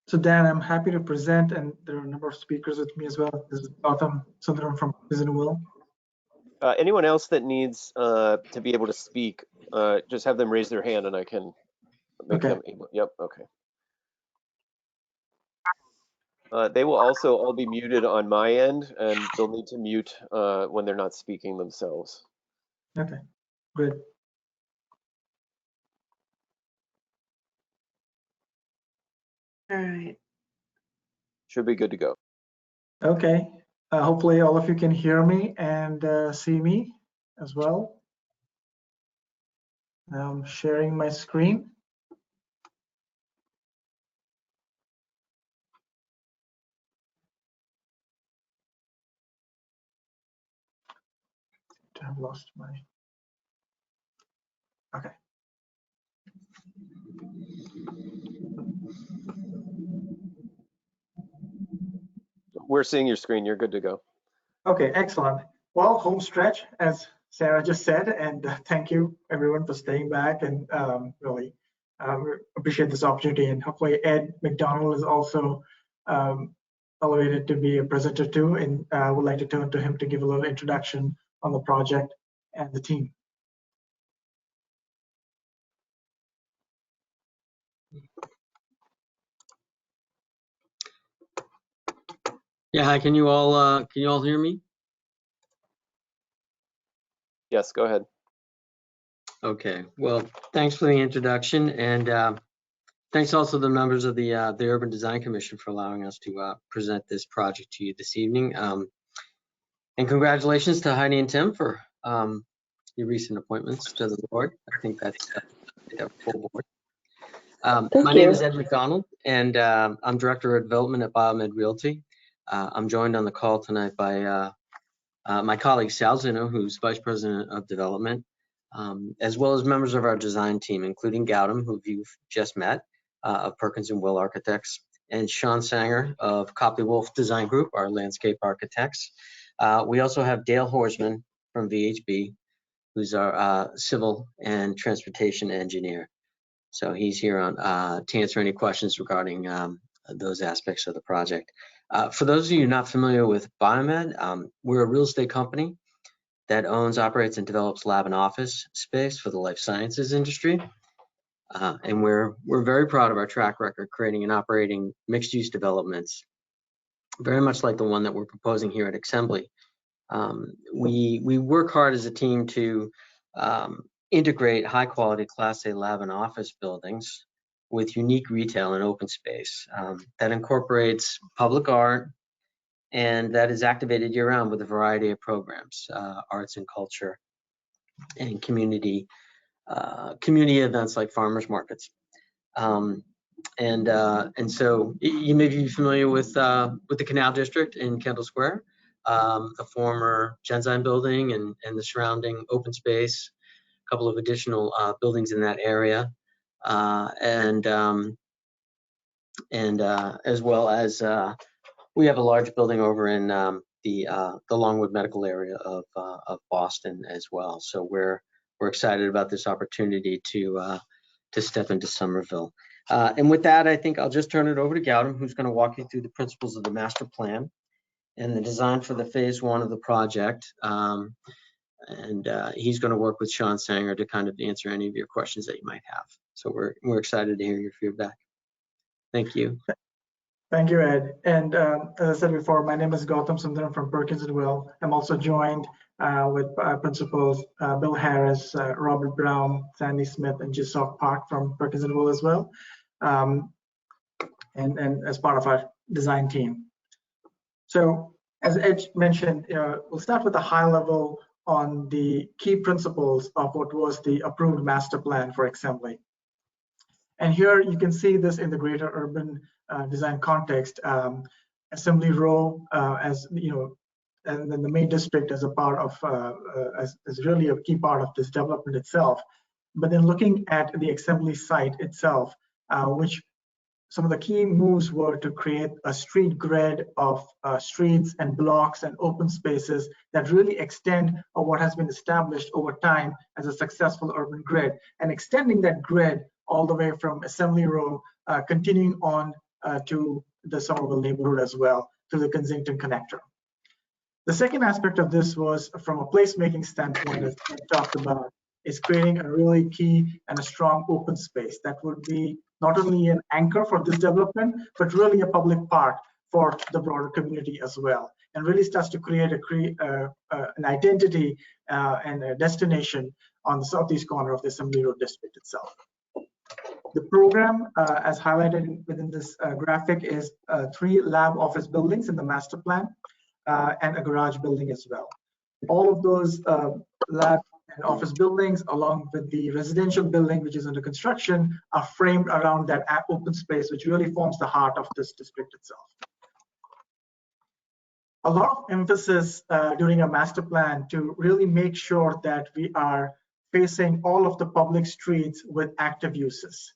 So Dan, I'm happy to present, and there are a number of speakers with me as well. This is Gautam Sundaram from Vision Will. Anyone else that needs to be able to speak, just have them raise their hand and I can make them able. Yep, okay. They will also all be muted on my end, and they'll need to mute when they're not speaking themselves. Okay, good. All right. Should be good to go. Okay, hopefully all of you can hear me and see me as well. I'm sharing my screen. I've lost my. Okay. We're seeing your screen. You're good to go. Okay, excellent. Well, home stretch, as Sarah just said, and thank you everyone for staying back and really appreciate this opportunity. And hopefully Ed McDonald is also elevated to be a presenter too, and I would like to turn to him to give a little introduction on the project and the team. Yeah, hi, can you all hear me? Yes, go ahead. Okay, well, thanks for the introduction, and thanks also to the members of the Urban Design Commission for allowing us to present this project to you this evening. And congratulations to Heidi and Tim for your recent appointments to the board. I think that's a full board. My name is Ed McDonald, and I'm Director of Development at Biomed Realty. I'm joined on the call tonight by my colleague Sal Zeno, who's Vice President of Development, as well as members of our design team, including Gautam, who you've just met, of Perkins and Will Architects, and Sean Sanger of Copley Wolf Design Group, our landscape architects. We also have Dale Horsman from VHB, who's our civil and transportation engineer. So he's here on to answer any questions regarding those aspects of the project. For those of you not familiar with Biomed, we're a real estate company that owns, operates, and develops lab and office space for the life sciences industry. And we're very proud of our track record creating and operating mixed-use developments, very much like the one that we're proposing here at Assembly. We work hard as a team to integrate high-quality Class A lab and office buildings with unique retail and open space that incorporates public art and that is activated year-round with a variety of programs, arts and culture, and community events like farmers markets. And so you may be familiar with the Canal District in Kendall Square, the former Genzyme building and the surrounding open space, a couple of additional buildings in that area, and as well as we have a large building over in the Longwood medical area of Boston as well. So we're excited about this opportunity to step into Somerville. And with that, I think I'll just turn it over to Gautam, who's going to walk you through the principles of the master plan and the design for the phase 1 of the project. And he's going to work with Sean Sanger to kind of answer any of your questions that you might have. So we're excited to hear your feedback. Thank you. Thank you, Ed. And as I said before, my name is Gautam Sundaram from Perkins and Will. I'm also joined with principals Bill Harris, Robert Brown, Sandy Smith, and Jisok Park from Perkins and Will as well, and as part of our design team. So as Ed mentioned, we'll start with a high level on the key principles of what was the approved master plan for Assembly. And here you can see this in the greater urban design context. Assembly Row, as you know, and then the main district as a part of, as really a key part of this development itself. But then looking at the Assembly site itself, which some of the key moves were to create a street grid of streets and blocks and open spaces that really extend what has been established over time as a successful urban grid, and extending that grid all the way from Assembly Row, continuing on to the Somerville neighborhood as well, through the Kensington Connector. The second aspect of this was, from a placemaking standpoint, as I talked about, is creating a really key and a strong open space that would be not only an anchor for this development, but really a public park for the broader community as well, and really starts to create an identity and a destination on the southeast corner of the Assembly Road district itself. The program, as highlighted within this graphic, is 3 lab office buildings in the master plan and a garage building as well. All of those lab and office buildings, along with the residential building, which is under construction, are framed around that open space, which really forms the heart of this district itself. A lot of emphasis during a master plan to really make sure that we are facing all of the public streets with active uses.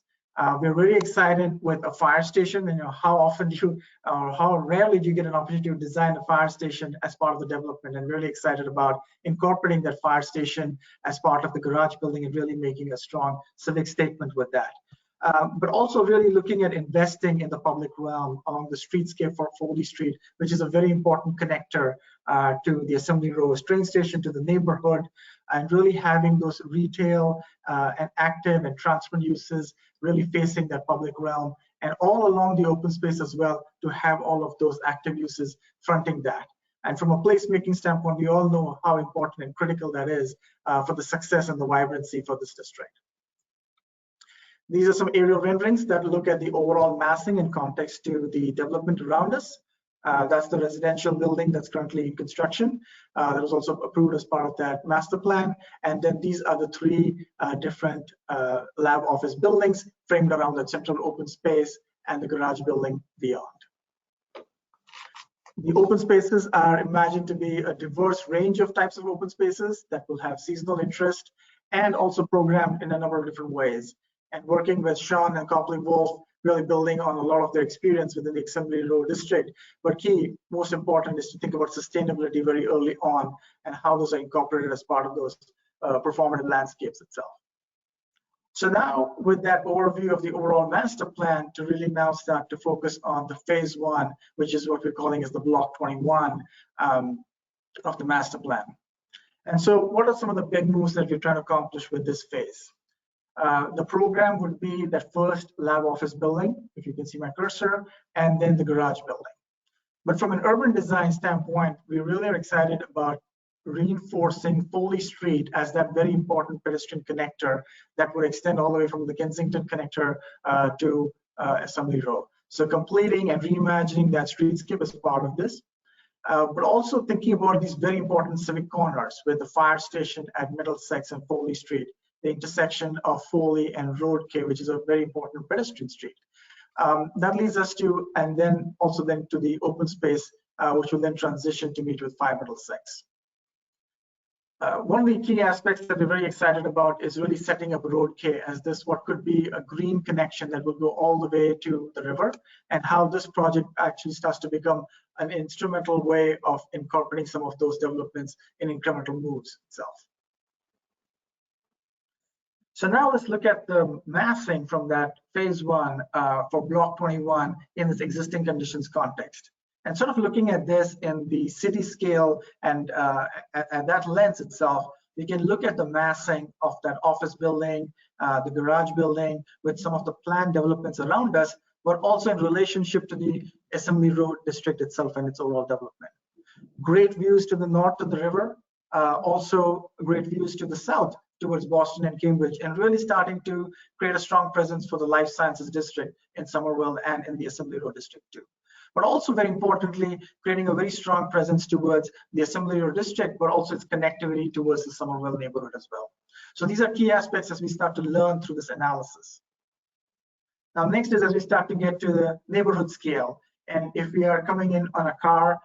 We're really excited with a fire station. You know, how often do you, or how rarely do you get an opportunity to design a fire station as part of the development, and really excited about incorporating that fire station as part of the garage building and really making a strong civic statement with that. But also really looking at investing in the public realm along the streetscape for Foley Street, which is a very important connector to the Assembly Row train station, to the neighborhood, and really having those retail and active and transparent uses really facing that public realm, and all along the open space as well, to have all of those active uses fronting that. And from a placemaking standpoint, we all know how important and critical that is for the success and the vibrancy for this district. These are some aerial renderings that look at the overall massing in context to the development around us. That's the residential building that's currently in construction. That was also approved as part of that master plan. And then these are the 3 different lab office buildings framed around that central open space and the garage building beyond. The open spaces are imagined to be a diverse range of types of open spaces that will have seasonal interest and also programmed in a number of different ways. And working with Sean and Copley Wolf, really building on a lot of their experience within the Assembly Row district. But key, most important, is to think about sustainability very early on and how those are incorporated as part of those performative landscapes itself. So now, with that overview of the overall master plan, to really now start to focus on the phase 1, which is what we're calling as the block 21 of the master plan. And so what are some of the big moves that we're trying to accomplish with this phase? The program would be that first lab office building, if you can see my cursor, and then the garage building. But from an urban design standpoint, we really are excited about reinforcing Foley Street as that very important pedestrian connector that would extend all the way from the Kensington connector to Assembly Row. So completing and reimagining that streetscape is part of this. But also thinking about these very important civic corners with the fire station at Middlesex and Foley Street, the intersection of Foley and Road K, which is a very important pedestrian street. That leads us to, and then also then to the open space, which will then transition to meet with 5 Middlesex. One of the key aspects that we're very excited about is really setting up Road K as this what could be a green connection that will go all the way to the river, and how this project actually starts to become an instrumental way of incorporating some of those developments in incremental moves itself. So now let's look at the massing from that phase 1 for block 21 in this existing conditions context. And sort of looking at this in the city scale and at that lens itself, we can look at the massing of that office building, the garage building, with some of the planned developments around us, but also in relationship to the Assembly Road district itself and its overall development. Great views to the north of the river, also great views to the south towards Boston and Cambridge, and really starting to create a strong presence for the life sciences district in Somerville and in the Assembly Road district too. But also very importantly, creating a very strong presence towards the Assembly Road district, but also its connectivity towards the Somerville neighborhood as well. So these are key aspects as we start to learn through this analysis. Now next is as we start to get to the neighborhood scale. And if we are coming in on a car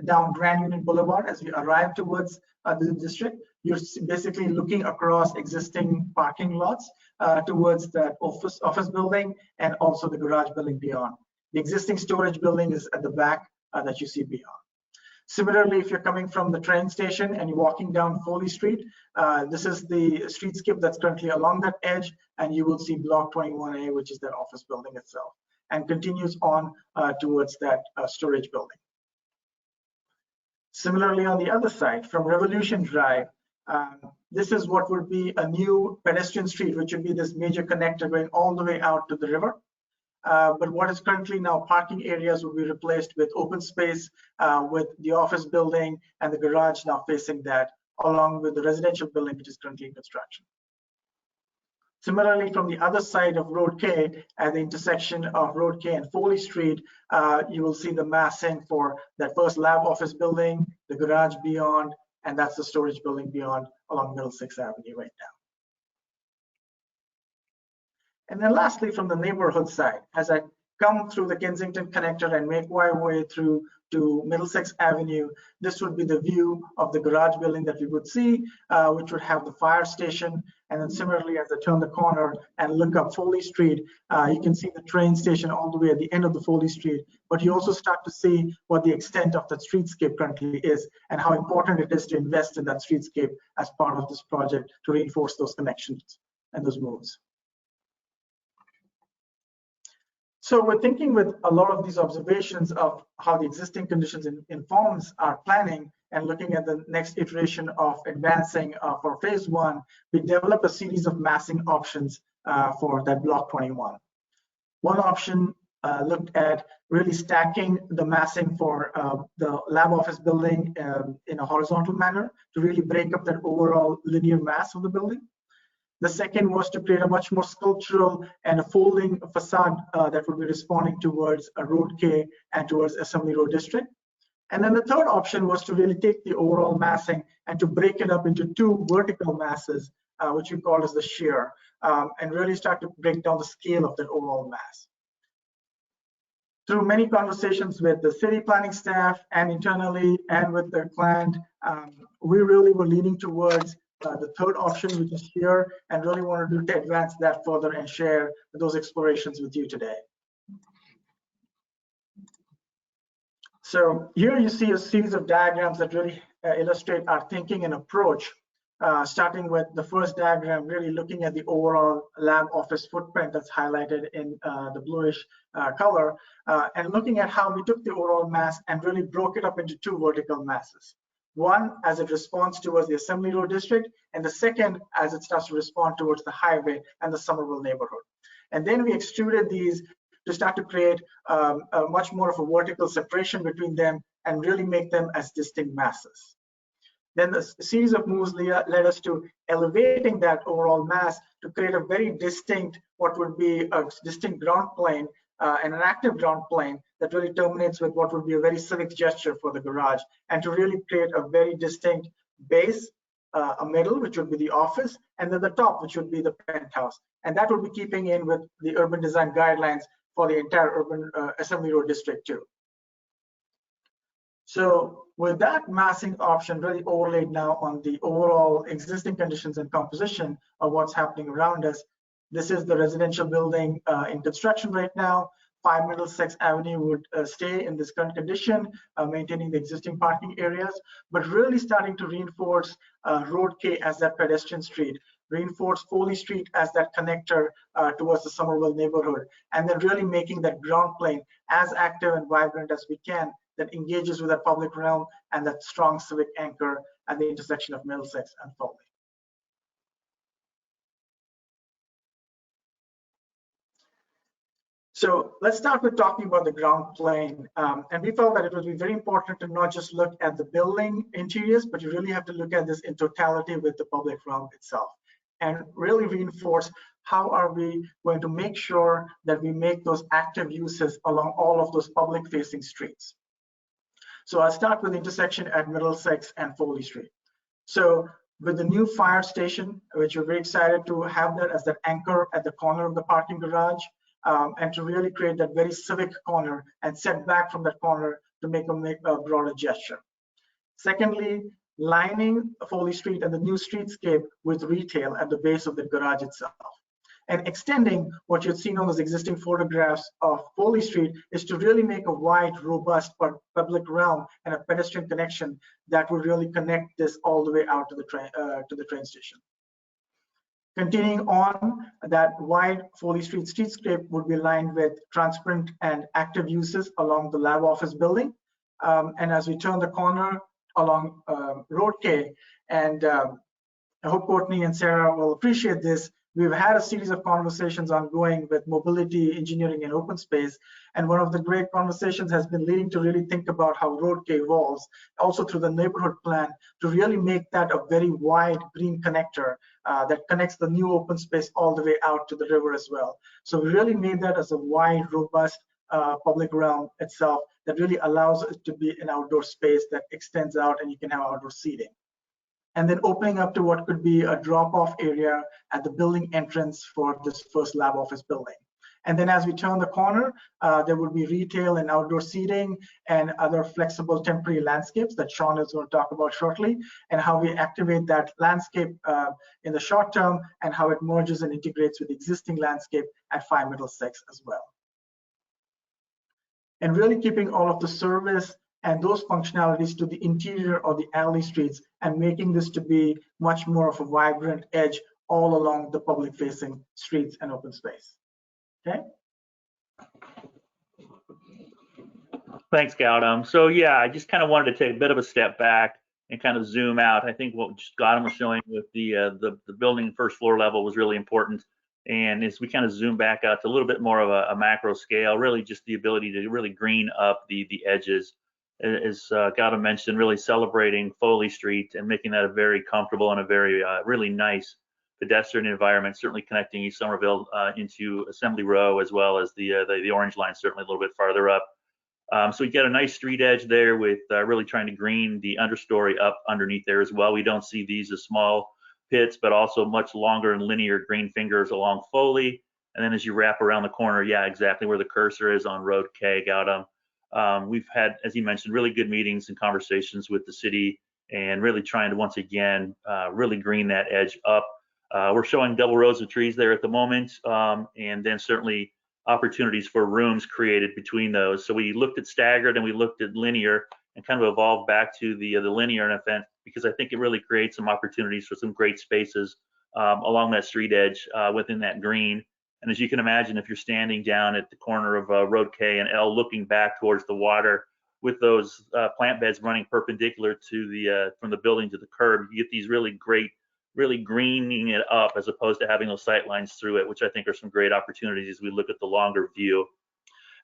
down Grand Union Boulevard, as we arrive towards the district, you're basically looking across existing parking lots towards that office building and also the garage building beyond. The existing storage building is at the back that you see beyond. Similarly, if you're coming from the train station and you're walking down Foley Street, this is the streetscape that's currently along that edge, and you will see block 21A, which is that office building itself, and continues on towards that storage building. Similarly, on the other side, from Revolution Drive, this is what would be a new pedestrian street, which would be this major connector going all the way out to the river. But what is currently now parking areas will be replaced with open space, with the office building and the garage now facing that, along with the residential building, which is currently in construction. Similarly, from the other side of Road K, at the intersection of Road K and Foley Street, you will see the massing for that first lab office building, the garage beyond, and that's the storage building beyond along Middlesex Avenue right now. And then lastly, from the neighborhood side, as I come through the Kensington connector and make my way through to Middlesex Avenue, this would be the view of the garage building that we would see, which would have the fire station. And then similarly, as I turn the corner and look up Foley Street, you can see the train station all the way at the end of the Foley Street. But you also start to see what the extent of that streetscape currently is and how important it is to invest in that streetscape as part of this project to reinforce those connections and those moves. So we're thinking with a lot of these observations of how the existing conditions informs our planning and looking at the next iteration of advancing for phase 1, we develop a series of massing options for that block 21. One option looked at really stacking the massing for the lab office building in a horizontal manner to really break up that overall linear mass of the building. The second was to create a much more sculptural and a folding facade that would be responding towards a Road K and towards Assembly Road district. And then the third option was to really take the overall massing and to break it up into 2 vertical masses, which we call as the shear, and really start to break down the scale of that overall mass. Through many conversations with the city planning staff and internally and with the client, we really were leaning towards the third option, which is here, and really want to do to advance that further and share those explorations with you today. So here you see a series of diagrams that really illustrate our thinking and approach, starting with the first diagram, really looking at the overall lab office footprint that's highlighted in the bluish color, and looking at how we took the overall mass and really broke it up into two vertical masses. One as it responds towards the Assembly Row district, and the second as it starts to respond towards the highway and the Somerville neighborhood. And then we extruded these to start to create a much more of a vertical separation between them and really make them as distinct masses. Then the series of moves led us to elevating that overall mass to create a very distinct, what would be a distinct ground plane and an active ground plane that really terminates with what would be a very civic gesture for the garage, and to really create a very distinct base, a middle, which would be the office, and then the top, which would be the penthouse. And that would be keeping in with the urban design guidelines for the entire urban Assembly Row district too. So with that massing option really overlaid now on the overall existing conditions and composition of what's happening around us, this is the residential building in construction right now. 5 Middlesex Avenue would stay in this current condition, maintaining the existing parking areas, but really starting to reinforce Road K as that pedestrian street, reinforce Foley Street as that connector towards the Somerville neighborhood, and then really making that ground plane as active and vibrant as we can, that engages with that public realm and that strong civic anchor at the intersection of Middlesex and Foley. So let's start with talking about the ground plane. And we felt that it would be very important to not just look at the building interiors, but you really have to look at this in totality with the public realm itself, and really reinforce how are we going to make sure that we make those active uses along all of those public facing streets. So I'll start with the intersection at Middlesex and Foley Street. So with the new fire station, which we're very excited to have that as that anchor at the corner of the parking garage, and to really create that very civic corner and set back from that corner to make a broader gesture. Secondly, lining Foley Street and the new streetscape with retail at the base of the garage itself. And extending what you've seen on those existing photographs of Foley Street is to really make a wide, robust public realm and a pedestrian connection that will really connect this all the way out to the train station. Continuing on, that wide Foley Street streetscape would be lined with transparent and active uses along the lab office building. And as we turn the corner along Road K, and I hope Courtney and Sarah will appreciate this, we've had a series of conversations ongoing with mobility, engineering, and open space. And one of the great conversations has been leading to really think about how Road K evolves, also through the neighborhood plan, to really make that a very wide green connector that connects the new open space all the way out to the river as well. So we really made that as a wide, robust public realm itself that really allows it to be an outdoor space that extends out and you can have outdoor seating. And then opening up to what could be a drop-off area at the building entrance for this first lab office building. And then as we turn the corner, there would be retail and outdoor seating and other flexible temporary landscapes that Sean is going to talk about shortly, and how we activate that landscape in the short term and how it merges and integrates with existing landscape at 5 Middlesex as well. And really keeping all of the service and those functionalities to the interior of the alley streets and making this to be much more of a vibrant edge all along the public facing streets and open space. Okay. Thanks, Gautam. So yeah, I just kind of wanted to take a bit of a step back and kind of zoom out. I think what Gautam was showing with the building first floor level was really important. And as we kind of zoom back out to a little bit more of a macro scale, really just the ability to really green up the edges. As Gautam mentioned, really celebrating Foley Street and making that a very comfortable and a very really nice pedestrian environment, certainly connecting East Somerville into Assembly Row, as well as the orange line certainly a little bit farther up. So we get a nice street edge there with really trying to green the understory up underneath there as well. We don't see these as small pits, but also much longer and linear green fingers along Foley. And then as you wrap around the corner, yeah, exactly where the cursor is on Road K, Gautam. We've had, as you mentioned, really good meetings and conversations with the city and really trying to, once again, really green that edge up. We're showing double rows of trees there at the moment, and then certainly opportunities for rooms created between those. So we looked at staggered and we looked at linear, and kind of evolved back to the linear event, because I think it really creates some opportunities for some great spaces along that street edge within that green. And as you can imagine, if you're standing down at the corner of Road K and L looking back towards the water with those plant beds running perpendicular to the from the building to the curb, you get these really great, really greening it up as opposed to having those sight lines through it, which I think are some great opportunities as we look at the longer view.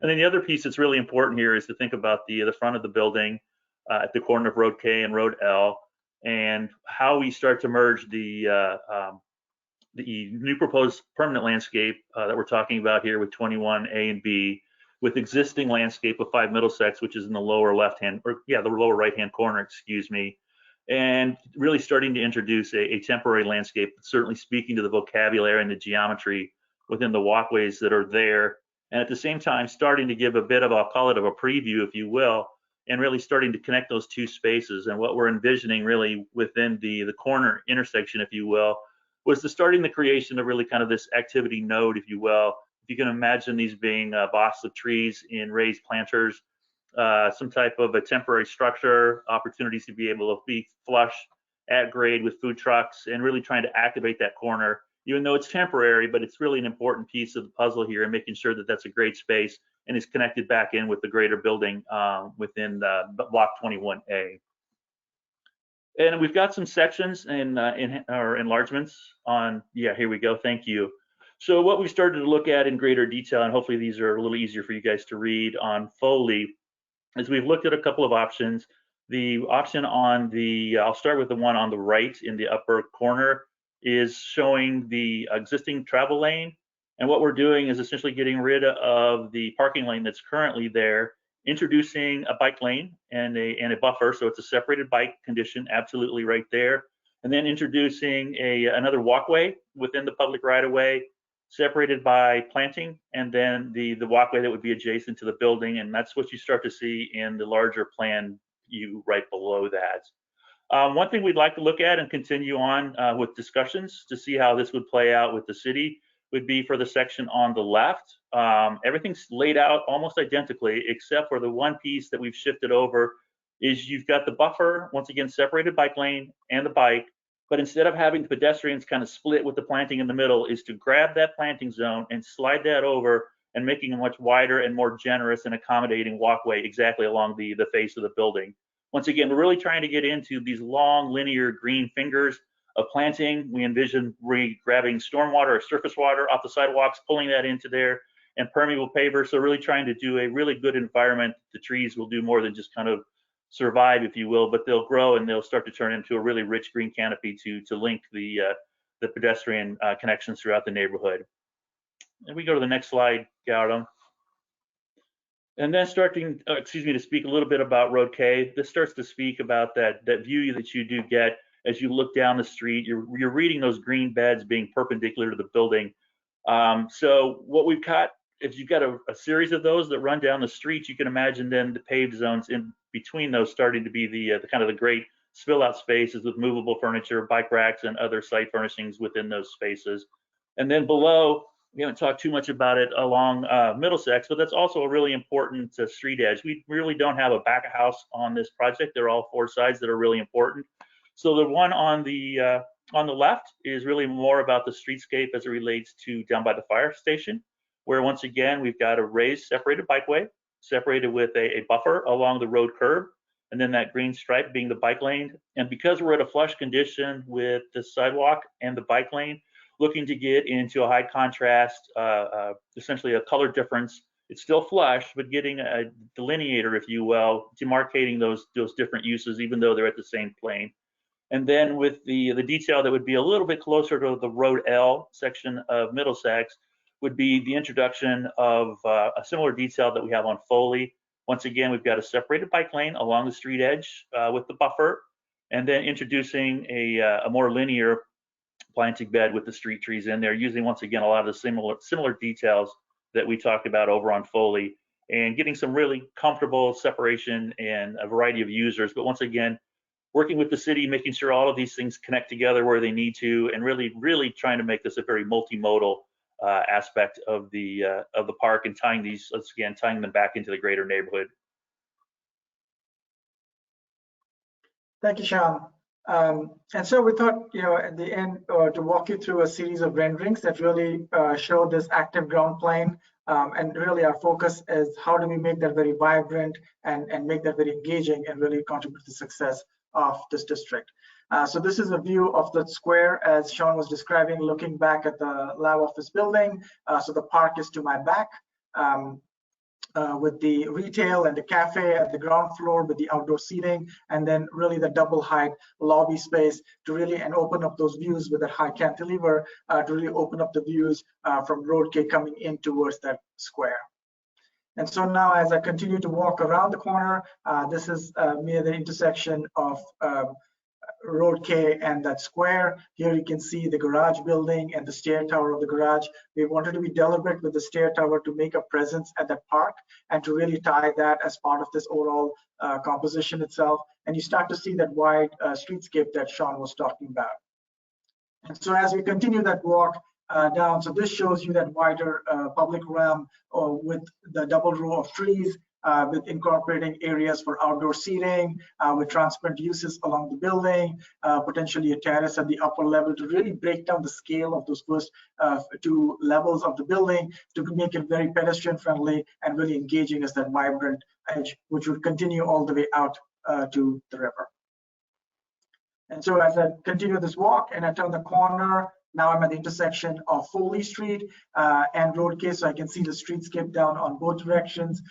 And then the other piece that's really important here is to think about the front of the building at the corner of Road K and Road L, and how we start to merge the new proposed permanent landscape that we're talking about here with 21A and B with existing landscape of 5 Middlesex, which is in the lower left-hand, or yeah, the lower right-hand corner, excuse me, and really starting to introduce a temporary landscape, certainly speaking to the vocabulary and the geometry within the walkways that are there, and at the same time starting to give a bit of, I'll call it, of a preview, if you will, and really starting to connect those two spaces. And what we're envisioning really within the corner intersection, if you will, was starting the creation of really kind of this activity node, if you will. If you can imagine these being boxes of trees in raised planters, some type of a temporary structure, opportunities to be able to be flush at grade with food trucks, and really trying to activate that corner, even though it's temporary, but it's really an important piece of the puzzle here, and making sure that that's a great space and is connected back in with the greater building within Block 21A. And we've got some sections in our enlargements on, yeah, here we go, thank you. So what we started to look at in greater detail, and hopefully these are a little easier for you guys to read on Foley, is we've looked at a couple of options. The option on the, I'll start with the one on the right in the upper corner, is showing the existing travel lane. And what we're doing is essentially getting rid of the parking lane that's currently there, introducing a bike lane and a buffer, so it's a separated bike condition, absolutely right there. And then introducing another walkway within the public right-of-way, separated by planting, and then the walkway that would be adjacent to the building. And that's what you start to see in the larger plan view right below that. One thing we'd like to look at and continue on with discussions to see how this would play out with the city would be for the section on the left. Everything's laid out almost identically, except for the one piece that we've shifted over is you've got the buffer, once again, separated bike lane and the bike, but instead of having the pedestrians kind of split with the planting in the middle, is to grab that planting zone and slide that over and making a much wider and more generous and accommodating walkway exactly along the face of the building. Once again, we're really trying to get into these long linear green fingers of planting. We envision grabbing stormwater or surface water off the sidewalks, pulling that into there, and permeable pavers. So really trying to do a really good environment. The trees will do more than just kind of survive, if you will, but they'll grow and they'll start to turn into a really rich green canopy to link the pedestrian connections throughout the neighborhood. And we go to the next slide, Gautam. And then starting, to speak a little bit about Road K. This starts to speak about that view that you do get as you look down the street. You're reading those green beds being perpendicular to the building. So what we've got is you've got a series of those that run down the street. You can imagine then the paved zones in between those starting to be the kind of the great spill out spaces with movable furniture, bike racks, and other site furnishings within those spaces. And then below, we haven't talked too much about it along Middlesex, but that's also a really important street edge. We really don't have a back of house on this project. They're all four sides that are really important. So the one on the left is really more about the streetscape as it relates to down by the fire station, where once again, we've got a raised separated bikeway, separated with a buffer along the road curb, and then that green stripe being the bike lane. And because we're at a flush condition with the sidewalk and the bike lane, looking to get into a high contrast, essentially a color difference. It's still flush, but getting a delineator, if you will, demarcating those different uses, even though they're at the same plane. And then with the detail that would be a little bit closer to the Road L section of Middlesex would be the introduction of a similar detail that we have on Foley. Once again, we've got a separated bike lane along the street edge with the buffer, and then introducing a more linear planting bed with the street trees in there, using once again a lot of the similar details that we talked about over on Foley, and getting some really comfortable separation and a variety of users. But once again, working with the city, making sure all of these things connect together where they need to, and really trying to make this a very multimodal aspect of the park, and tying them back into the greater neighborhood. Thank you, Sean. And so we thought, at the end, to walk you through a series of renderings that really show this active ground plane. And really our focus is how do we make that very vibrant and make that very engaging and really contribute to the success of this district. So this is a view of the square as Sean was describing, looking back at the lab office building. So the park is to my back. With the retail and the cafe at the ground floor with the outdoor seating, and then really the double height lobby space to really and open up those views with that high cantilever to really open up the views from Road K coming in towards that square. And so now as I continue to walk around the corner, this is near the intersection of Road K and that square. Here you can see the garage building and the stair tower of the garage. We wanted to be deliberate with the stair tower to make a presence at that park and to really tie that as part of this overall composition itself. And you start to see that wide streetscape that Sean was talking about. And so as we continue that walk down, so this shows you that wider public realm with the double row of trees, with incorporating areas for outdoor seating, with transparent uses along the building, potentially a terrace at the upper level to really break down the scale of those first 2 levels of the building to make it very pedestrian friendly and really engaging as that vibrant edge, which would continue all the way out to the river. And so as I continue this walk and I turn the corner, now I'm at the intersection of Foley Street and Road K, so I can see the streetscape down on both directions,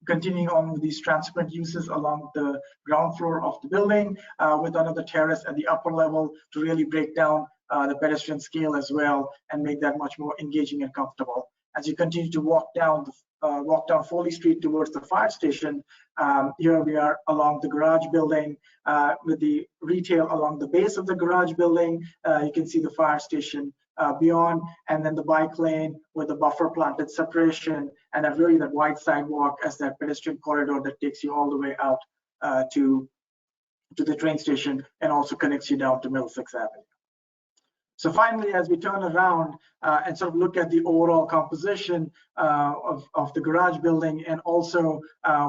continuing on with these transparent uses along the ground floor of the building with another terrace at the upper level to really break down the pedestrian scale as well and make that much more engaging and comfortable. As you continue to walk down Foley Street towards the fire station, here we are along the garage building with the retail along the base of the garage building. You can see the fire station beyond, and then the bike lane with the buffer planted separation, and really that wide sidewalk as that pedestrian corridor that takes you all the way out to the train station and also connects you down to Middlesex Avenue. So finally, as we turn around and sort of look at the overall composition of the garage building and also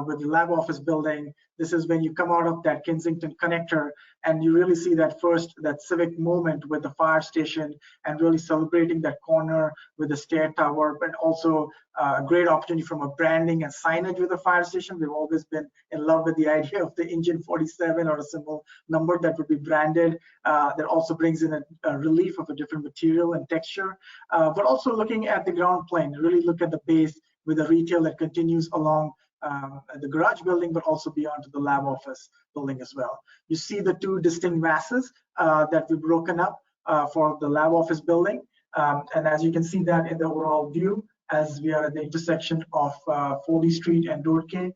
with the lab office building, this is when you come out of that Kensington connector and you really see that civic moment with the fire station and really celebrating that corner with the stair tower, but also a great opportunity from a branding and signage with the fire station. We've always been in love with the idea of the engine 47 or a symbol number that would be branded. That also brings in a relief of a different material and texture, but also looking at the ground plane, really look at the base with the retail that continues along the garage building, but also beyond to the lab office building as well. You see the 2 distinct masses that we've broken up for the lab office building. And as you can see that in the overall view, as we are at the intersection of Foley Street and Road K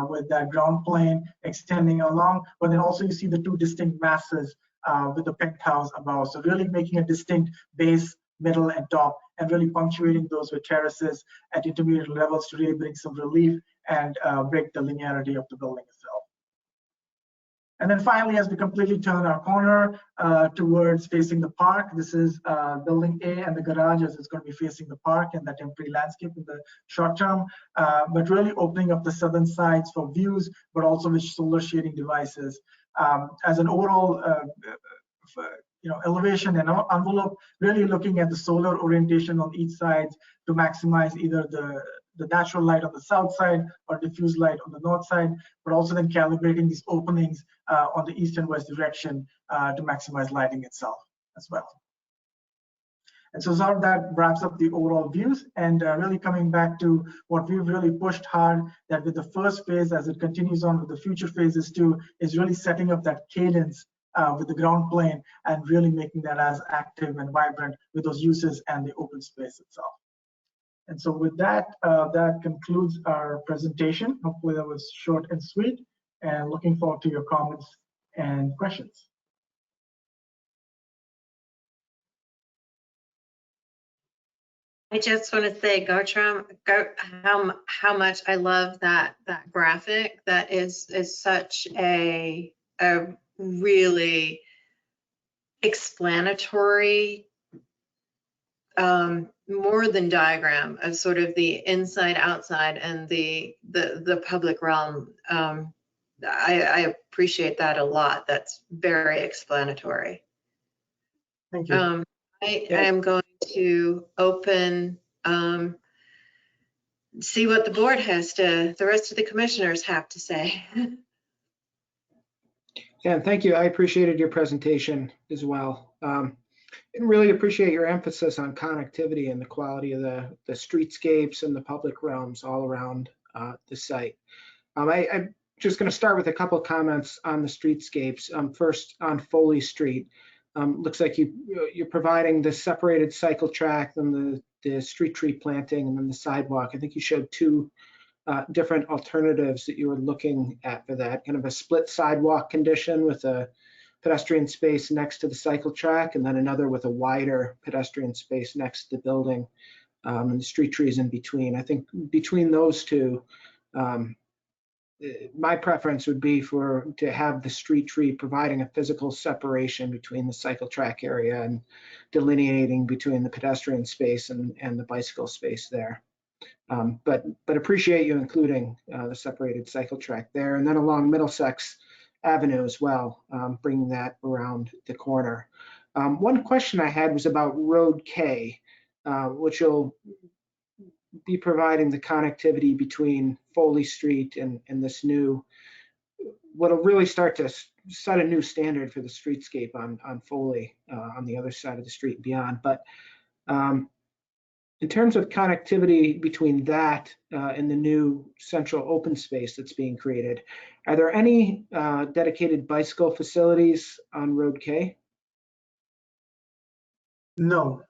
with that ground plane extending along, but then also you see the 2 distinct masses with the penthouse above. So really making a distinct base, middle, and top, and really punctuating those with terraces at intermediate levels to really bring some relief and break the linearity of the building itself. And then finally, as we completely turn our corner towards facing the park, this is building A and the garage as it's going to be facing the park and that temporary landscape in the short term, but really opening up the southern sides for views, but also with solar shading devices. As an overall elevation and envelope, really looking at the solar orientation on each side to maximize either the natural light on the south side or diffuse light on the north side, but also then calibrating these openings on the east and west direction to maximize lighting itself as well. And so sort of that wraps up the overall views, and really coming back to what we've really pushed hard, that with the first phase, as it continues on with the future phases too, is really setting up that cadence with the ground plane and really making that as active and vibrant with those uses and the open space itself. And so with that, that concludes our presentation. Hopefully that was short and sweet, and looking forward to your comments and questions. I just want to say, Gautram, how much I love that graphic. That is such a really explanatory, more than diagram of sort of the inside, outside, and the public realm. I appreciate that a lot. That's very explanatory. Thank you. I am going to open, see what the board has to, the rest of the commissioners have to say. Yeah, and thank you. I appreciated your presentation as well. And really appreciate your emphasis on connectivity and the quality of the streetscapes and the public realms all around the site. I'm just going to start with a couple of comments on the streetscapes. First, on Foley Street. Looks like you're providing the separated cycle track, and the street tree planting, and then the sidewalk. I think you showed two different alternatives that you were looking at for that, kind of a split sidewalk condition with a pedestrian space next to the cycle track, and then another with a wider pedestrian space next to the building, and the street trees in between. I think between those two, my preference would be to have the street tree providing a physical separation between the cycle track area and delineating between the pedestrian space and the bicycle space there. But appreciate you including the separated cycle track there, and then along Middlesex Avenue as well, bringing that around the corner. One question I had was about Road K, which will be providing the connectivity between Foley Street and this new, what'll really start to set a new standard for the streetscape on Foley, on the other side of the street and beyond. But in terms of connectivity between that and the new central open space that's being created, are there any dedicated bicycle facilities on Road K? No.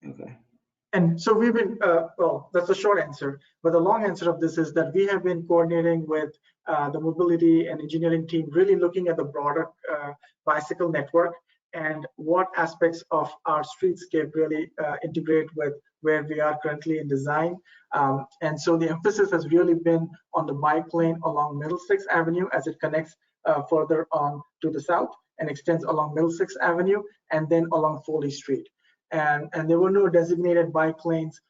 Okay. And so we've been, well, that's a short answer, but the long answer of this is that we have been coordinating with the mobility and engineering team, really looking at the broader bicycle network and what aspects of our streetscape really integrate with where we are currently in design. And so the emphasis has really been on the bike lane along Middlesex Avenue as it connects further on to the south and extends along Middlesex Avenue and then along Foley Street. And there were no designated bike lanes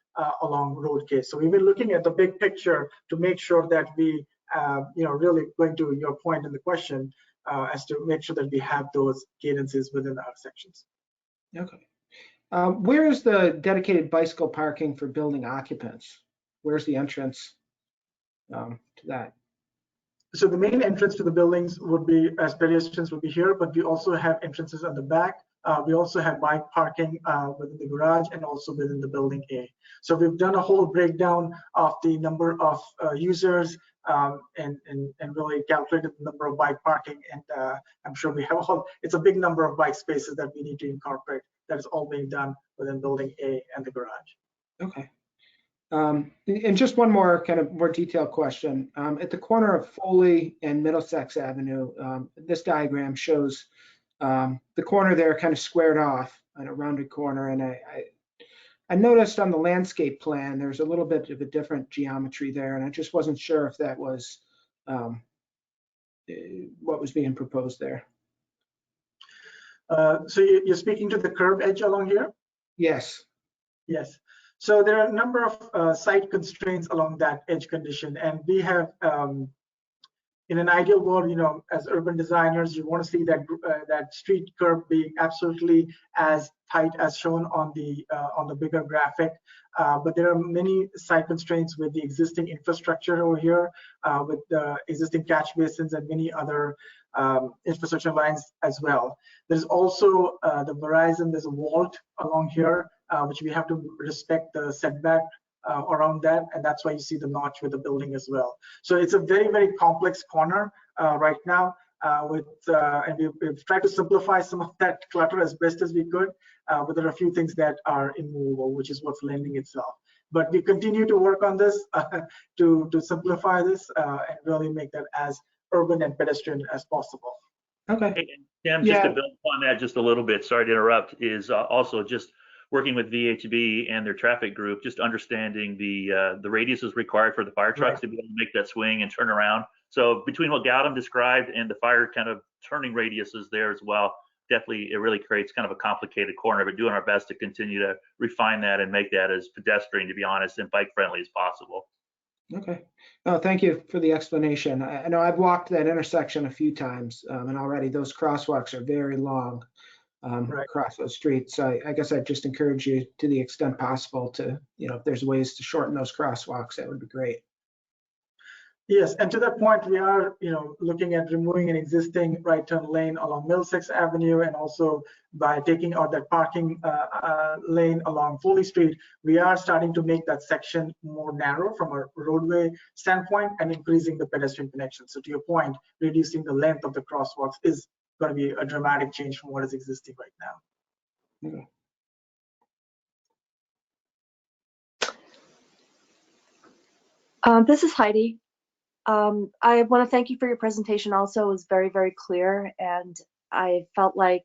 along Road K. So we've been looking at the big picture to make sure that we, really going to your point in the question, as to make sure that we have those cadences within our sections. Okay. Where is the dedicated bicycle parking for building occupants? Where's the entrance to that? So the main entrance to the buildings would be, as pedestrians would be here, but we also have entrances on the back. We also have bike parking within the garage and also within the building A. So we've done a whole breakdown of the number of users and really calculated the number of bike parking. And I'm sure we have it's a big number of bike spaces that we need to incorporate. That is all being done within building A and the garage. Okay. And just one more kind of more detailed question. At the corner of Foley and Middlesex Avenue, this diagram shows the corner there kind of squared off on a rounded corner. And I noticed on the landscape plan, there's a little bit of a different geometry there. And I just wasn't sure if that was what was being proposed there. So you're speaking to the curb edge along here? Yes. Yes. So there are a number of site constraints along that edge condition. And we have, in an ideal world, as urban designers, you want to see that that street curb being absolutely as tight as shown on the bigger graphic. But there are many site constraints with the existing infrastructure over here, with the existing catch basins and many other infrastructure lines as well. There's also the Verizon, there's a vault along here, which we have to respect the setback around that, and that's why you see the notch with the building as well. So it's a very, very complex corner right now, and we've tried to simplify some of that clutter as best as we could, but there are a few things that are immovable, which is what's lending itself. But we continue to work on this to simplify this and really make that as urban and pedestrian as possible. Okay. Hey, Tim, just to build on that just a little bit, sorry to interrupt, is also just working with VHB and their traffic group, just understanding the radius is required for the fire trucks to be able to make that swing and turn around. So between what Gautam described and the fire kind of turning radiuses there as well, definitely it really creates kind of a complicated corner, but doing our best to continue to refine that and make that as pedestrian, to be honest, and bike friendly as possible. Okay. Oh, thank you for the explanation. I know I've walked that intersection a few times, and already those crosswalks are very long across those streets. So I guess I'd just encourage you, to the extent possible, to, if there's ways to shorten those crosswalks, that would be great. Yes, and to that point, we are, looking at removing an existing right turn lane along Middlesex Avenue, and also by taking out that parking lane along Foley Street, we are starting to make that section more narrow from a roadway standpoint and increasing the pedestrian connection. So to your point, reducing the length of the crosswalks is going to be a dramatic change from what is existing right now. This is Heidi. I want to thank you for your presentation. Also, it was very, very clear, and I felt like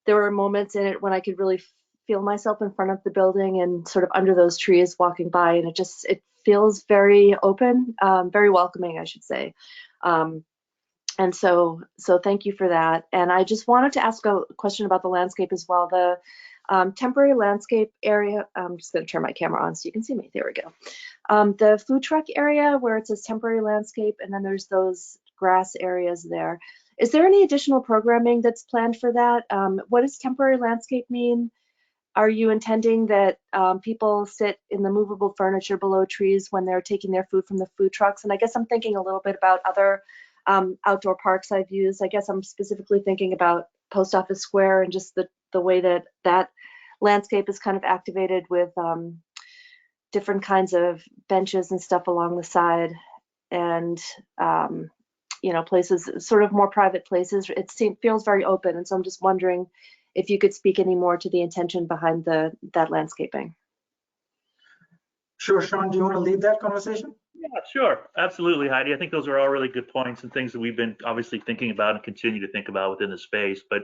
there were moments in it when I could really feel myself in front of the building and sort of under those trees walking by, and it feels very open, very welcoming, I should say. And so thank you for that. And I just wanted to ask a question about the landscape as well. The temporary landscape area, I'm just going to turn my camera on so you can see me. There we go. The food truck area where it says temporary landscape, and then there's those grass areas there. Is there any additional programming that's planned for that? What does temporary landscape mean? Are you intending that people sit in the movable furniture below trees when they're taking their food from the food trucks? And I guess I'm thinking a little bit about other outdoor parks I've used. I guess I'm specifically thinking about Post Office Square and just the way that landscape is kind of activated with different kinds of benches and stuff along the side, and places, sort of more private places. It feels very open, and so I'm just wondering if you could speak any more to the intention behind that landscaping. Sure, Sean, do you want to lead that conversation? Yeah, sure. Absolutely, Heidi. I think those are all really good points and things that we've been obviously thinking about and continue to think about within the space. But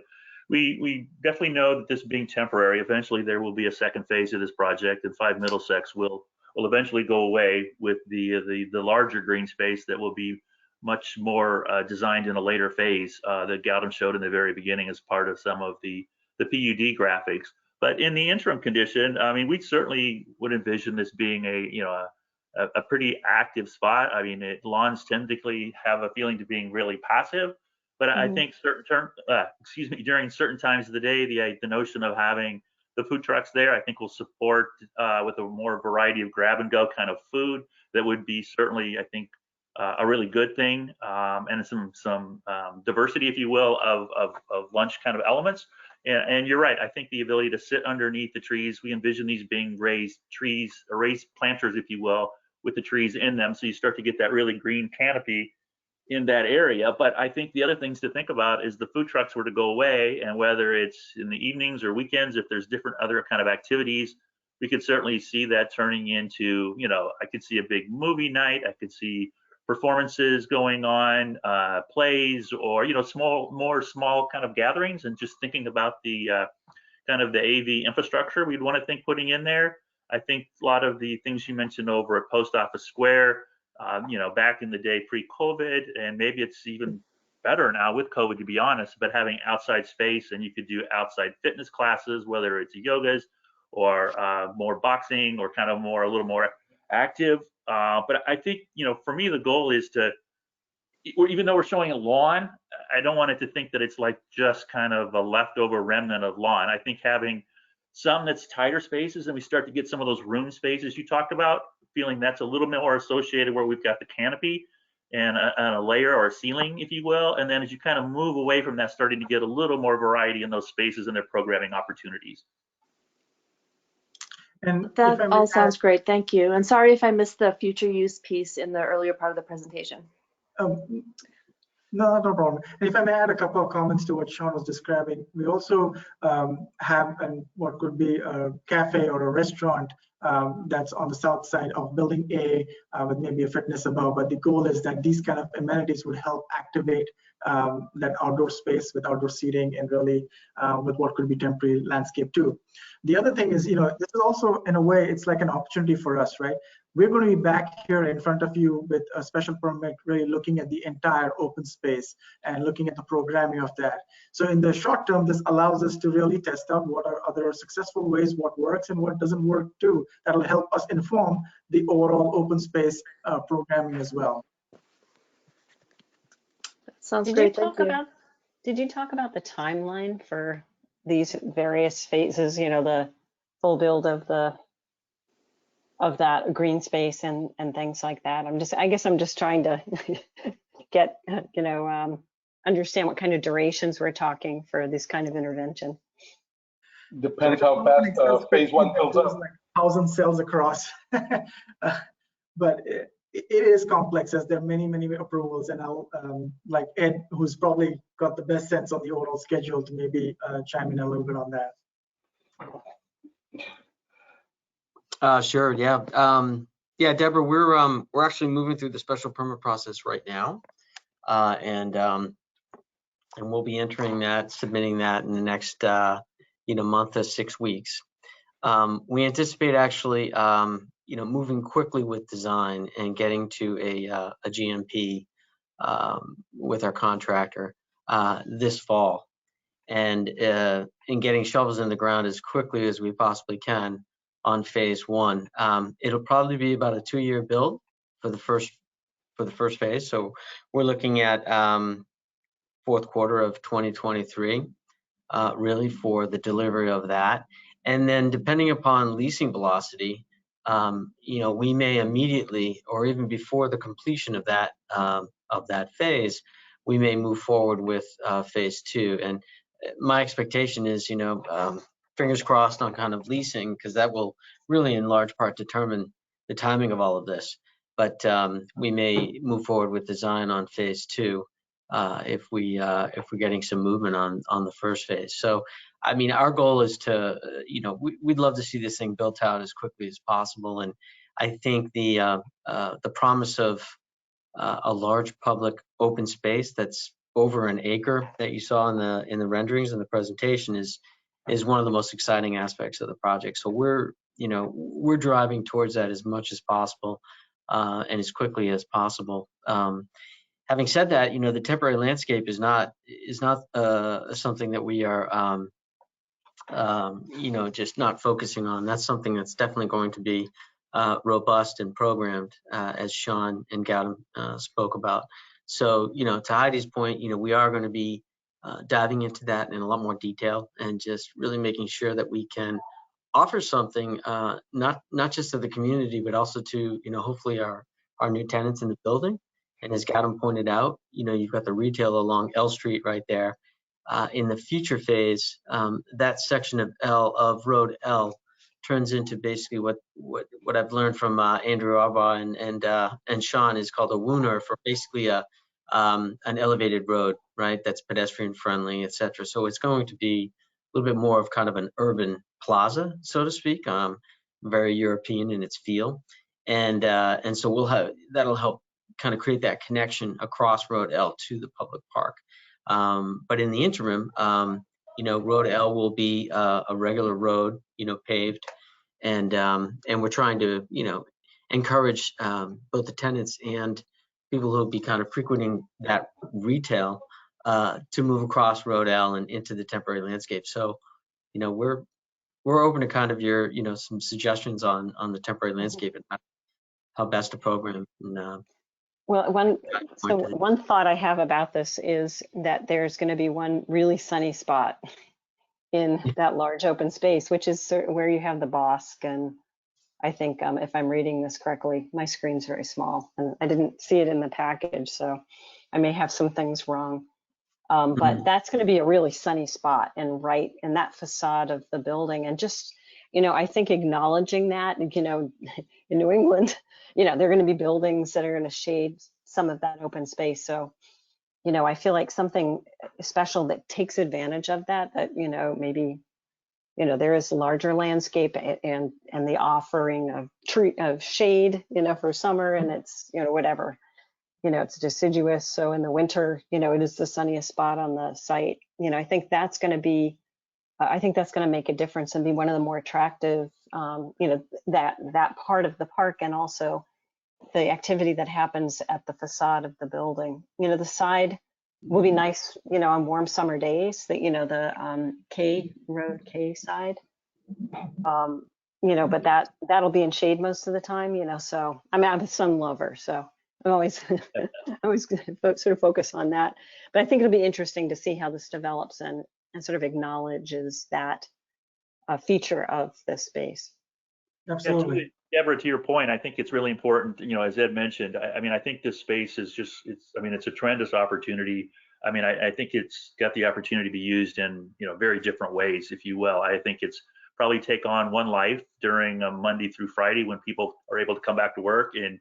we definitely know that this being temporary, eventually there will be a second phase of this project, and 5 Middlesex will eventually go away with the larger green space that will be much more designed in a later phase that Gautam showed in the very beginning as part of some of the PUD graphics. But in the interim condition, I mean, we certainly would envision this being a pretty active spot. I mean, lawns typically have a feeling to being really passive, but I think during certain times of the day, the notion of having the food trucks there, I think will support with a more variety of grab and go kind of food that would be certainly, I think, a really good thing, and some diversity, if you will, of lunch kind of elements. And you're right. I think the ability to sit underneath the trees, we envision these being raised planters, if you will, with the trees in them. So you start to get that really green canopy in that area. But I think the other things to think about is the food trucks were to go away, and whether it's in the evenings or weekends, if there's different other kind of activities, we could certainly see that turning into, I could see a big movie night. I could see performances going on, plays, or small kind of gatherings. And just thinking about the kind of the AV infrastructure we'd want to think putting in there. I think a lot of the things you mentioned over at Post Office Square, back in the day pre-COVID, and maybe it's even better now with COVID, to be honest, but having outside space, and you could do outside fitness classes, whether it's yogas or more boxing or kind of a little more active. But I think, for me, the goal is to, even though we're showing a lawn, I don't want it to think that it's like just kind of a leftover remnant of lawn. I think having some that's tighter spaces, and we start to get some of those room spaces you talked about, feeling that's a little bit more associated where we've got the canopy and a layer or a ceiling, if you will. And then as you kind of move away from that, starting to get a little more variety in those spaces and their programming opportunities. And that all sounds great. Thank you. And sorry if I missed the future use piece in the earlier part of the presentation. No problem. And if I may add a couple of comments to what Sean was describing, we also have what could be a cafe or a restaurant that's on the south side of Building A with maybe a fitness above. But the goal is that these kind of amenities would help activate that outdoor space with outdoor seating and really with what could be temporary landscape too. The other thing is, this is also, in a way, it's like an opportunity for us, right? we're going to be back here in front of you with a special permit, really looking at the entire open space and looking at the programming of that. So in the short term, this allows us to really test out what are other successful ways, what works and what doesn't work too. That'll help us inform the overall open space programming as well. Sounds Did great. you talk Thank you. about, did you talk about the timeline for these various phases, you know, the full build of that green space and things like that? I guess I'm just trying to get, you know, understand what kind of durations we're talking for this kind of intervention. Depends how fast phase one builds up. Like 1,000 cells across. But it is complex, as there are many, many approvals, and I'll like Ed, who's probably got the best sense of the overall schedule, to maybe chime in a little bit on that. Sure, yeah. Yeah, Deborah, we're actually moving through the special permit process right now. And we'll be entering that, submitting that in the next month to 6 weeks. We anticipate actually moving quickly with design and getting to a GMP with our contractor this fall, and getting shovels in the ground as quickly as we possibly can on phase one. It'll probably be about a 2-year build for the first phase. So we're looking at fourth quarter of 2023, really, for the delivery of that. And then depending upon leasing velocity, we may immediately, or even before the completion of that phase, we may move forward with phase two. And my expectation is, fingers crossed on kind of leasing, because that will really in large part determine the timing of all of this. But we may move forward with design on phase two if we're getting some movement on the first phase. So, I mean, our goal is to, we'd love to see this thing built out as quickly as possible. And I think the promise of a large public open space that's over an acre that you saw in the renderings and the presentation is one of the most exciting aspects of the project. So we're driving towards that as much as possible and as quickly as possible. Having said that, the temporary landscape is not something that we are just not focusing on. That's something that's definitely going to be robust and programmed, as Sean and Gautam spoke about. So, to Heidi's point, we are going to be diving into that in a lot more detail and just really making sure that we can offer something not just to the community, but also to, hopefully our new tenants in the building. And as Gautam pointed out, you've got the retail along L Street right there. In the future phase, that section of Road L turns into basically what I've learned from Andrew Arbaugh and Sean is called a Wooner, for basically an elevated road, right? That's pedestrian friendly, et cetera. So it's going to be a little bit more of kind of an urban plaza, so to speak, very European in its feel. And so that'll help kind of create that connection across Road L to the public park. But in the interim, Road L will be a regular road, paved, and we're trying to, encourage both the tenants and people who will be kind of frequenting that retail to move across Road L and into the temporary landscape. So, we're open to kind of your, some suggestions on the temporary landscape and how best to program. Well, one thought I have about this is that there's going to be one really sunny spot in that large open space, which is where you have the Bosque. And I think if I'm reading this correctly, my screen's very small and I didn't see it in the package, so I may have some things wrong. But that's going to be a really sunny spot and right in that facade of the building. And just, I think acknowledging that, in New England, there are going to be buildings that are going to shade some of that open space. So, I feel like something special that takes advantage of that, maybe, there is a larger landscape and the offering of shade, for summer, and it's, whatever, it's deciduous. So in the winter, it is the sunniest spot on the site. I think that's going to be I think that's going to make a difference and be one of the more attractive, that part of the park, and also the activity that happens at the facade of the building. The side will be nice, on warm summer days, that, the K Road K side. But that'll be in shade most of the time, so I'm a sun lover, so I'm always sort of focus on that. But I think it'll be interesting to see how this develops and sort of acknowledges that feature of this space. Absolutely. Yeah, Deborah, to your point, I think it's really important, as Ed mentioned, I think this space is it's a tremendous opportunity. I think it's got the opportunity to be used in, very different ways, if you will. I think it's probably take on one life during Monday through Friday when people are able to come back to work, and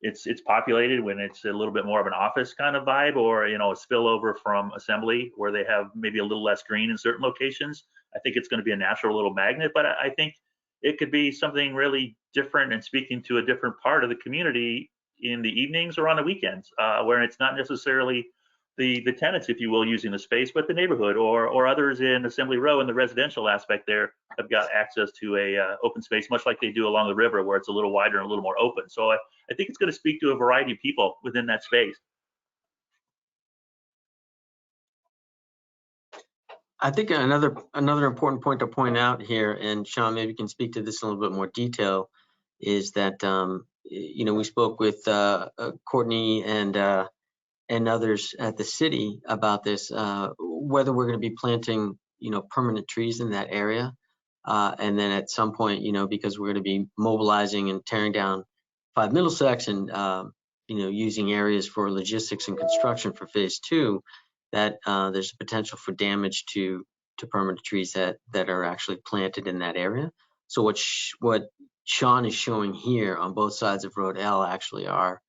it's populated when it's a little bit more of an office kind of vibe, or, a spillover from assembly where they have maybe a little less green in certain locations. I think it's going to be a natural little magnet, but I think it could be something really different and speaking to a different part of the community in the evenings or on the weekends, where it's not necessarily the tenants, if you will, using the space, but the neighborhood or others in Assembly Row in the residential aspect there have got access to a open space, much like they do along the river, where it's a little wider and a little more open. So I think it's going to speak to a variety of people within that space. I think another important point to point out here, and Sean, maybe you can speak to this in a little bit more detail, is that we spoke with Courtney and others at the city about this, whether we're going to be planting permanent trees in that area, and then at some point, because we're going to be mobilizing and tearing down 5 Middlesex and using areas for logistics and construction for phase 2. That there's a potential for damage to permanent trees that are actually planted in that area. So what Sean is showing here on both sides of Road L actually are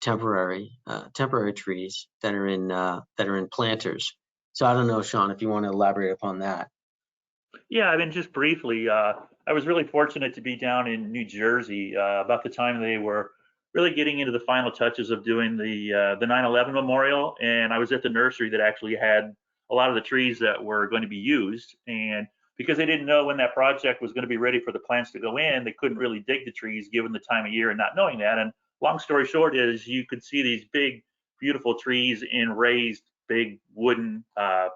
temporary trees that are in planters. So I don't know, Sean, if you want to elaborate upon that. Yeah, just briefly, I was really fortunate to be down in New Jersey about the time they were really getting into the final touches of doing the 9/11 memorial, and I was at the nursery that actually had a lot of the trees that were going to be used. And because they didn't know when that project was going to be ready for the plants to go in, they couldn't really dig the trees given the time of year and not knowing that. And long story short is you could see these big, beautiful trees in raised big wooden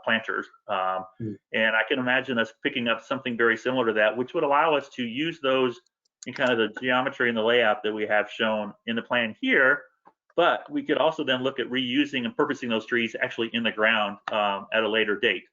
planters. And I can imagine us picking up something very similar to that, which would allow us to use those in kind of the geometry and the layout that we have shown in the plan here. But we could also then look at reusing and purposing those trees actually in the ground at a later date.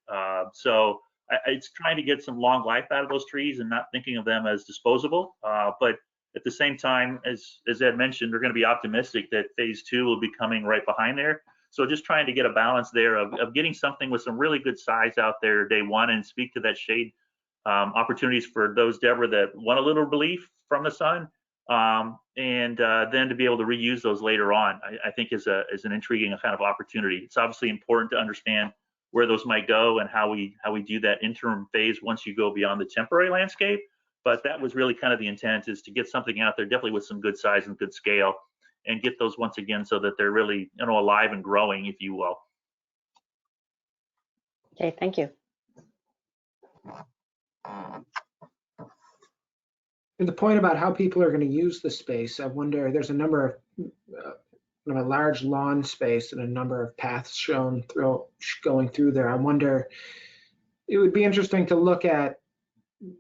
So it's trying to get some long life out of those trees and not thinking of them as disposable. But at the same time, as Ed mentioned, we're going to be optimistic that phase 2 will be coming right behind there. So just trying to get a balance there of getting something with some really good size out there day one and speak to that shade opportunities for those, Deborah, that want a little relief from the sun, and then to be able to reuse those later on, I think is an intriguing kind of opportunity. It's obviously important to understand where those might go and how we do that interim phase once you go beyond the temporary landscape. But that was really kind of the intent, is to get something out there definitely with some good size and good scale, and get those once again so that they're really alive and growing, if you will. Okay, thank you. And the point about how people are going to use the space, I wonder, there's a number of a large lawn space and a number of paths shown going through there. I wonder, it would be interesting to look at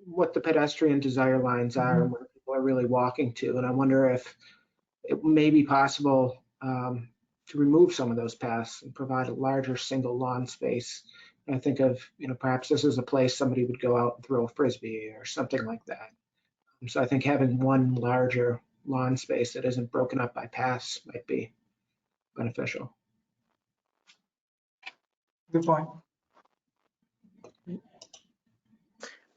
what the pedestrian desire lines are and where people are really walking to. And I wonder if it may be possible to remove some of those paths and provide a larger single lawn space. And I think of, perhaps this is a place somebody would go out and throw a Frisbee or something like that. So I think having one larger lawn space that isn't broken up by paths might be beneficial. Good point.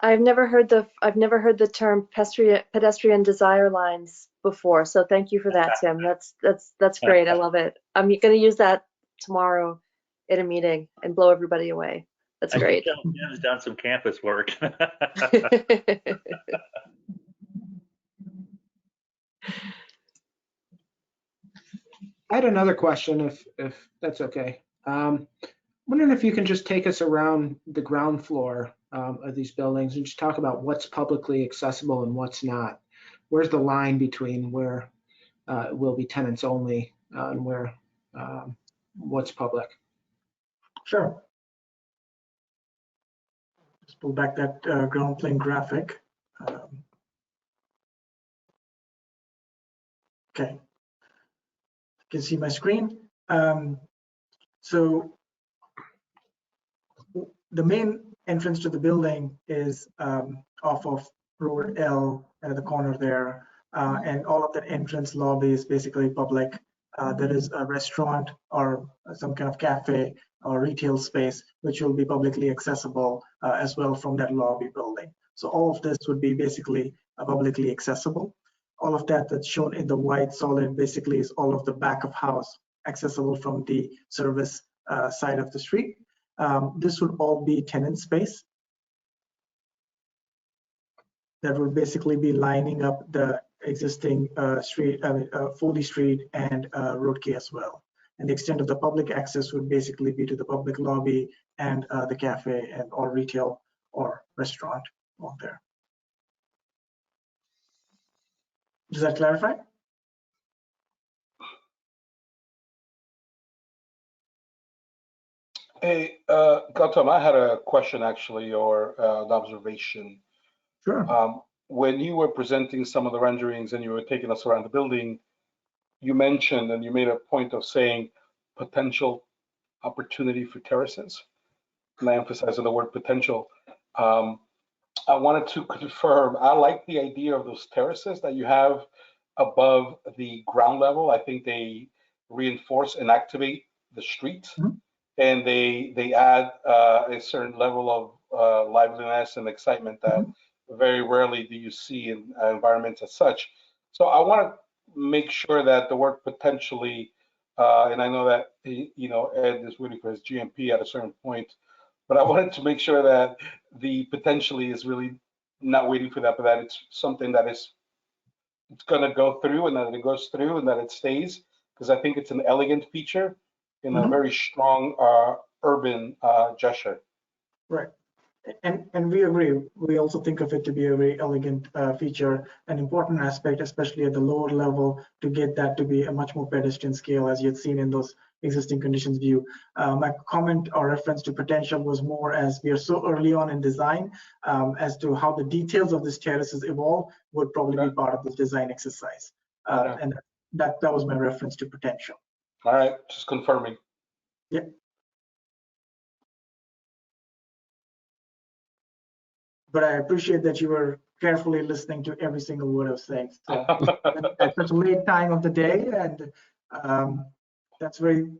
I've never heard the term pedestrian desire lines before, so thank you for that, Tim. That's great. I love it. I'm going to use that tomorrow in a meeting and blow everybody away. That's great. Tim's done some campus work. I had another question, if that's okay. Wondering if you can just take us around the ground floor of these buildings and just talk about what's publicly accessible and what's not. Where's the line between where it will be tenants only and where what's public? Sure. Just pull back that ground plane graphic. Okay, you can see my screen. So the main entrance to the building is off of Road L at the corner there, and all of that entrance lobby is basically public. There is a restaurant or some kind of cafe or retail space which will be publicly accessible as well from that lobby building. So all of this would be basically publicly accessible. All of that that's shown in the white solid basically is all of the back of house accessible from the service side of the street. This would all be tenant space that would basically be lining up the existing street, Foley Street and Road K as well. And the extent of the public access would basically be to the public lobby and the cafe and or retail or restaurant on there. Does that clarify? Hey, Gautam, I had a question actually, or an observation. Sure. When you were presenting some of the renderings and you were taking us around the building, you mentioned and you made a point of saying potential opportunity for terraces. And I emphasize on the word potential. I wanted to confirm, I like the idea of those terraces that you have above the ground level. I think they reinforce and activate the street. Mm-hmm. And they add a certain level of liveliness and excitement that very rarely do you see in environments as such. So I want to make sure that the word potentially, and I know that Ed is waiting for his GMP at a certain point, but I wanted to make sure that the potentially is really not waiting for that, but that it's something that it's going to go through and that it goes through and that it stays, because I think it's an elegant feature in a very strong urban gesture. Right. And we agree. We also think of it to be a very elegant feature, an important aspect, especially at the lower level, to get that to be a much more pedestrian scale, as you had seen in those existing conditions view. My comment or reference to potential was more as we are so early on in design, as to how the details of this terraces evolve would probably be part of this design exercise. And that was my reference to potential. All right, just confirming. Yeah. But I appreciate that you were carefully listening to every single word I was saying. So at such a late time of the day, and that's very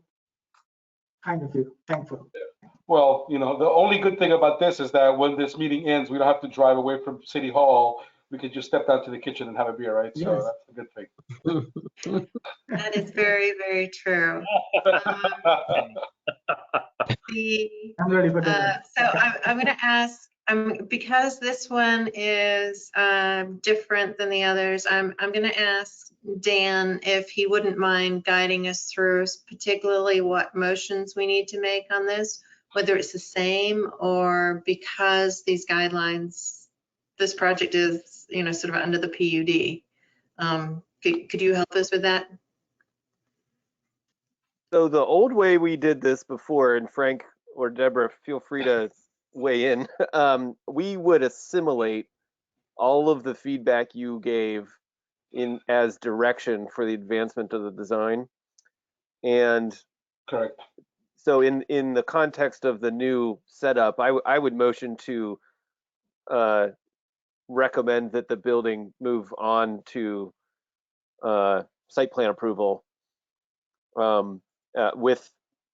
kind of you. Thankful. Well, the only good thing about this is that when this meeting ends, we don't have to drive away from City Hall. We could just step down to the kitchen and have a beer, right? Yes. So that's a good thing. That is very, very true. I'm ready for dinner. So I'm going to ask, because this one is different than the others, I'm going to ask Dan if he wouldn't mind guiding us through particularly what motions we need to make on this, whether it's the same or because these guidelines, this project is, sort of under the PUD. Could you help us with that? So the old way we did this before, and Frank or Deborah, feel free to weigh in, we would assimilate all of the feedback you gave in as direction for the advancement of the design. And correct. So in the context of the new setup, I would motion to recommend that the building move on to site plan approval with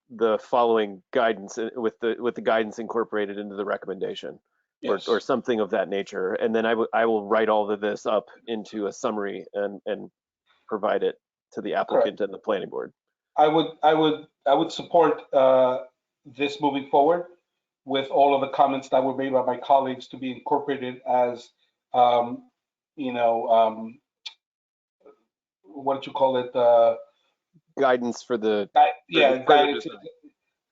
the following guidance, with the guidance incorporated into the recommendation. Yes. or something of that nature. And then I will write all of this up into a summary and provide it to the applicant and the planning board. I would support this moving forward with all of the comments that were made by my colleagues to be incorporated as, what did you call it? Guidance for the guidance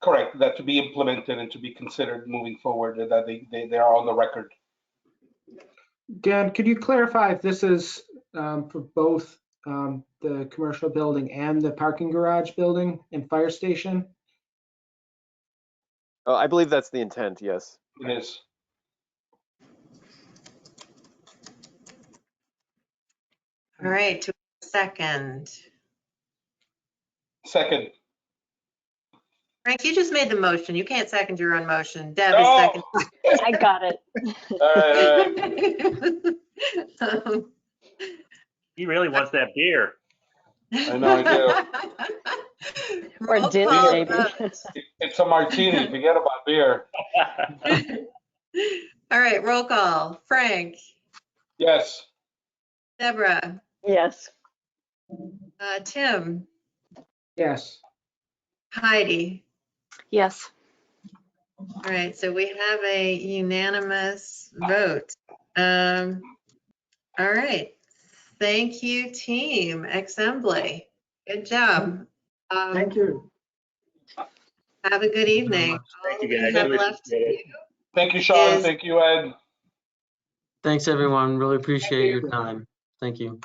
Correct, that to be implemented and to be considered moving forward, and that they are on the record. Dan, could you clarify if this is for both the commercial building and the parking garage building and fire station? Oh, I believe that's the intent, yes. It is. All right, to a second. Second. Frank, you just made the motion. You can't second your own motion. Deb No! is second. I got it. All right. He really wants that beer. I know I do. Or dinner, maybe. It's a martini, forget about beer. All right, roll call. Frank, Yes. Deborah, Yes. Tim, Yes. Heidi. Yes. All right, so we have a unanimous vote. All right, thank you, team Assembly. Good job. Thank you. Have a good evening. Thank you, All we guys. have Really left to appreciate do Thank you, Sean. is- Thank you, Ed. Thanks, everyone. Really appreciate your time. Thank you.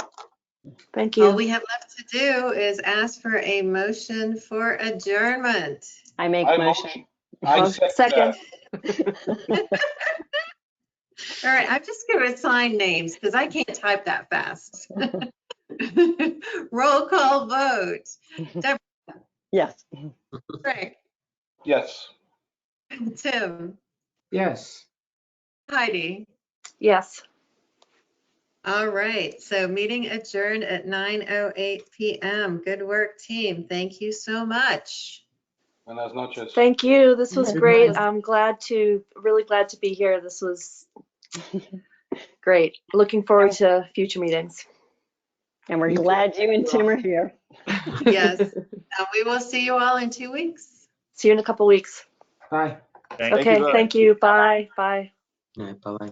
Thank all you. we have left to do is ask for a motion for adjournment. I make I motion. I Second. All right, I'm just going to assign names because I can't type that fast. Roll call vote. Deborah, Yes. Frank, Yes. Tim, Yes. Heidi. Yes. All right, so meeting adjourned at 9:08 p.m. Good work, team. Thank you so much. Buenas noches. Thank you. This was Good great. night. I'm really glad to be here. This was great. Looking forward to future meetings. And we're Me too. glad you and Tim are here. Yes, we will see you all in 2 weeks. See you in a couple weeks. Bye. Thank Okay, both. thank you. Bye. Bye. All right, bye-bye.